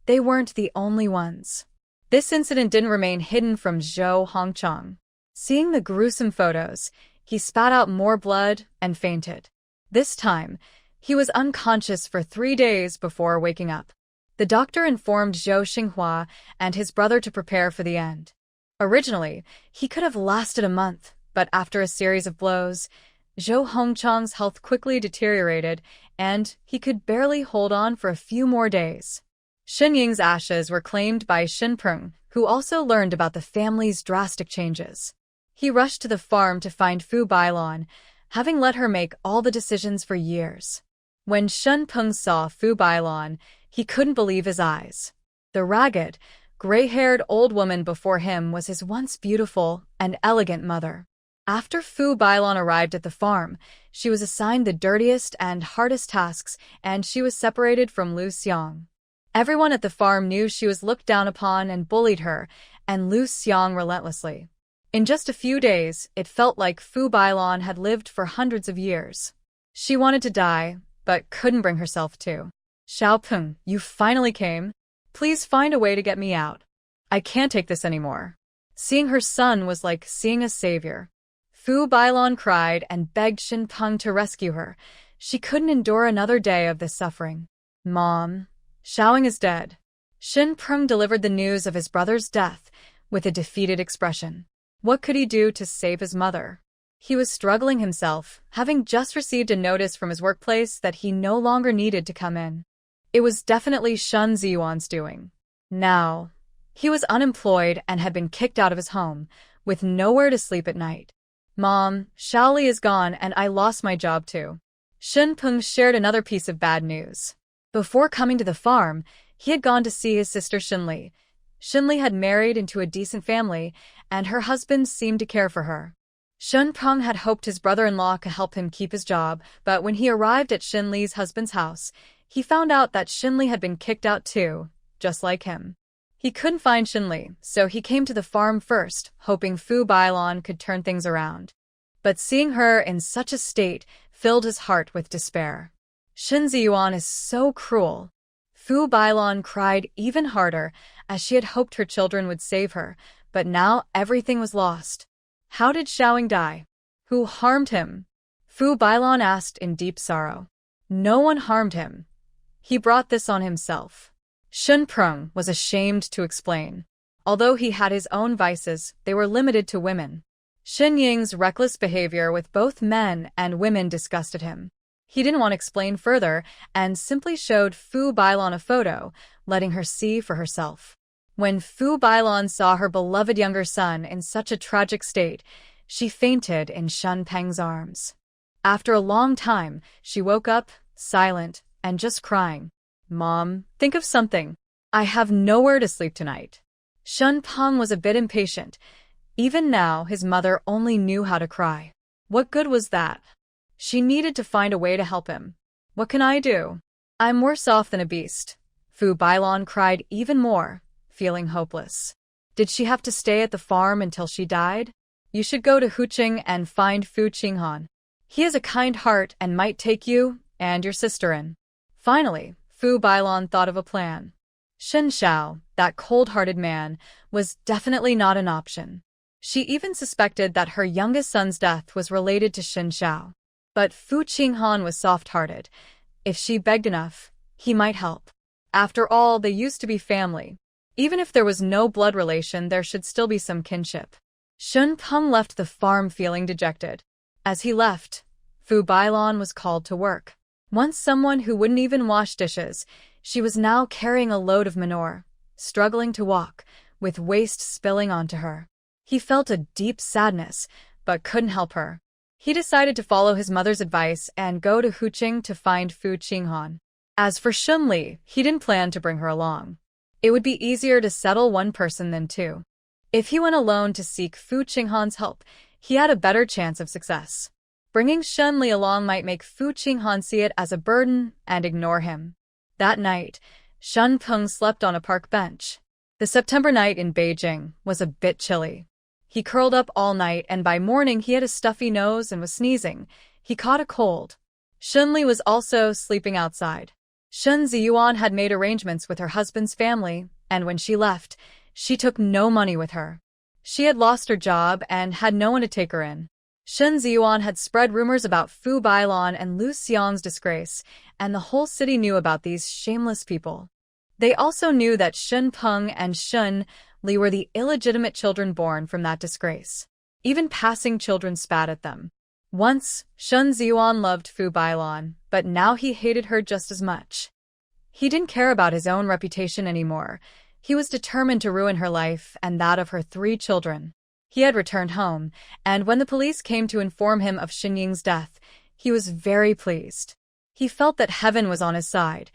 They weren't the only ones. This incident didn't remain hidden from Zhou Hongchang. Seeing the gruesome photos, he spat out more blood and fainted. This time, he was unconscious for 3 days before waking up. The doctor informed Zhou Xinghua and his brother to prepare for the end. Originally, he could have lasted a month, but after a series of blows, Zhou Hongchang's health quickly deteriorated, and he could barely hold on for a few more days. Shen Ying's ashes were claimed by Shen Peng, who also learned about the family's drastic changes. He rushed to the farm to find Fu Bailan, having let her make all the decisions for years. When Shen Peng saw Fu Bailan, he couldn't believe his eyes. The ragged, gray-haired old woman before him was his once beautiful and elegant mother. After Fu Bailan arrived at the farm, she was assigned the dirtiest and hardest tasks, and she was separated from Lu Xiang. Everyone at the farm knew she was looked down upon and bullied her, and Lu Xiang relentlessly. In just a few days, it felt like Fu Bailan had lived for hundreds of years. She wanted to die, but couldn't bring herself to. Xiao Peng, you finally came. Please find a way to get me out. I can't take this anymore. Seeing her son was like seeing a savior. Fu Bailan cried and begged Shen Peng to rescue her. She couldn't endure another day of this suffering. Mom, Xiaoying is dead. Shen Peng delivered the news of his brother's death with a defeated expression. What could he do to save his mother? He was struggling himself, having just received a notice from his workplace that he no longer needed to come in. It was definitely Shen Ziyuan's doing. Now, he was unemployed and had been kicked out of his home, with nowhere to sleep at night. Mom, Shaoli is gone and I lost my job too. Shen Peng shared another piece of bad news. Before coming to the farm, he had gone to see his sister Shinli. Shinli had married into a decent family, and her husband seemed to care for her. Shen Peng had hoped his brother-in-law could help him keep his job, but when he arrived at Shinli's husband's house, he found out that Shinli had been kicked out too, just like him. He couldn't find Shinli, so he came to the farm first, hoping Fu Bailan could turn things around. But seeing her in such a state filled his heart with despair. Shen Ziyuan is so cruel. Fu Bailan cried even harder, as she had hoped her children would save her, but now everything was lost. How did Xiaoying die? Who harmed him? Fu Bailan asked in deep sorrow. No one harmed him. He brought this on himself. Shen Peng was ashamed to explain. Although he had his own vices, they were limited to women. Shen Ying's reckless behavior with both men and women disgusted him. He didn't want to explain further and simply showed Fu Bailan a photo, letting her see for herself. When Fu Bailan saw her beloved younger son in such a tragic state, she fainted in Shen Peng's arms. After a long time, she woke up, silent, and just crying. Mom, think of something. I have nowhere to sleep tonight. Shen Peng was a bit impatient. Even now, his mother only knew how to cry. What good was that? She needed to find a way to help him. What can I do? I'm worse off than a beast. Fu Bailan cried even more, feeling hopeless. Did she have to stay at the farm until she died? You should go to Huqing and find Fu Qinghan. He has a kind heart and might take you and your sister in. Finally, Fu Bailan thought of a plan. Shen Xiao, that cold-hearted man, was definitely not an option. She even suspected that her youngest son's death was related to Shen Xiao. But Fu Qinghan was soft-hearted. If she begged enough, he might help. After all, they used to be family. Even if there was no blood relation, there should still be some kinship. Shen Peng left the farm feeling dejected. As he left, Fu Bailan was called to work. Once someone who wouldn't even wash dishes, she was now carrying a load of manure, struggling to walk, with waste spilling onto her. He felt a deep sadness, but couldn't help her. He decided to follow his mother's advice and go to Huqing to find Fu Qinghan. As for Shunli, he didn't plan to bring her along. It would be easier to settle one person than two. If he went alone to seek Fu Qinghan's help, he had a better chance of success. Bringing Shunli along might make Fu Qinghan see it as a burden and ignore him. That night, Shen Peng slept on a park bench. The September night in Beijing was a bit chilly. He curled up all night, and by morning he had a stuffy nose and was sneezing. He caught a cold. Shunli was also sleeping outside. Shen Ziyuan had made arrangements with her husband's family, and when she left, she took no money with her. She had lost her job and had no one to take her in. Shen Ziyuan had spread rumors about Fu Bailan and Lu Xiang's disgrace, and the whole city knew about these shameless people. They also knew that Shun Peng and Shun Li were the illegitimate children born from that disgrace. Even passing children spat at them. Once, Shun Ziyuan loved Fu Bailan, but now he hated her just as much. He didn't care about his own reputation anymore. He was determined to ruin her life and that of her 3 children. He had returned home, and when the police came to inform him of Xinying's death, he was very pleased. He felt that heaven was on his side.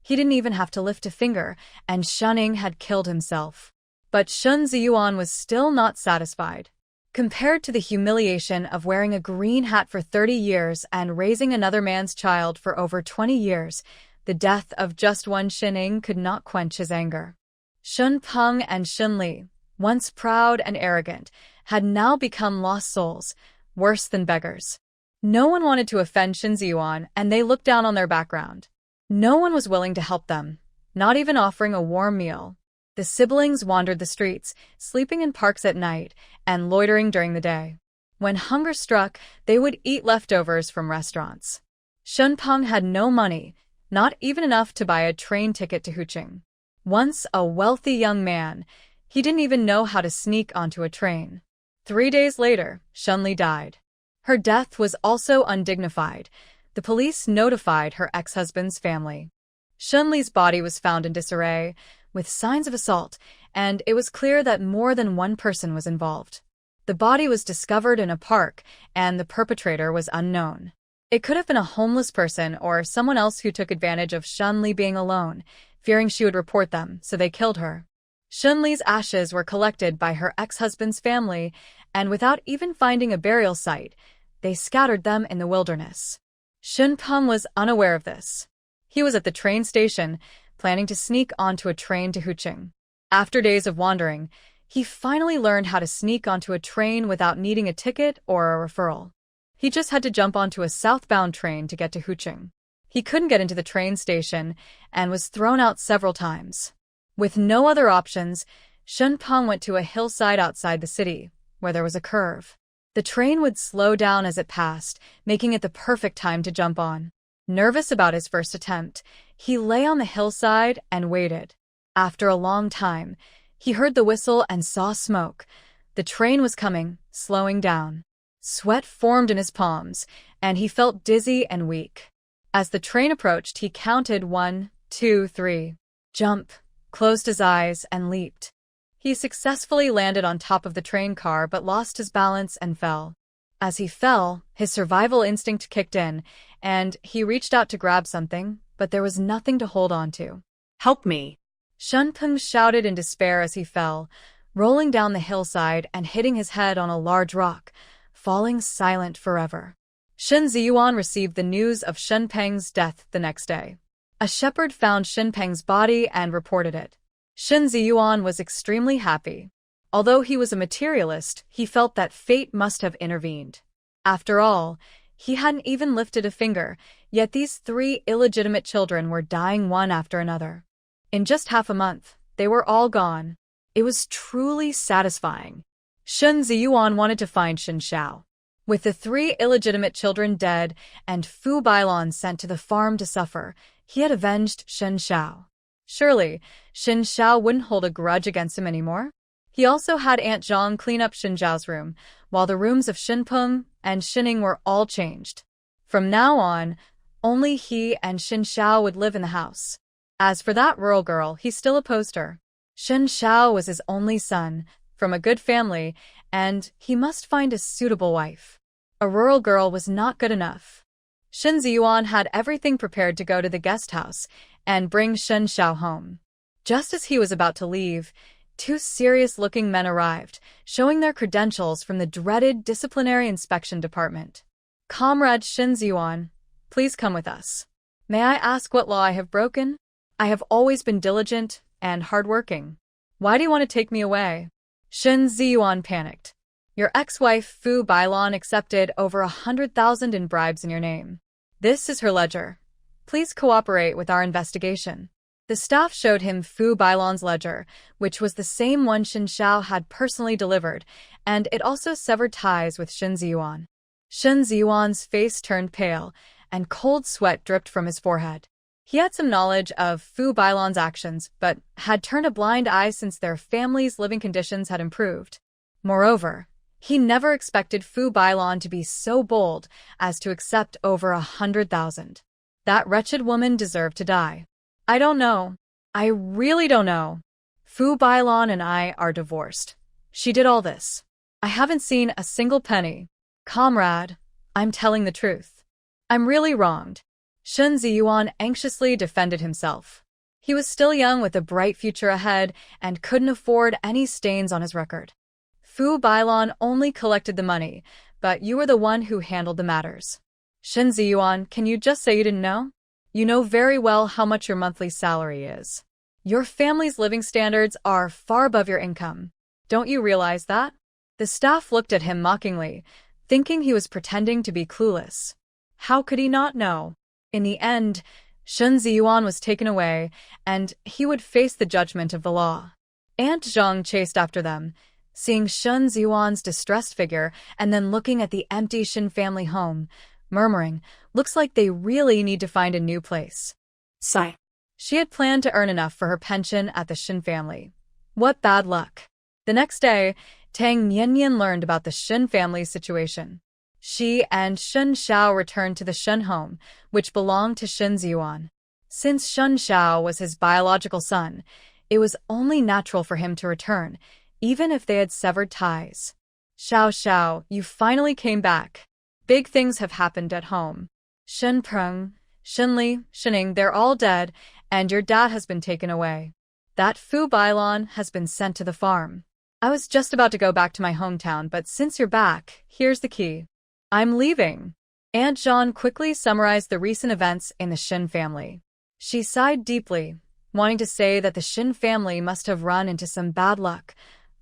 He didn't even have to lift a finger, and Xinying had killed himself. But Shun Ziyuan was still not satisfied. Compared to the humiliation of wearing a green hat for 30 years and raising another man's child for over 20 years, the death of just one Xinying could not quench his anger. Shun Peng and Shun Li, once proud and arrogant, had now become lost souls, worse than beggars. No one wanted to offend Shun Ziyuan, and they looked down on their background. No one was willing to help them, not even offering a warm meal. The siblings wandered the streets, sleeping in parks at night and loitering during the day. When hunger struck, they would eat leftovers from restaurants. Shun Peng had no money, not even enough to buy a train ticket to Huqing. Once a wealthy young man, he didn't even know how to sneak onto a train. 3 days later, Shun Li died. Her death was also undignified. The police notified her ex-husband's family. Shun Li's body was found in disarray, with signs of assault, and it was clear that more than one person was involved. The body was discovered in a park, and the perpetrator was unknown. It could have been a homeless person or someone else who took advantage of Shun Li being alone, fearing she would report them, so they killed her. Shun Li's ashes were collected by her ex-husband's family, and without even finding a burial site, they scattered them in the wilderness. Shun Peng was unaware of this. He was at the train station, planning to sneak onto a train to Huqing. After days of wandering, he finally learned how to sneak onto a train without needing a ticket or a referral. He just had to jump onto a southbound train to get to Huqing. He couldn't get into the train station and was thrown out several times. With no other options, Shun Peng went to a hillside outside the city, where there was a curve. The train would slow down as it passed, making it the perfect time to jump on. Nervous about his first attempt, he lay on the hillside and waited. After a long time, he heard the whistle and saw smoke. The train was coming, slowing down. Sweat formed in his palms, and he felt dizzy and weak. As the train approached, he counted 1, 2, 3. Jump, closed his eyes, and leaped. He successfully landed on top of the train car but lost his balance and fell. As he fell, his survival instinct kicked in, and he reached out to grab something, but there was nothing to hold on to. Help me! Shun Peng shouted in despair as he fell, rolling down the hillside and hitting his head on a large rock, falling silent forever. Shun Ziyuan received the news of Shun Peng's death the next day. A shepherd found Shun Peng's body and reported it. Shun Ziyuan was extremely happy. Although he was a materialist, he felt that fate must have intervened. After all, he hadn't even lifted a finger, yet these 3 illegitimate children were dying one after another. In just half a month, they were all gone. It was truly satisfying. Shun Ziyuan wanted to find Shen Xiao. With the 3 illegitimate children dead and Fu Bailan sent to the farm to suffer, he had avenged Shen Xiao. Surely, Shen Xiao wouldn't hold a grudge against him anymore. He also had Aunt Zhang clean up Shen Xiao's room, while the rooms of Shen Peng and Xinying were all changed. From now on, only he and Shen Xiao would live in the house. As for that rural girl, he still opposed her. Shen Xiao was his only son, from a good family, and he must find a suitable wife. A rural girl was not good enough. Shun Ziyuan had everything prepared to go to the guest house and bring Shen Xiao home. Just as he was about to leave, 2 serious-looking men arrived, showing their credentials from the dreaded disciplinary inspection department. Comrade Shun Ziyuan, please come with us. May I ask what law I have broken? I have always been diligent and hardworking. Why do you want to take me away? Shun Ziyuan panicked. Your ex-wife Fu Bailan accepted over 100,000 in bribes in your name. This is her ledger. Please cooperate with our investigation. The staff showed him Fu Bailan's ledger, which was the same one Shen Xiao had personally delivered, and it also severed ties with Shun Ziyuan. Shun Ziyuan's face turned pale, and cold sweat dripped from his forehead. He had some knowledge of Fu Bailan's actions, but had turned a blind eye since their family's living conditions had improved. Moreover, he never expected Fu Bailan to be so bold as to accept over 100,000. That wretched woman deserved to die. I don't know. I really don't know. Fu Bailan and I are divorced. She did all this. I haven't seen a single penny. Comrade, I'm telling the truth. I'm really wronged. Shen Ziyuan anxiously defended himself. He was still young with a bright future ahead and couldn't afford any stains on his record. Fu Bailan only collected the money, but you were the one who handled the matters. Shen Ziyuan, can you just say you didn't know? You know very well how much your monthly salary is. Your family's living standards are far above your income. Don't you realize that? The staff looked at him mockingly, thinking he was pretending to be clueless. How could he not know? In the end, Shen Ziyuan was taken away, and he would face the judgment of the law. Aunt Zhang chased after them, seeing Shen Ziyuan's distressed figure and then looking at the empty Shen family home, murmuring, "Looks like they really need to find a new place." Sigh. She had planned to earn enough for her pension at the Shen family. What bad luck. The next day, Tang Nianyan learned about the Shen family's situation. She and Shen Xiao returned to the Shen home, which belonged to Shen Ziyuan. Since Shen Xiao was his biological son, it was only natural for him to return, even if they had severed ties. Xiao Xiao, you finally came back. Big things have happened at home. Shen Preng, Shen Li, Shening, they're all dead, and your dad has been taken away. That Fu Bailan has been sent to the farm. I was just about to go back to my hometown, but since you're back, here's the key. I'm leaving. Aunt Zhang quickly summarized the recent events in the Shen family. She sighed deeply, wanting to say that the Shen family must have run into some bad luck.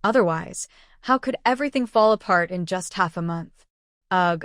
Otherwise, how could everything fall apart in just half a month? Ugh,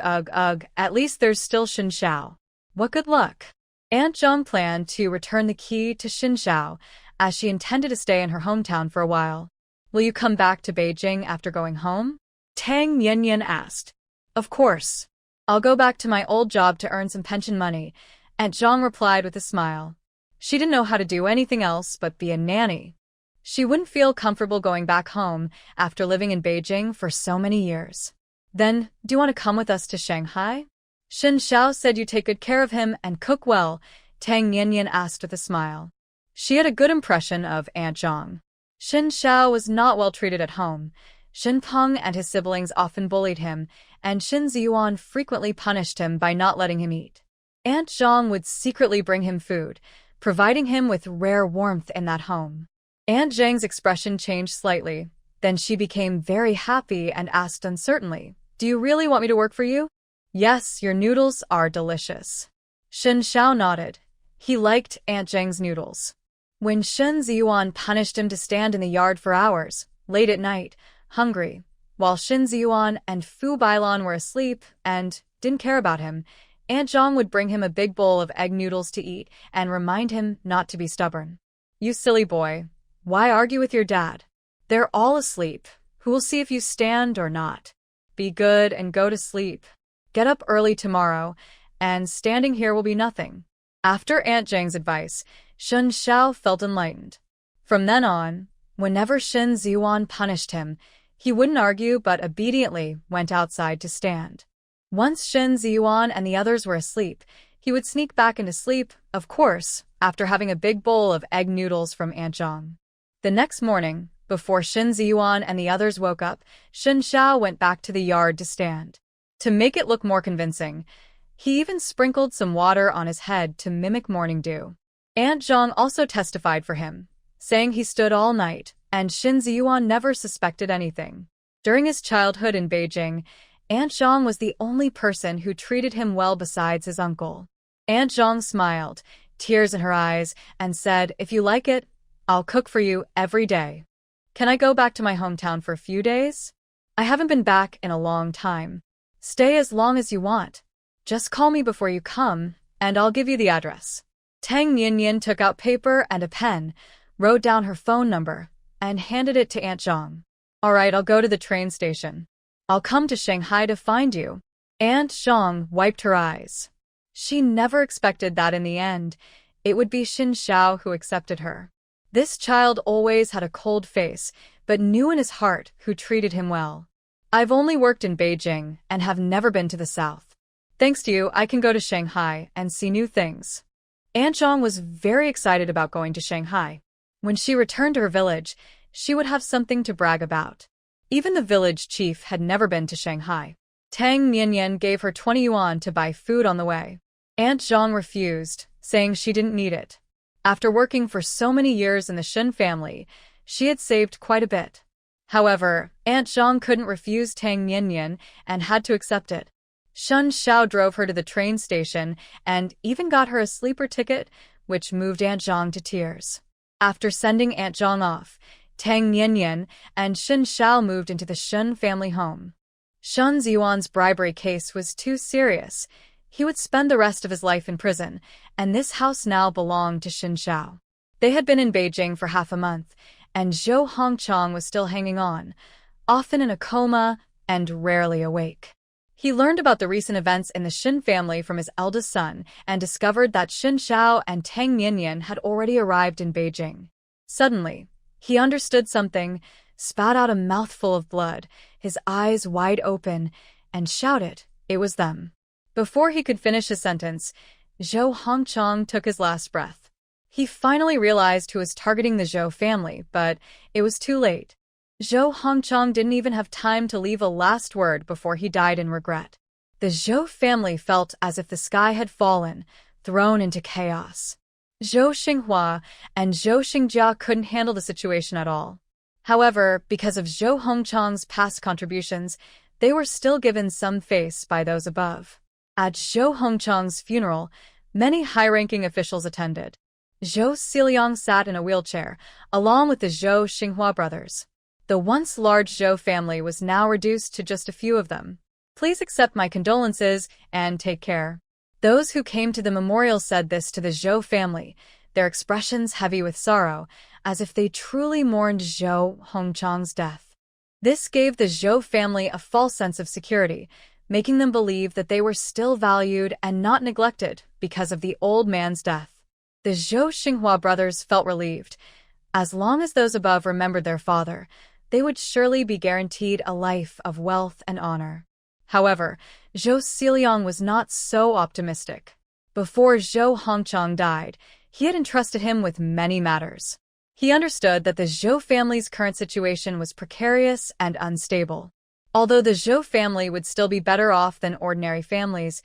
at least there's still Shen Xiao. What good luck. Aunt Zhang planned to return the key to Shen Xiao, as she intended to stay in her hometown for a while. Will you come back to Beijing after going home? Tang Nianyan asked. Of course. I'll go back to my old job to earn some pension money, Aunt Zhang replied with a smile. She didn't know how to do anything else but be a nanny. She wouldn't feel comfortable going back home after living in Beijing for so many years. Then, do you want to come with us to Shanghai? Shen Xiao said you take good care of him and cook well, Tang Nianyan asked with a smile. She had a good impression of Aunt Zhang. Shen Xiao was not well treated at home. Shen Peng and his siblings often bullied him, and Shen Ziyuan frequently punished him by not letting him eat. Aunt Zhang would secretly bring him food, providing him with rare warmth in that home. Aunt Zhang's expression changed slightly. Then she became very happy and asked uncertainly, "Do you really want me to work for you?" "Yes, your noodles are delicious." Shen Xiao nodded. He liked Aunt Zhang's noodles. When Shen Ziyuan punished him to stand in the yard for hours, late at night, hungry, while Shen Ziyuan and Fu Bailan were asleep and didn't care about him, Aunt Zhang would bring him a big bowl of egg noodles to eat and remind him not to be stubborn. "You silly boy. Why argue with your dad? They're all asleep. Who will see if you stand or not? Be good and go to sleep. Get up early tomorrow, and standing here will be nothing." After Aunt Zhang's advice, Shen Xiao felt enlightened. From then on, whenever Shen Ziyuan punished him, he wouldn't argue but obediently went outside to stand. Once Shen Ziyuan and the others were asleep, he would sneak back into sleep, of course, after having a big bowl of egg noodles from Aunt Zhang. The next morning, before Shen Ziyuan and the others woke up, Shen Xiao went back to the yard to stand. To make it look more convincing, he even sprinkled some water on his head to mimic morning dew. Aunt Zhang also testified for him, saying he stood all night, and Shen Ziyuan never suspected anything. During his childhood in Beijing, Aunt Zhang was the only person who treated him well besides his uncle. Aunt Zhang smiled, tears in her eyes, and said, "If you like it, I'll cook for you every day. Can I go back to my hometown for a few days? I haven't been back in a long time. Stay as long as you want. Just call me before you come, and I'll give you the address." Tang Nianyan took out paper and a pen, wrote down her phone number, and handed it to Aunt Zhang. "All right, I'll go to the train station. I'll come to Shanghai to find you." Aunt Zhang wiped her eyes. She never expected that in the end, it would be Xin Xiao who accepted her. This child always had a cold face, but knew in his heart who treated him well. I've only worked in Beijing and have never been to the south. Thanks to you, I can go to Shanghai and see new things. Aunt Zhang was very excited about going to Shanghai. When she returned to her village, she would have something to brag about. Even the village chief had never been to Shanghai. Tang Nianyan gave her 20 yuan to buy food on the way. Aunt Zhang refused, saying she didn't need it. After working for so many years in the Shen family, she had saved quite a bit. However, Aunt Zhang couldn't refuse Tang Nianyan and had to accept it. Shen Xiao drove her to the train station and even got her a sleeper ticket, which moved Aunt Zhang to tears. After sending Aunt Zhang off, Tang Nianyan and Shen Xiao moved into the Shen family home. Shen Ziyuan's bribery case was too serious. He would spend the rest of his life in prison, and this house now belonged to Xin Xiao. They had been in Beijing for half a month, and Zhou Hongchang was still hanging on, often in a coma and rarely awake. He learned about the recent events in the Xin family from his eldest son and discovered that Xin Xiao and Tang Nianyan had already arrived in Beijing. Suddenly, he understood something, spat out a mouthful of blood, his eyes wide open, and shouted, "It was them." Before he could finish his sentence, Zhou Hongchang took his last breath. He finally realized who was targeting the Zhou family, but it was too late. Zhou Hongchang didn't even have time to leave a last word before he died in regret. The Zhou family felt as if the sky had fallen, thrown into chaos. Zhou Xinghua and Zhou Xingjia couldn't handle the situation at all. However, because of Zhou Hongchang's past contributions, they were still given some face by those above. At Zhou Hongchang's funeral, many high-ranking officials attended. Zhou Xiliang sat in a wheelchair, along with the Zhou Xinghua brothers. The once large Zhou family was now reduced to just a few of them. Please accept my condolences and take care. Those who came to the memorial said this to the Zhou family, their expressions heavy with sorrow, as if they truly mourned Zhou Hongchang's death. This gave the Zhou family a false sense of security, making them believe that they were still valued and not neglected because of the old man's death. The Zhou Xinghua brothers felt relieved. As long as those above remembered their father, they would surely be guaranteed a life of wealth and honor. However, Zhou Xiliang was not so optimistic. Before Zhou Hongchang died, he had entrusted him with many matters. He understood that the Zhou family's current situation was precarious and unstable. Although the Zhou family would still be better off than ordinary families,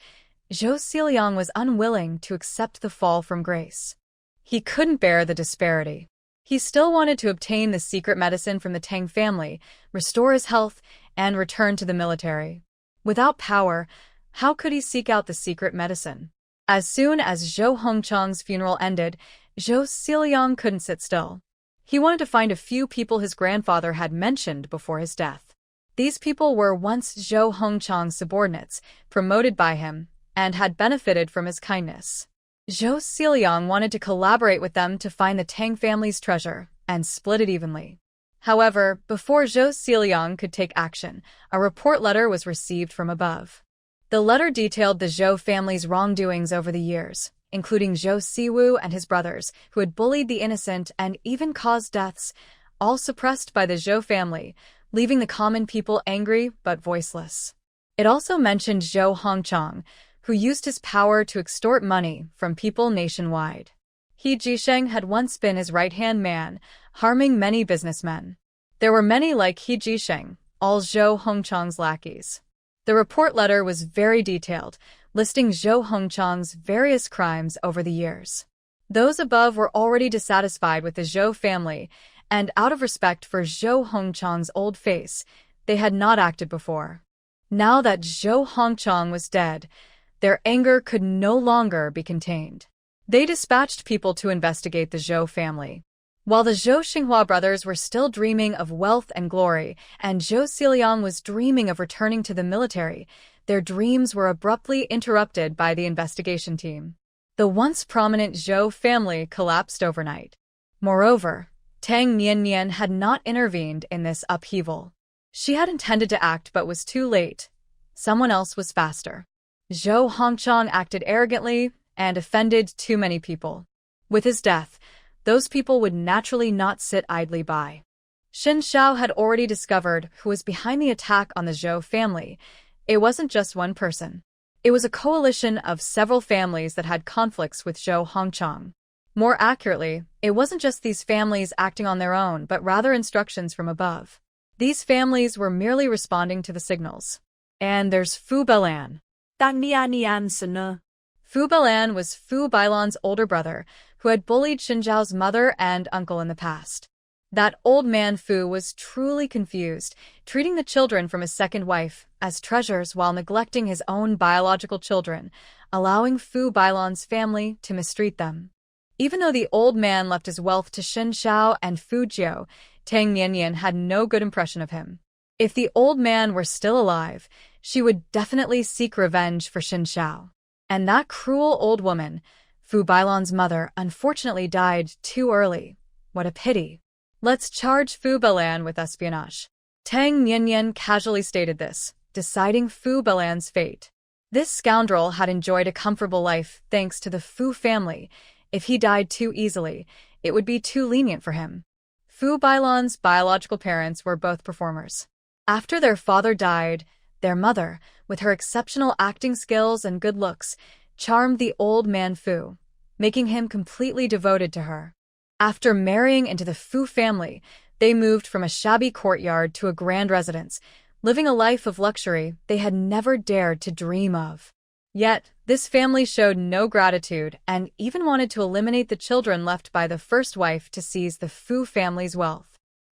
Zhou Xiliang was unwilling to accept the fall from grace. He couldn't bear the disparity. He still wanted to obtain the secret medicine from the Tang family, restore his health, and return to the military. Without power, how could he seek out the secret medicine? As soon as Zhou Hongchang's funeral ended, Zhou Xiliang couldn't sit still. He wanted to find a few people his grandfather had mentioned before his death. These people were once Zhou Hongchang's subordinates, promoted by him, and had benefited from his kindness. Zhou Xiliang wanted to collaborate with them to find the Tang family's treasure and split it evenly. However, before Zhou Xiliang could take action, a report letter was received from above. The letter detailed the Zhou family's wrongdoings over the years, including Zhou Siwu and his brothers, who had bullied the innocent and even caused deaths, all suppressed by the Zhou family, leaving the common people angry but voiceless. It also mentioned Zhou Hongchang, who used his power to extort money from people nationwide. He Jisheng had once been his right-hand man, harming many businessmen. There were many like He Jisheng, all Zhou Hongchang's lackeys. The report letter was very detailed, listing Zhou Hongchang's various crimes over the years. Those above were already dissatisfied with the Zhou family, and out of respect for Zhou Hongchang's old face, they had not acted before. Now that Zhou Hongchang was dead, their anger could no longer be contained. They dispatched people to investigate the Zhou family. While the Zhou Xinghua brothers were still dreaming of wealth and glory, and Zhou Xiliang was dreaming of returning to the military, their dreams were abruptly interrupted by the investigation team. The once prominent Zhou family collapsed overnight. Moreover, Tang Nianyan had not intervened in this upheaval. She had intended to act but was too late. Someone else was faster. Zhou Hongchang acted arrogantly and offended too many people. With his death, those people would naturally not sit idly by. Xin Xiao had already discovered who was behind the attack on the Zhou family. It wasn't just one person. It was a coalition of several families that had conflicts with Zhou Hongchang. More accurately, it wasn't just these families acting on their own, but rather instructions from above. These families were merely responding to the signals. And there's Fu Beilan. Fu Beilan was Fu Bailan's older brother, who had bullied Xin Zhao's mother and uncle in the past. That old man Fu was truly confused, treating the children from his second wife as treasures while neglecting his own biological children, allowing Fu Bailan's family to mistreat them. Even though the old man left his wealth to Xin Xiao and Fu Jiu, Tang Nianyan had no good impression of him. If the old man were still alive, she would definitely seek revenge for Xin Xiao. And that cruel old woman, Fu Bailan's mother, unfortunately died too early. What a pity. Let's charge Fu Beilan with espionage. Tang Nianyan casually stated this, deciding Fu Beilan's fate. This scoundrel had enjoyed a comfortable life thanks to the Fu family. If he died too easily, it would be too lenient for him. Fu Bailan's biological parents were both performers. After their father died, their mother, with her exceptional acting skills and good looks, charmed the old man Fu, making him completely devoted to her. After marrying into the Fu family, they moved from a shabby courtyard to a grand residence, living a life of luxury they had never dared to dream of. Yet, this family showed no gratitude and even wanted to eliminate the children left by the first wife to seize the Fu family's wealth.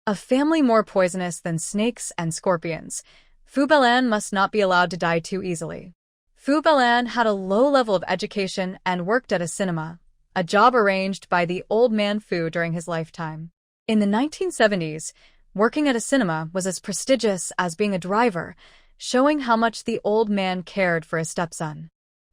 A family more poisonous than snakes and scorpions, Fu Beilan must not be allowed to die too easily. Fu Beilan had a low level of education and worked at a cinema, a job arranged by the old man Fu during his lifetime. In the 1970s, working at a cinema was as prestigious as being a driver, showing how much the old man cared for his stepson.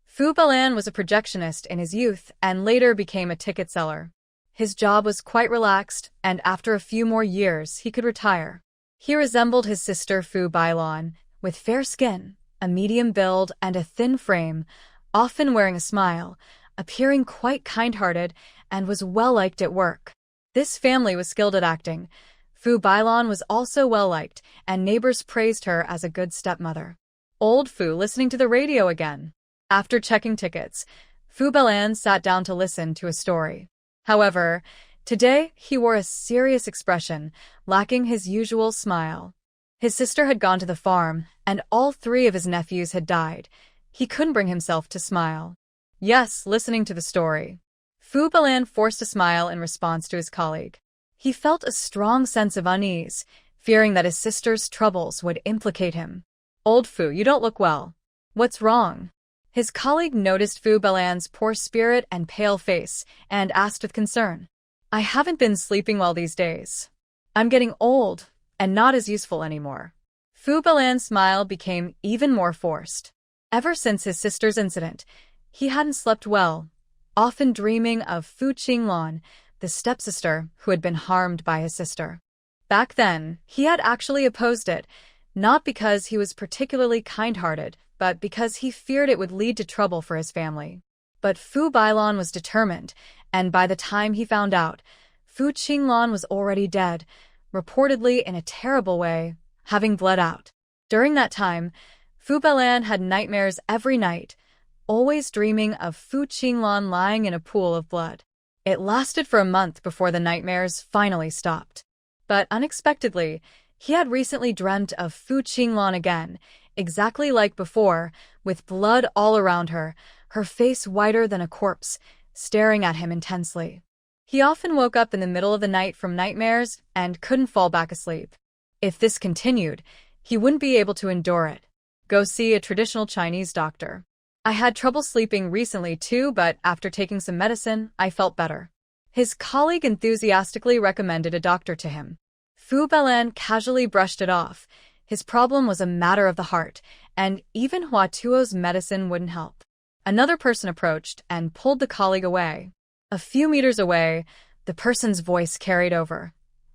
Fu Beilan was a projectionist in his youth and later became a ticket seller. His job was quite relaxed, and after a few more years, he could retire. He resembled his sister Fu Beilan, with fair skin, a medium build, and a thin frame, often wearing a smile, appearing quite kind-hearted, and was well-liked at work. This family was skilled at acting. Fu Beilan was also well-liked, and neighbors praised her as a good stepmother. Old Fu listening to the radio again. After checking tickets, Fu Beilan sat down to listen to a story. However, today he wore a serious expression, lacking his usual smile. His sister had gone to the farm, and all three of his nephews had died. He couldn't bring himself to smile. Yes, listening to the story. Fu Beilan forced a smile in response to his colleague. He felt a strong sense of unease, fearing that his sister's troubles would implicate him. Old Fu, you don't look well. What's wrong? His colleague noticed Fu Beilan's poor spirit and pale face, and asked with concern. I haven't been sleeping well these days. I'm getting old, and not as useful anymore. Fu Beilan's smile became even more forced. Ever since his sister's incident, he hadn't slept well, often dreaming of Fu Qinglan, the stepsister who had been harmed by his sister. Back then, he had actually opposed it, not because he was particularly kind-hearted, but because he feared it would lead to trouble for his family. But Fu Beilan was determined, and by the time he found out, Fu Qinglan was already dead, reportedly in a terrible way, having bled out. During that time, Fu Beilan had nightmares every night, always dreaming of Fu Qinglan lying in a pool of blood. It lasted for a month before the nightmares finally stopped. But unexpectedly, he had recently dreamt of Fu Qinglan again, exactly like before, with blood all around her, her face whiter than a corpse, staring at him intensely. He often woke up in the middle of the night from nightmares and couldn't fall back asleep. If this continued, he wouldn't be able to endure it. Go see a traditional Chinese doctor. I had trouble sleeping recently too, but after taking some medicine, I felt better. His colleague enthusiastically recommended a doctor to him. Fu Beilan casually brushed it off. His problem was a matter of the heart, and even Hua Tuo's medicine wouldn't help. Another person approached and pulled the colleague away. A few meters away, the person's voice carried over.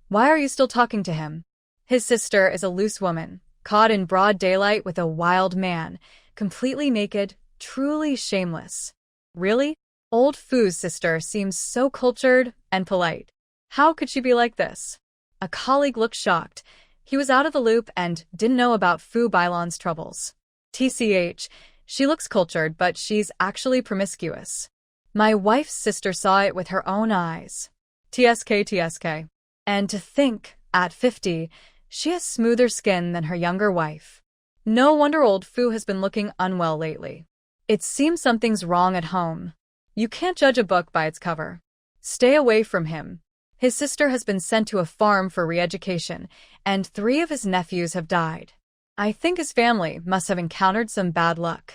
Why are you still talking to him? His sister is a loose woman, caught in broad daylight with a wild man, completely naked, truly shameless. Really? Old Fu's sister seems so cultured and polite. How could she be like this? A colleague looked shocked. He was out of the loop and didn't know about Fu Bailan's troubles. TCH, she looks cultured, but she's actually promiscuous. My wife's sister saw it with her own eyes. TSK. And to think, at 50, she has smoother skin than her younger wife. No wonder old Fu has been looking unwell lately. It seems something's wrong at home. You can't judge a book by its cover. Stay away from him. His sister has been sent to a farm for re-education, and 3 of his nephews have died. I think his family must have encountered some bad luck.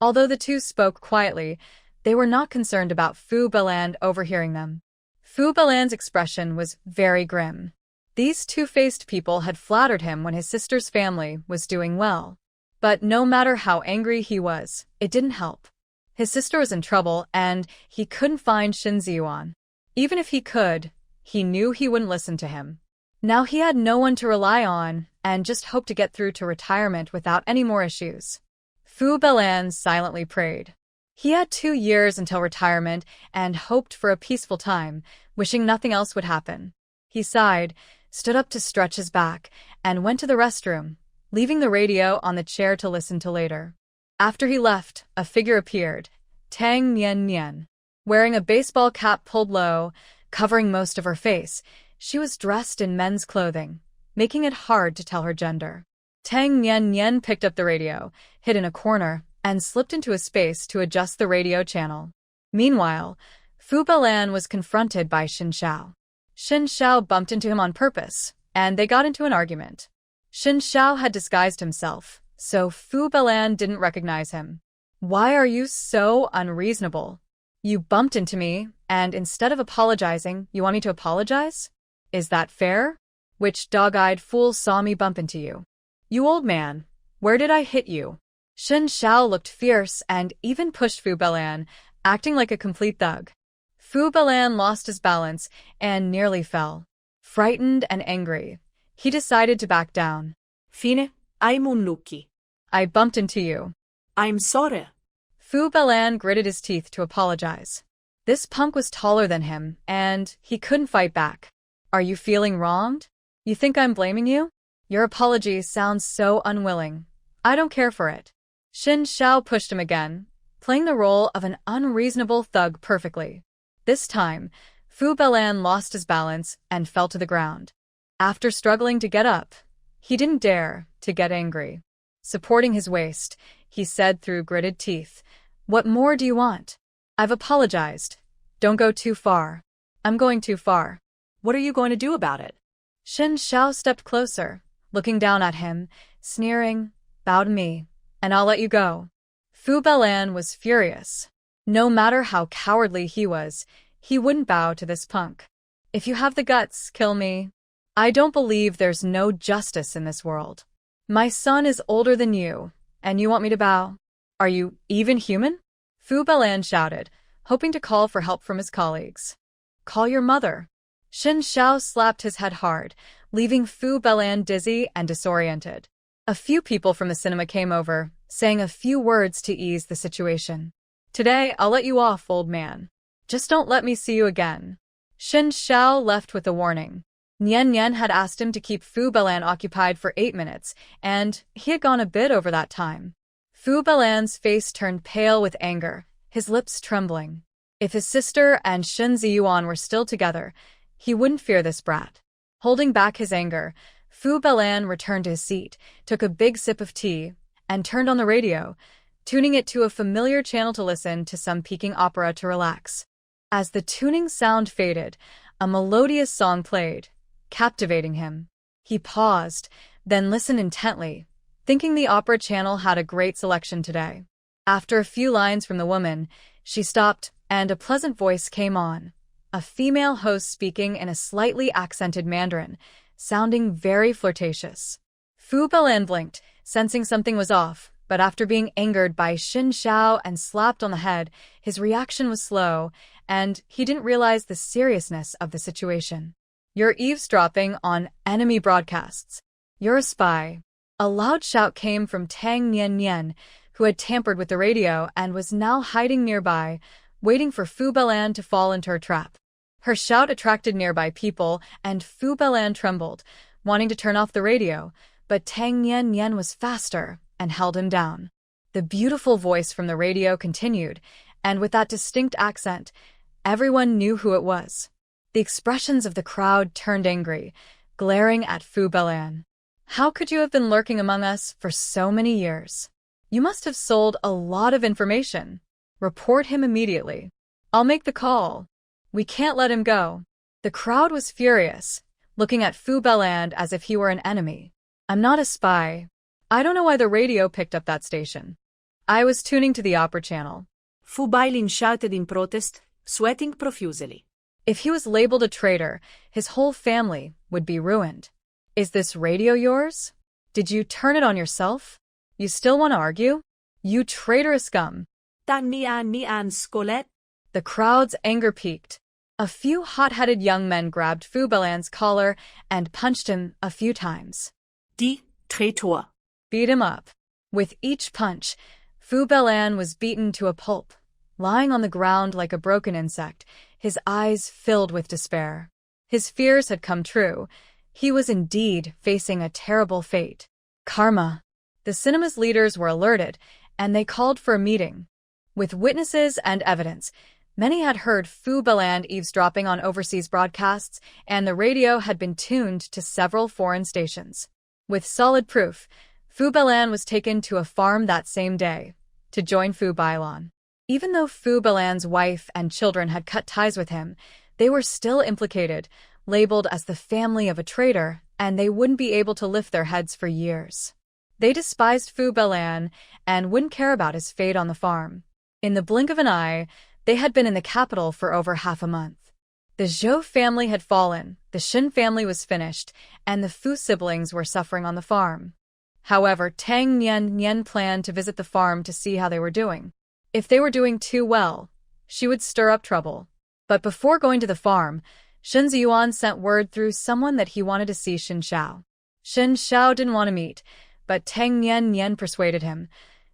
Although the two spoke quietly, they were not concerned about Fu Bailan overhearing them. Fu Bailan's expression was very grim. These two-faced people had flattered him when his sister's family was doing well. But no matter how angry he was, it didn't help. His sister was in trouble, and he couldn't find Shin Ziyuan. Even if he could, he knew he wouldn't listen to him. Now he had no one to rely on, and just hoped to get through to retirement without any more issues. Fu Bailan silently prayed. He had 2 years until retirement and hoped for a peaceful time, wishing nothing else would happen. He sighed, stood up to stretch his back, and went to the restroom, leaving the radio on the chair to listen to later. After he left, a figure appeared, Tang Nian. Wearing a baseball cap pulled low, covering most of her face, she was dressed in men's clothing, making it hard to tell her gender. Tang Nian picked up the radio, hid in a corner, and slipped into a space to adjust the radio channel. Meanwhile, Fu Bailan was confronted by Xin Xiao. Xin Xiao bumped into him on purpose, and they got into an argument. Xin Xiao had disguised himself, so Fu Bailan didn't recognize him. Why are you so unreasonable? You bumped into me, and instead of apologizing, you want me to apologize? Is that fair? Which dog-eyed fool saw me bump into you? You old man, where did I hit you? Xin Xiao looked fierce and even pushed Fu Bailan, acting like a complete thug. Fu Bailan lost his balance and nearly fell. Frightened and angry, he decided to back down. Fine, I'm unlucky. I bumped into you. I'm sorry. Fu Bailan gritted his teeth to apologize. This punk was taller than him, and he couldn't fight back. Are you feeling wronged? You think I'm blaming you? Your apology sounds so unwilling. I don't care for it. Xin Xiao pushed him again, playing the role of an unreasonable thug perfectly. This time, Fu Bailan lost his balance and fell to the ground. After struggling to get up, he didn't dare to get angry. Supporting his waist, he said through gritted teeth, "What more do you want? I've apologized. Don't go too far." "I'm going too far." What are you going to do about it? Xin Xiao stepped closer, looking down at him, sneering, "Bow to me, and I'll let you go." Fu Bailan was furious. No matter how cowardly he was, he wouldn't bow to this punk. "If you have the guts, kill me. I don't believe there's no justice in this world. My son is older than you, and you want me to bow? Are you even human?" Fu Bailan shouted, hoping to call for help from his colleagues. "Call your mother." Xin Xiao slapped his head hard, leaving Fu Bailan dizzy and disoriented. A few people from the cinema came over, saying a few words to ease the situation. "Today, I'll let you off, old man. Just don't let me see you again." Xin Xiao left with a warning. Nian had asked him to keep Fu Bailan occupied for 8 minutes, and he had gone a bit over that time. Fu Bailan's face turned pale with anger, his lips trembling. If his sister and Shin Ziyuan were still together, he wouldn't fear this brat. Holding back his anger, Fu Bailan returned to his seat, took a big sip of tea, and turned on the radio, tuning it to a familiar channel to listen to some Peking opera to relax. As the tuning sound faded, a melodious song played, captivating him. He paused, then listened intently, thinking the opera channel had a great selection today. After a few lines from the woman, she stopped, and a pleasant voice came on, a female host speaking in a slightly accented Mandarin, sounding very flirtatious. Fu Bailan blinked, sensing something was off, but after being angered by Xin Xiao and slapped on the head, his reaction was slow, and he didn't realize the seriousness of the situation. "You're eavesdropping on enemy broadcasts. You're a spy." A loud shout came from Tang Nian, who had tampered with the radio and was now hiding nearby, waiting for Fu Balan to fall into her trap. Her shout attracted nearby people, and Fu Balan trembled, wanting to turn off the radio, but Tang Nian was faster and held him down. The beautiful voice from the radio continued, and with that distinct accent, everyone knew who it was. The expressions of the crowd turned angry, glaring at Fu Balan. How could you have been lurking among us for so many years? You must have sold a lot of information. Report him immediately. I'll make the call. We can't let him go. The crowd was furious, looking at Fu Balan as if he were an enemy. I'm not a spy. I don't know why the radio picked up that station. I was tuning to the opera channel. Fu Bailin shouted in protest, sweating profusely. If he was labeled a traitor, his whole family would be ruined. Is this radio yours? Did you turn it on yourself? You still want to argue? You traitorous scum. Nian Scolet. The crowd's anger peaked. A few hot-headed young men grabbed Fu Balan's collar and punched him a few times. Traitor. Beat him up. With each punch, Fu Balan was beaten to a pulp, lying on the ground like a broken insect, his eyes filled with despair. His fears had come true. He was indeed facing a terrible fate. Karma. The cinema's leaders were alerted, and they called for a meeting. With witnesses and evidence, many had heard Fu Balan eavesdropping on overseas broadcasts, and the radio had been tuned to several foreign stations. With solid proof, Fu Balan was taken to a farm that same day to join Fu Bailin. Even though Fu Balan's wife and children had cut ties with him, they were still implicated, labeled as the family of a traitor, and they wouldn't be able to lift their heads for years. They despised Fu Balan and wouldn't care about his fate on the farm. In the blink of an eye, they had been in the capital for over half a month. The Zhou family had fallen, the Shin family was finished, and the Fu siblings were suffering on the farm. However, Tang Nian planned to visit the farm to see how they were doing. If they were doing too well, she would stir up trouble. But before going to the farm, Shen Ziyuan sent word through someone that he wanted to see Shen Xiao. Shen Xiao didn't want to meet, but Tang Nian persuaded him.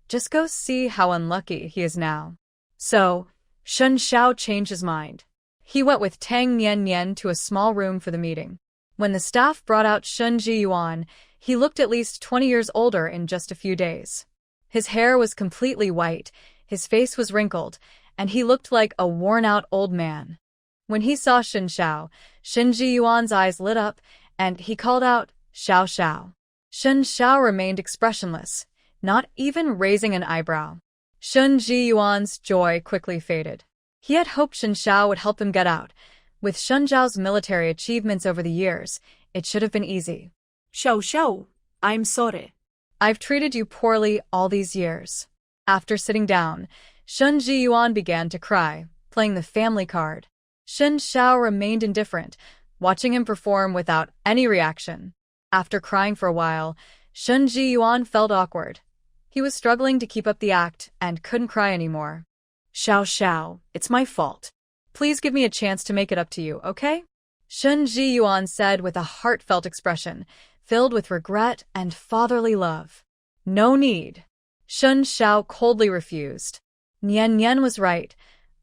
Just go see how unlucky he is now. So, Shen Xiao changed his mind. He went with Tang Nian to a small room for the meeting. When the staff brought out Shen Ziyuan, he looked at least 20 years older in just a few days. His hair was completely white, his face was wrinkled, and he looked like a worn-out old man. When he saw Shen Xiao, Shen Ziyuan's eyes lit up, and he called out, "Xiao Xiao." Shen Xiao remained expressionless, not even raising an eyebrow. Shen Ziyuan's joy quickly faded. He had hoped Shen Xiao would help him get out. With Shen Zhao's military achievements over the years, it should have been easy. Xiao, I'm sorry. I've treated you poorly all these years. After sitting down, Shen Ziyuan began to cry, playing the family card. Shen Xiao remained indifferent, watching him perform without any reaction. After crying for a while, Shen Ziyuan felt awkward. He was struggling to keep up the act and couldn't cry anymore. Xiao, it's my fault. Please give me a chance to make it up to you, okay? Shen Ziyuan said with a heartfelt expression, filled with regret and fatherly love. No need. Shen Xiao coldly refused. Nian was right.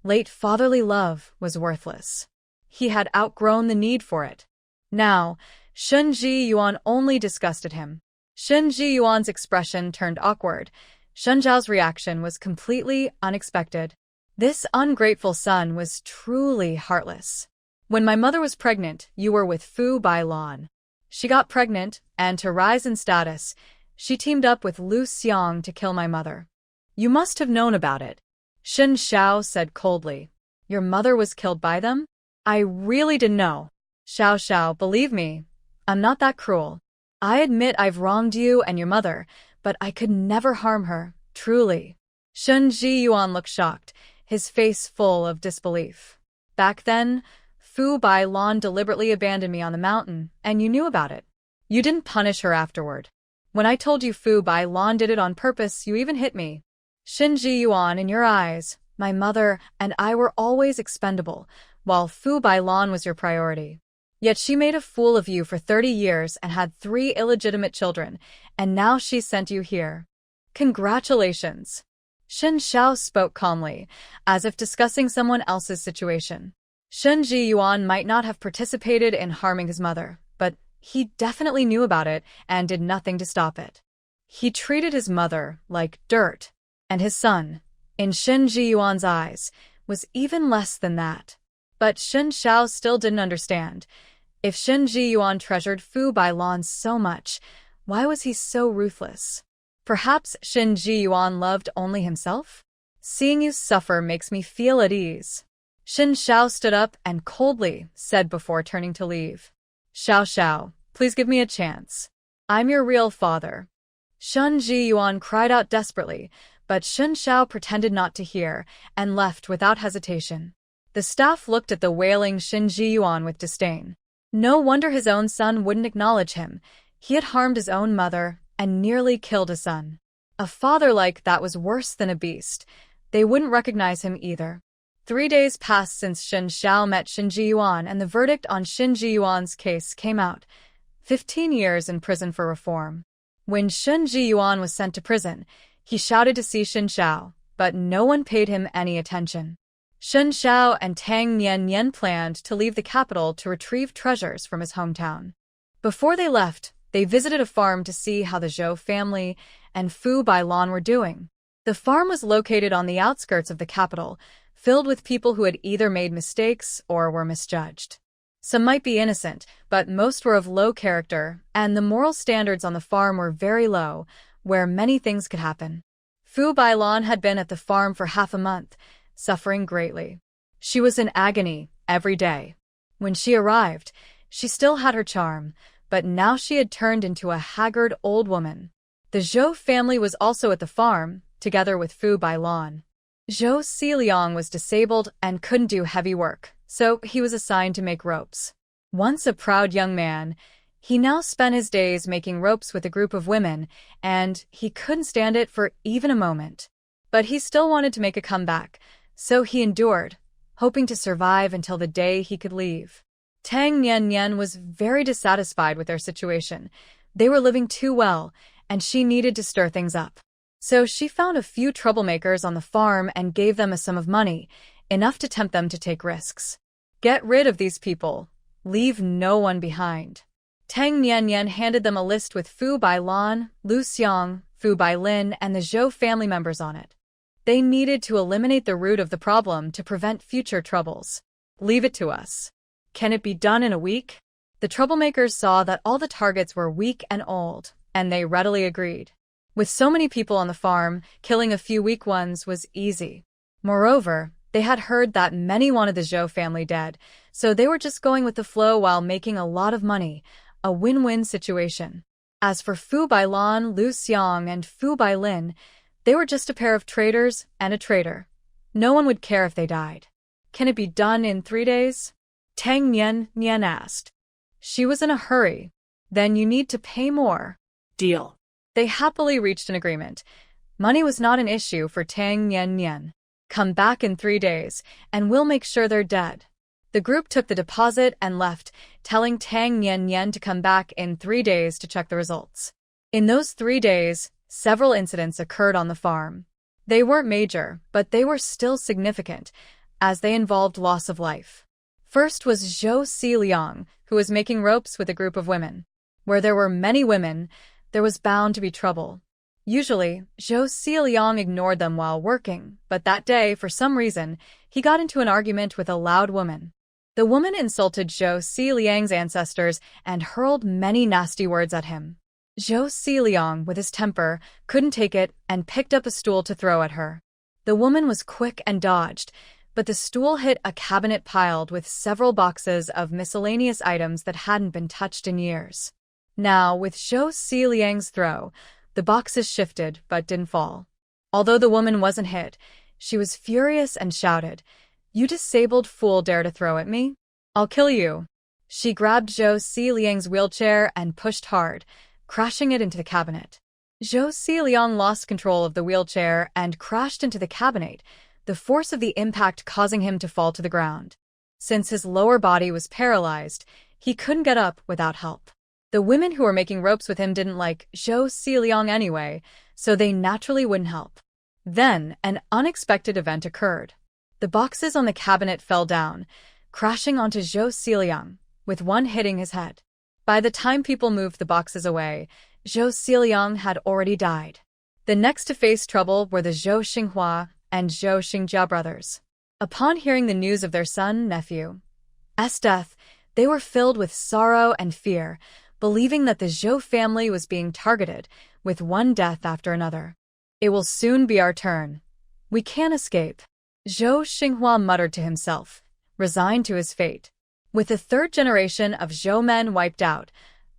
Late fatherly love was worthless. He had outgrown the need for it. Now, Shen Ziyuan only disgusted him. Shen Ziyuan's expression turned awkward. Shen Zhao's reaction was completely unexpected. This ungrateful son was truly heartless. When my mother was pregnant, you were with Fu Bailin. She got pregnant, and to rise in status, she teamed up with Lu Xiang to kill my mother. You must have known about it. Shen Xiao said coldly. Your mother was killed by them? I really didn't know. Xiao, believe me, I'm not that cruel. I admit I've wronged you and your mother, but I could never harm her, truly. Shen Ziyuan looked shocked, his face full of disbelief. Back then, Fu Bailin deliberately abandoned me on the mountain, and you knew about it. You didn't punish her afterward. When I told you Fu Bailin did it on purpose, you even hit me. Shen Ziyuan, in your eyes, my mother and I were always expendable, while Fu Bailin was your priority. Yet she made a fool of you for 30 years and had 3 illegitimate children, and now she sent you here. Congratulations. Shen Xiao spoke calmly, as if discussing someone else's situation. Shen Jiyuan might not have participated in harming his mother, but he definitely knew about it and did nothing to stop it. He treated his mother like dirt, and his son, in Shen Jiyuan's eyes, was even less than that. But Shen Xiao still didn't understand. If Shen Jiyuan treasured Fu Bailan so much, why was he so ruthless? Perhaps Shen Jiyuan loved only himself? Seeing you suffer makes me feel at ease. Shen Xiao stood up and coldly said before turning to leave. Xiao Xiao, please give me a chance. I'm your real father. Shen Jiyuan cried out desperately, but Shen Xiao pretended not to hear and left without hesitation. The staff looked at the wailing Shen Jiyuan with disdain. No wonder his own son wouldn't acknowledge him. He had harmed his own mother and nearly killed his son. A father like that was worse than a beast. They wouldn't recognize him either. 3 days passed since Shen Xiao met Shen Jiyuan, and the verdict on Shen Jiyuan's case came out. 15 years in prison for reform. When Shen Jiyuan was sent to prison, he shouted to see Shen Xiao, but no one paid him any attention. Shen Xiao and Tang Nian planned to leave the capital to retrieve treasures from his hometown. Before they left, they visited a farm to see how the Zhou family and Fu Bailan were doing. The farm was located on the outskirts of the capital, filled with people who had either made mistakes or were misjudged. Some might be innocent, but most were of low character, and the moral standards on the farm were very low, where many things could happen. Fu Bailan had been at the farm for half a month, suffering greatly. She was in agony every day. When she arrived, she still had her charm, but now she had turned into a haggard old woman. The Zhou family was also at the farm, together with Fu Bailan. Zhou Xiliang was disabled and couldn't do heavy work, so he was assigned to make ropes. Once a proud young man, he now spent his days making ropes with a group of women, and he couldn't stand it for even a moment. But he still wanted to make a comeback, so he endured, hoping to survive until the day he could leave. Tang Nian was very dissatisfied with their situation. They were living too well, and she needed to stir things up. So she found a few troublemakers on the farm and gave them a sum of money, enough to tempt them to take risks. Get rid of these people. Leave no one behind. Tang Nian handed them a list with Fu Bailan, Lu Xiang, Fu Bailin, and the Zhou family members on it. They needed to eliminate the root of the problem to prevent future troubles. Leave it to us. Can it be done in a week? The troublemakers saw that all the targets were weak and old, and they readily agreed. With so many people on the farm, killing a few weak ones was easy. Moreover, they had heard that many wanted the Zhou family dead, so they were just going with the flow while making a lot of money, a win-win situation. As for Fu Bailan, Lu Xiang, and Fu Bailin, they were just a pair of traitors and a traitor. No one would care if they died. Can it be done in 3 days? Tang Nian asked. She was in a hurry. Then you need to pay more. Deal. They happily reached an agreement. Money was not an issue for Tang Nian. Come back in 3 days, and we'll make sure they're dead. The group took the deposit and left, telling Tang Nian to come back in 3 days to check the results. In those 3 days, several incidents occurred on the farm. They weren't major, but they were still significant, as they involved loss of life. First was Zhou Xiliang, who was making ropes with a group of women. Where there were many women, there was bound to be trouble. Usually, Zhou Xiliang ignored them while working, but that day, for some reason, he got into an argument with a loud woman. The woman insulted Zhou Xiliang's ancestors and hurled many nasty words at him. Zhou Xiliang, with his temper, couldn't take it and picked up a stool to throw at her. The woman was quick and dodged, but the stool hit a cabinet piled with several boxes of miscellaneous items that hadn't been touched in years. Now, with Zhou Xiliang's throw, the boxes shifted but didn't fall. Although the woman wasn't hit, she was furious and shouted, "You disabled fool dare to throw at me? I'll kill you." She grabbed Zhou Xiliang's wheelchair and pushed hard, crashing it into the cabinet. Zhou Xiliang lost control of the wheelchair and crashed into the cabinet, the force of the impact causing him to fall to the ground. Since his lower body was paralyzed, he couldn't get up without help. The women who were making ropes with him didn't like Zhou Xiliang anyway, so they naturally wouldn't help. Then, an unexpected event occurred. The boxes on the cabinet fell down, crashing onto Zhou Xiliang, with one hitting his head. By the time people moved the boxes away, Zhou Xiliang had already died. The next to face trouble were the Zhou Xinghua and Zhou Xingjia brothers. Upon hearing the news of their son-nephew's death, they were filled with sorrow and fear, believing that the Zhou family was being targeted, with one death after another. "It will soon be our turn. We can't escape," Zhou Xinghua muttered to himself, resigned to his fate. With the third generation of Zhou men wiped out,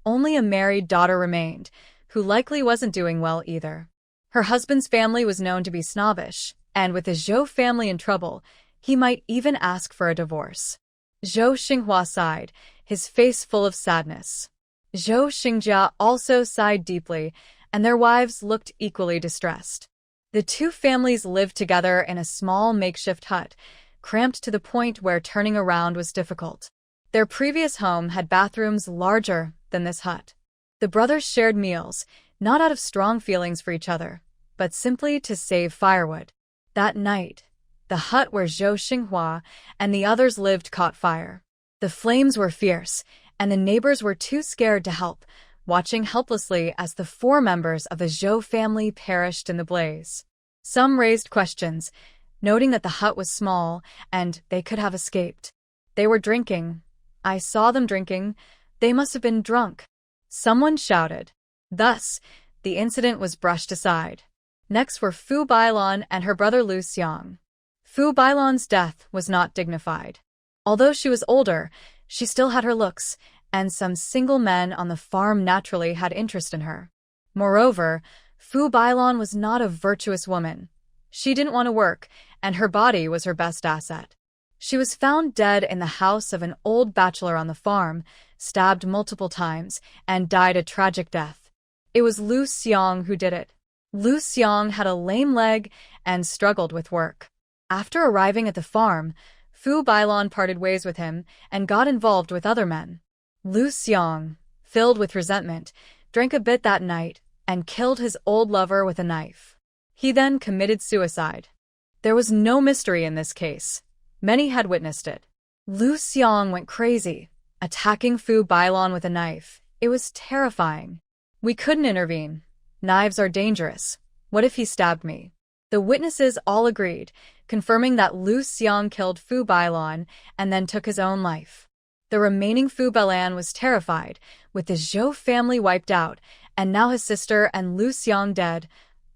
only a married daughter remained, who likely wasn't doing well either. Her husband's family was known to be snobbish, and with the Zhou family in trouble, he might even ask for a divorce. Zhou Xinghua sighed, his face full of sadness. Zhou Xingjia also sighed deeply, and their wives looked equally distressed. The two families lived together in a small makeshift hut, cramped to the point where turning around was difficult. Their previous home had bathrooms larger than this hut. The brothers shared meals, not out of strong feelings for each other, but simply to save firewood. That night, the hut where Zhou Xinghua and the others lived caught fire. The flames were fierce, and the neighbors were too scared to help, watching helplessly as the 4 members of the Zhou family perished in the blaze. Some raised questions, noting that the hut was small and they could have escaped. "They were drinking. I saw them drinking. They must have been drunk," someone shouted. Thus, the incident was brushed aside. Next were Fu Bailan and her brother Lu Xiang. Fu Bailan's death was not dignified. Although she was older, she still had her looks, and some single men on the farm naturally had interest in her. Moreover, Fu Bailan was not a virtuous woman. She didn't want to work, and her body was her best asset. She was found dead in the house of an old bachelor on the farm, stabbed multiple times, and died a tragic death. It was Lu Xiang who did it. Lu Xiang had a lame leg and struggled with work. After arriving at the farm, Fu Bailan parted ways with him and got involved with other men. Lu Xiang, filled with resentment, drank a bit that night and killed his old lover with a knife. He then committed suicide. There was no mystery in this case. Many had witnessed it. Lu Xiang went crazy, attacking Fu Bailan with a knife. It was terrifying. "We couldn't intervene. Knives are dangerous. What if he stabbed me?" The witnesses all agreed, confirming that Lu Xiang killed Fu Bailan and then took his own life. The remaining Fu Bailan was terrified, with the Zhou family wiped out, and now his sister and Lu Xiang dead,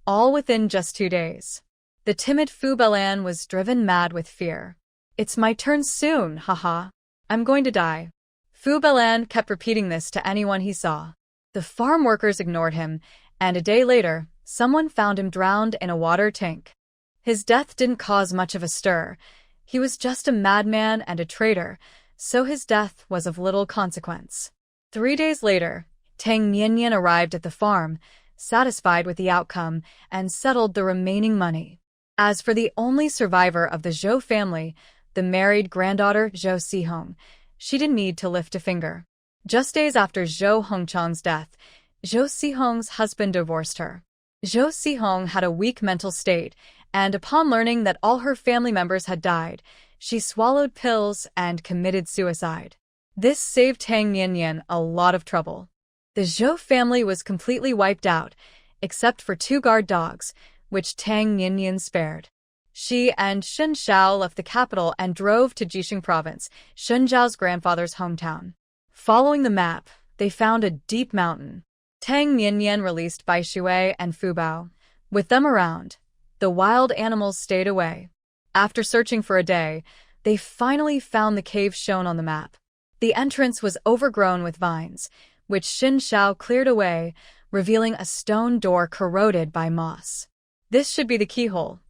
all within just 2 days. The timid Fu Bailan was driven mad with fear. "It's my turn soon, haha. I'm going to die." Fu Bailan kept repeating this to anyone he saw. The farm workers ignored him, and a day later, someone found him drowned in a water tank. His death didn't cause much of a stir. He was just a madman and a traitor, so his death was of little consequence. 3 days later, Tang Nianyan arrived at the farm, satisfied with the outcome, and settled the remaining money. As for the only survivor of the Zhou family, the married granddaughter Zhou Sihong, she didn't need to lift a finger. Just days after Zhou Hongchang's death, Zhou Sihong's husband divorced her. Zhou Sihong had a weak mental state, and upon learning that all her family members had died, she swallowed pills and committed suicide. This saved Tang Nianyan a lot of trouble. The Zhou family was completely wiped out, except for 2 guard dogs, which Tang Nianyan spared. She and Shen Xiao left the capital and drove to Jixing province, Shen Zhao's grandfather's hometown. Following the map, they found a deep mountain. Tang Nianyan released Bai Shui and Fu Bao. With them around, the wild animals stayed away. After searching for a day, they finally found the cave shown on the map. The entrance was overgrown with vines, which Shen Xiao cleared away, revealing a stone door corroded by moss. "This should be the keyhole.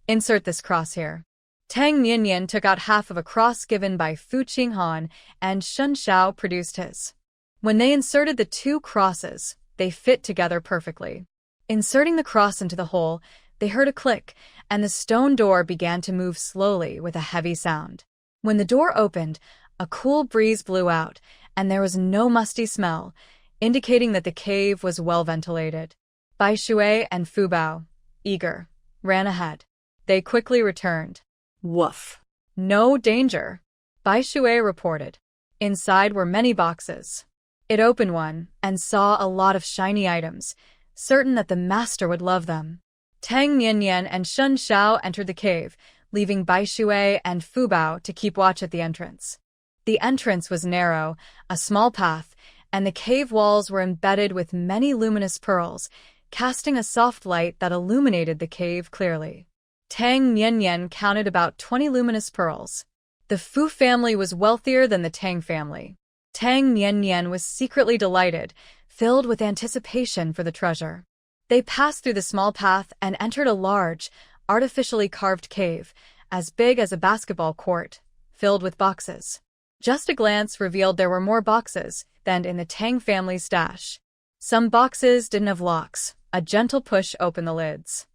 Insert this cross here." Tang Nianyan took out half of a cross given by Fu Qinghan, and Shen Xiao produced his. When they inserted the 2 crosses, they fit together perfectly. Inserting the cross into the hole, they heard a click, and the stone door began to move slowly with a heavy sound. When the door opened, a cool breeze blew out, and there was no musty smell, indicating that the cave was well ventilated. Bai Shui and Fu Bao, eager, ran ahead. They quickly returned. Woof. No danger, Bai Shui reported. Inside were many boxes. It opened one and saw a lot of shiny items, certain that the master would love them. Tang Niannian and Shun Xiao entered the cave, leaving Bai Shui and Fu Bao to keep watch at the entrance. The entrance was narrow, a small path, and the cave walls were embedded with many luminous pearls, casting a soft light that illuminated the cave clearly. Tang Niannian counted about 20 luminous pearls. The Fu family was wealthier than the Tang family. Tang Niannian was secretly delighted, filled with anticipation for the treasure. They passed through the small path and entered a large, artificially carved cave, as big as a basketball court, filled with boxes. Just a glance revealed there were more boxes than in the Tang family's stash. Some boxes didn't have locks. A gentle push opened the lids.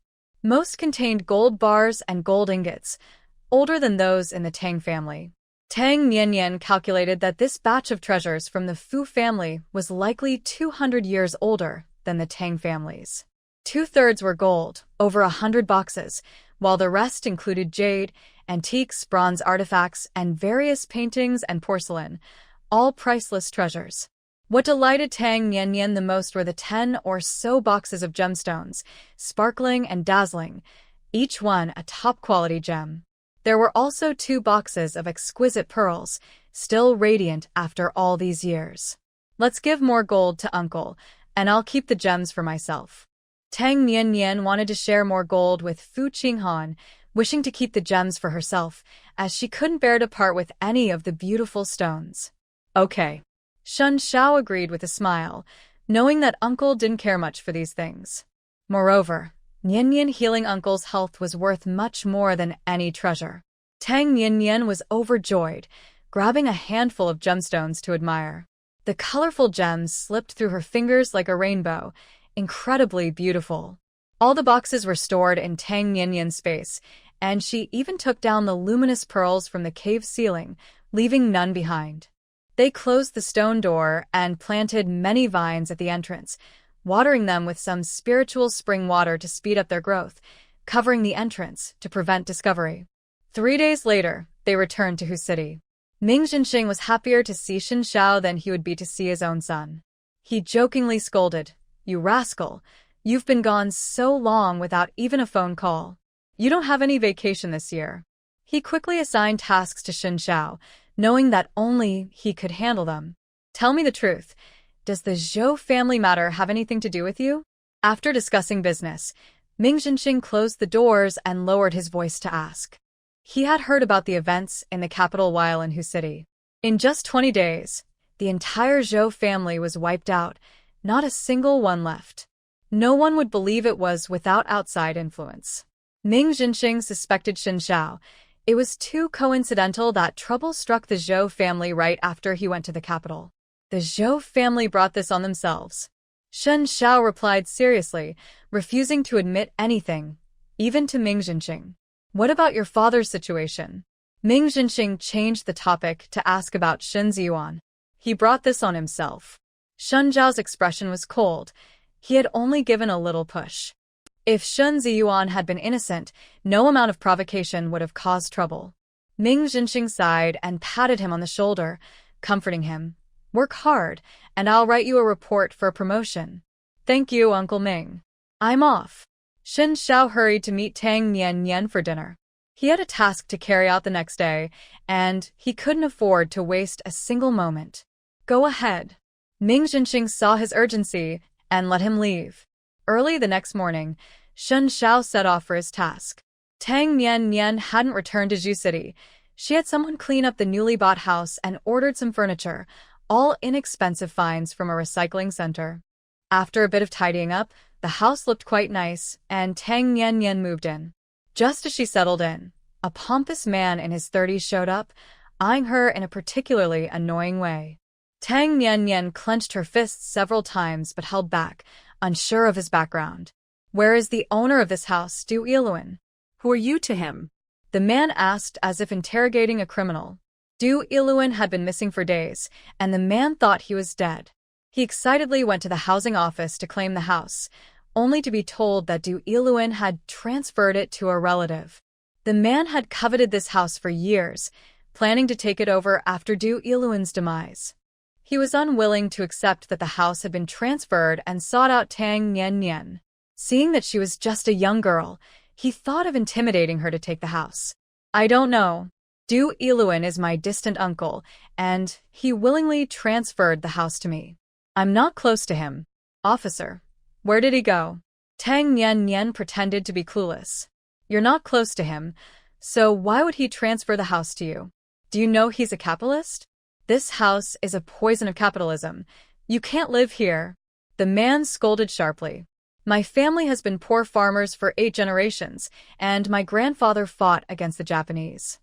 Most contained gold bars and gold ingots, older than those in the Tang family. Tang Niannian calculated that this batch of treasures from the Fu family was likely 200 years older than the Tang families. 2/3 were gold, over 100 boxes, while the rest included jade, antiques, bronze artifacts, and various paintings and porcelain, all priceless treasures. What delighted Tang Niannian the most were the 10 or so boxes of gemstones, sparkling and dazzling, each one a top-quality gem. There were also 2 boxes of exquisite pearls, still radiant after all these years. Let's give more gold to Uncle, and I'll keep the gems for myself. Tang Niannian wanted to share more gold with Fu Qinghan, wishing to keep the gems for herself, as she couldn't bear to part with any of the beautiful stones. Okay. Shun Xiao agreed with a smile, knowing that Uncle didn't care much for these things. Moreover, Niannian healing Uncle's health was worth much more than any treasure. Tang Niannian was overjoyed, grabbing a handful of gemstones to admire. The colorful gems slipped through her fingers like a rainbow, incredibly beautiful. All the boxes were stored in Tang Niannian's space, and she even took down the luminous pearls from the cave ceiling, leaving none behind. They closed the stone door and planted many vines at the entrance, watering them with some spiritual spring water to speed up their growth, covering the entrance to prevent discovery. 3 days later, they returned to Hu City. Ming Jinxing was happier to see Xin Xiao than he would be to see his own son. He jokingly scolded, "You rascal, you've been gone so long without even a phone call. You don't have any vacation this year." He quickly assigned tasks to Xin Xiao, knowing that only he could handle them. "Tell me the truth. Does the Zhou family matter have anything to do with you?" After discussing business, Ming Jinxing closed the doors and lowered his voice to ask. He had heard about the events in the capital while in Hu City. In just 20 days, the entire Zhou family was wiped out, not a single one left. No one would believe it was without outside influence. Ming Jinxing suspected Xin Xiao. It was too coincidental that trouble struck the Zhou family right after he went to the capital. The Zhou family brought this on themselves. Shen Xiao replied seriously, refusing to admit anything, even to Ming Jinxing. "What about your father's situation?" Ming Jinxing changed the topic to ask about Shen Ziyuan. He brought this on himself. Shen Zhao's expression was cold. He had only given a little push. If Shen Ziyuan had been innocent, no amount of provocation would have caused trouble. Ming Jinxing sighed and patted him on the shoulder, comforting him. "Work hard, and I'll write you a report for a promotion." "Thank you, Uncle Ming. I'm off." Xin Xiao hurried to meet Tang Niannian for dinner. He had a task to carry out the next day, and he couldn't afford to waste a single moment. "Go ahead." Ming Jinxing saw his urgency and let him leave. Early the next morning, Shen Xiao set off for his task. Tang Niannian hadn't returned to Zhu City. She had someone clean up the newly bought house and ordered some furniture, all inexpensive finds from a recycling center. After a bit of tidying up, the house looked quite nice, and Tang Niannian moved in. Just as she settled in, a pompous man in his 30s showed up, eyeing her in a particularly annoying way. Tang Niannian clenched her fists several times but held back, unsure of his background. "Where is the owner of this house, Du Yiluan?" Who are you to him? The man asked as if interrogating a criminal. Du Yiluan had been missing for days, and the man thought he was dead. He excitedly went to the housing office to claim the house, only to be told that Du Iluan had transferred it to a relative. The man had coveted this house for years, planning to take it over after Du Iluan's demise. He was unwilling to accept that the house had been transferred and sought out Tang Nian. Seeing that she was just a young girl, he thought of intimidating her to take the house. I don't know. Du Iluan is my distant uncle, and he willingly transferred the house to me. I'm not close to him. Officer, where did he go? Tang Nian pretended to be clueless. You're not close to him, so why would he transfer the house to you? Do you know he's a capitalist? This house is a poison of capitalism. You can't live here. The man scolded sharply. My family has been poor farmers for 8 generations, and my grandfather fought against the Japanese.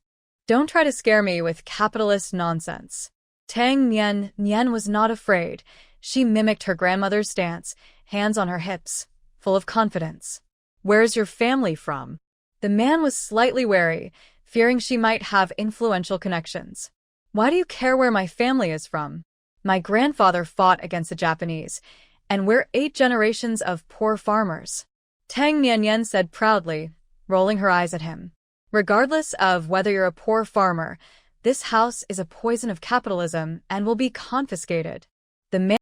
Don't try to scare me with capitalist nonsense. Tang Nian was not afraid. She mimicked her grandmother's stance, hands on her hips, full of confidence. Where's your family from? The man was slightly wary, fearing she might have influential connections. Why do you care where my family is from? My grandfather fought against the Japanese, and we're 8 generations of poor farmers. Tang Nian said proudly, rolling her eyes at him. Regardless of whether you're a poor farmer, this house is a poison of capitalism and will be confiscated. The man